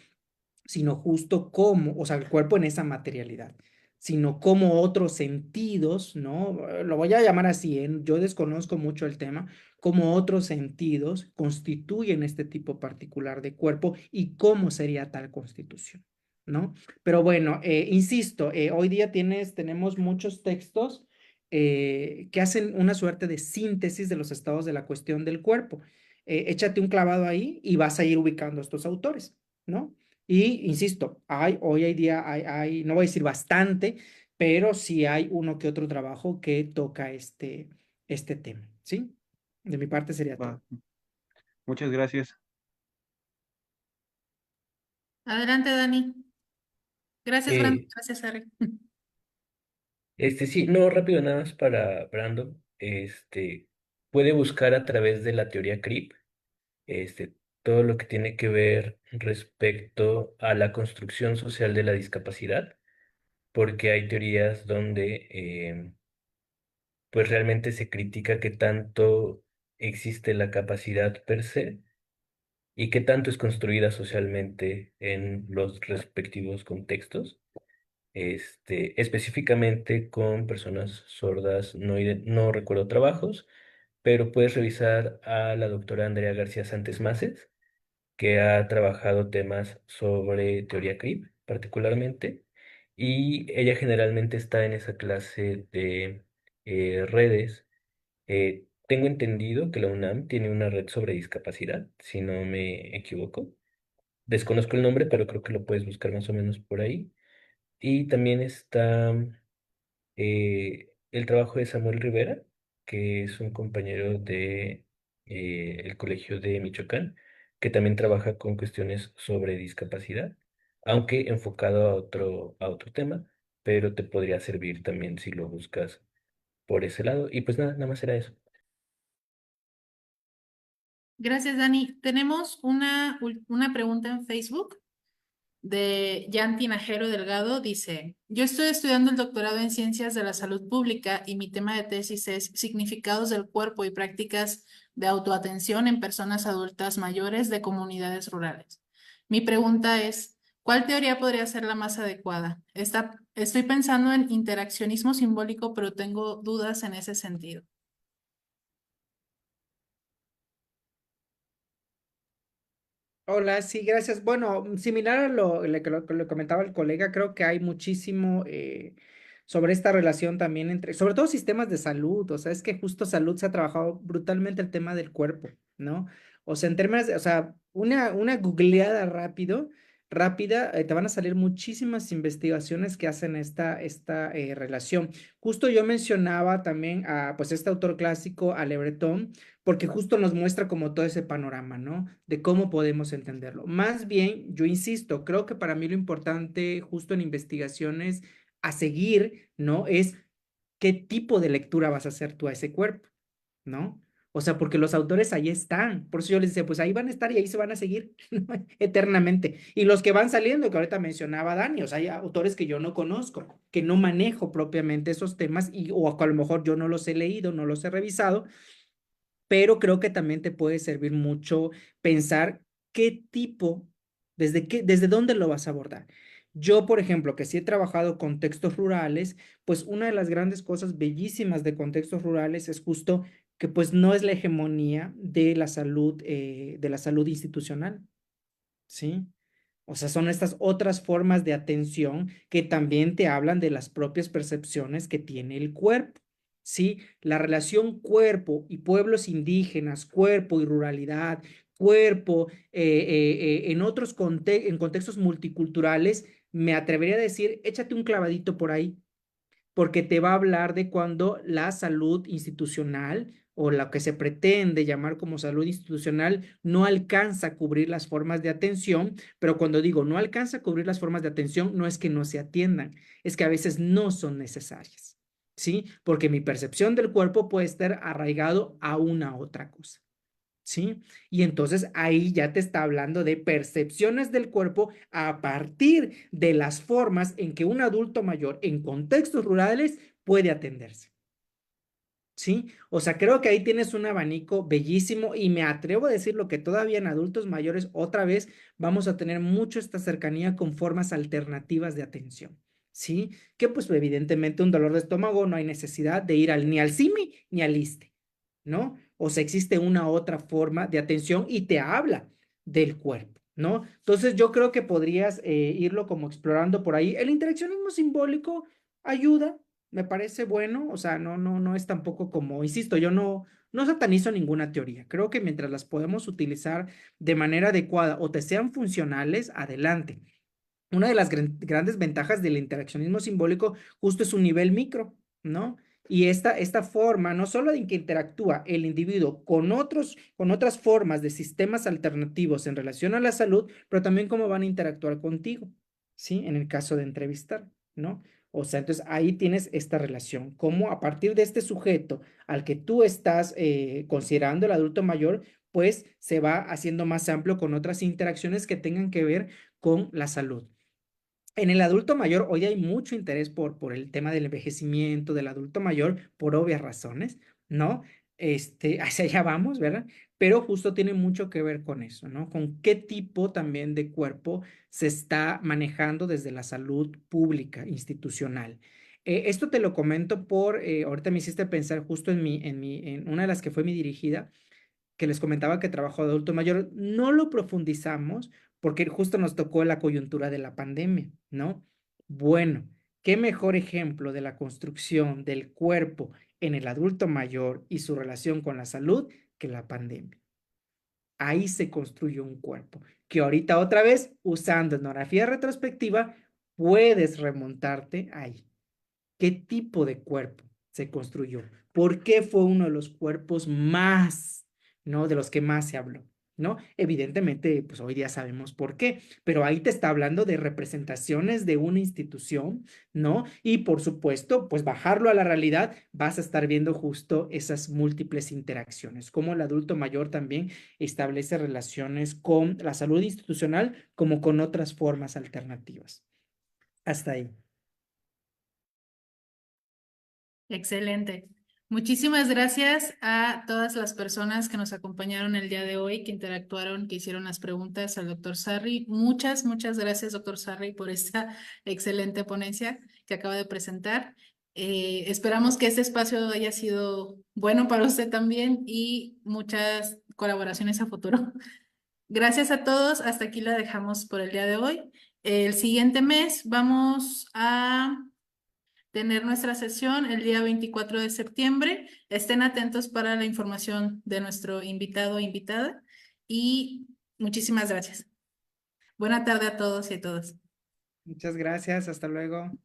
Sino justo cómo, o sea, el cuerpo en esa materialidad, sino cómo otros sentidos, ¿no? Lo voy a llamar así, ¿eh? Yo desconozco mucho el tema, cómo otros sentidos constituyen este tipo particular de cuerpo y cómo sería tal constitución, ¿no? Pero bueno, insisto, hoy día tenemos muchos textos que hacen una suerte de síntesis de los estados de la cuestión del cuerpo. Échate un clavado ahí y vas a ir ubicando a estos autores, ¿no? Y insisto, hoy hay día, no voy a decir bastante, pero sí hay uno que otro trabajo que toca este tema, ¿sí? De mi parte sería Va, todo. muchas gracias. Adelante, Dani. Gracias, Brandon. Eh, Gracias, Harry. sí, no, rápido nada más para Brandon. Puede buscar a través de la teoría CRIP, este, todo lo que tiene que ver respecto a la construcción social de la discapacidad, porque hay teorías donde pues realmente se critica qué tanto existe la capacidad per se y qué tanto es construida socialmente en los respectivos contextos, específicamente con personas sordas, no recuerdo trabajos, pero puedes revisar a la doctora Andrea García Santos Maces, que ha trabajado temas sobre teoría CRIP particularmente, y ella generalmente está en esa clase de redes. Tengo entendido que la UNAM tiene una red sobre discapacidad, si no me equivoco. Desconozco el nombre, pero creo que lo puedes buscar más o menos por ahí. Y también está el trabajo de Samuel Rivera, que es un compañero de el Colegio de Michoacán, que también trabaja con cuestiones sobre discapacidad, aunque enfocado a otro tema, pero te podría servir también si lo buscas por ese lado. Y pues nada más era eso. Gracias, Dani. Tenemos una pregunta en Facebook de Jan Tinajero Delgado. Dice, yo estoy estudiando el doctorado en Ciencias de la Salud Pública y mi tema de tesis es significados del cuerpo y prácticas de autoatención en personas adultas mayores de comunidades rurales. Mi pregunta es, ¿cuál teoría podría ser la más adecuada? Estoy pensando en interaccionismo simbólico, pero tengo dudas en ese sentido. Hola, sí, gracias. Bueno, similar a que lo comentaba el colega, creo que hay muchísimo sobre esta relación también entre, sobre todo sistemas de salud, o sea, es que justo salud se ha trabajado brutalmente el tema del cuerpo, ¿no? O sea, en términos de, o sea, una googleada rápida, te van a salir muchísimas investigaciones que hacen esta relación. Justo yo mencionaba también a, pues, este autor clásico, a Le Breton, porque justo nos muestra como todo ese panorama, ¿no? De cómo podemos entenderlo. Más bien, yo insisto, creo que para mí lo importante justo en investigaciones a seguir, ¿no? Es qué tipo de lectura vas a hacer tú a ese cuerpo, ¿no? O sea, porque los autores ahí están. Por eso yo les decía, pues ahí van a estar y ahí se van a seguir eternamente. Y los que van saliendo, que ahorita mencionaba Dani, o sea, hay autores que yo no conozco, que no manejo propiamente esos temas y o a lo mejor yo no los he leído, no los he revisado, pero creo que también te puede servir mucho pensar qué tipo, desde dónde lo vas a abordar. Yo, por ejemplo, que sí he trabajado con textos rurales, pues una de las grandes cosas bellísimas de contextos rurales es justo que pues no es la hegemonía de la salud institucional, ¿sí? O sea, son estas otras formas de atención que también te hablan de las propias percepciones que tiene el cuerpo, ¿sí? La relación cuerpo y pueblos indígenas, cuerpo y ruralidad, cuerpo en en contextos multiculturales, me atrevería a decir, échate un clavadito por ahí porque te va a hablar de cuando la salud institucional o lo que se pretende llamar como salud institucional no alcanza a cubrir las formas de atención, pero cuando digo no alcanza a cubrir las formas de atención, no es que no se atiendan, es que a veces no son necesarias, ¿sí? Porque mi percepción del cuerpo puede estar arraigado a una otra cosa. ¿Sí? Y entonces ahí ya te está hablando de percepciones del cuerpo a partir de las formas en que un adulto mayor en contextos rurales puede atenderse. ¿Sí? O sea, creo que ahí tienes un abanico bellísimo y me atrevo a decirlo que todavía en adultos mayores otra vez vamos a tener mucho esta cercanía con formas alternativas de atención. ¿Sí? Que pues evidentemente un dolor de estómago no hay necesidad de ir ni al CIMI ni al ISSSTE, ¿no? O sea, existe una otra forma de atención y te habla del cuerpo, ¿no? Entonces yo creo que podrías irlo como explorando por ahí. El interaccionismo simbólico ayuda, me parece bueno, o sea, no es tampoco como, insisto, yo no satanizo ninguna teoría. Creo que mientras las podemos utilizar de manera adecuada o te sean funcionales, adelante. Una de las grandes ventajas del interaccionismo simbólico justo es un nivel micro, ¿no? Y esta forma, no solo en que interactúa el individuo con otras formas de sistemas alternativos en relación a la salud, pero también cómo van a interactuar contigo, ¿sí? En el caso de entrevistar, ¿no? O sea, entonces ahí tienes esta relación, cómo a partir de este sujeto al que tú estás considerando el adulto mayor, pues se va haciendo más amplio con otras interacciones que tengan que ver con la salud. En el adulto mayor, hoy hay mucho interés por el tema del envejecimiento del adulto mayor, por obvias razones, ¿no? Hacia allá vamos, ¿verdad? Pero justo tiene mucho que ver con eso, ¿no? Con qué tipo también de cuerpo se está manejando desde la salud pública, institucional. Esto te lo comento ahorita me hiciste pensar justo en una de las que fue mi dirigida, que les comentaba que trabajo de adulto mayor, no lo profundizamos porque justo nos tocó la coyuntura de la pandemia, ¿no? Bueno, qué mejor ejemplo de la construcción del cuerpo en el adulto mayor y su relación con la salud que la pandemia. Ahí se construye un cuerpo que ahorita otra vez, usando etnografía retrospectiva, puedes remontarte ahí. ¿Qué tipo de cuerpo se construyó? ¿Por qué fue uno de los cuerpos más, ¿no? De los que más se habló, ¿no? Evidentemente, pues hoy día sabemos por qué, pero ahí te está hablando de representaciones de una institución, ¿no? Y por supuesto, pues bajarlo a la realidad, vas a estar viendo justo esas múltiples interacciones, como el adulto mayor también establece relaciones con la salud institucional como con otras formas alternativas. Hasta ahí. Excelente. Muchísimas gracias a todas las personas que nos acompañaron el día de hoy, que interactuaron, que hicieron las preguntas al doctor Sarri. Muchas gracias, doctor Sarri, por esta excelente ponencia que acaba de presentar. Esperamos que este espacio haya sido bueno para usted también y muchas colaboraciones a futuro. Gracias a todos. Hasta aquí la dejamos por el día de hoy. El siguiente mes vamos a tener nuestra sesión el día 24 de septiembre. Estén atentos para la información de nuestro invitado o invitada y muchísimas gracias. Buena tarde a todos y a todas. Muchas gracias. Hasta luego.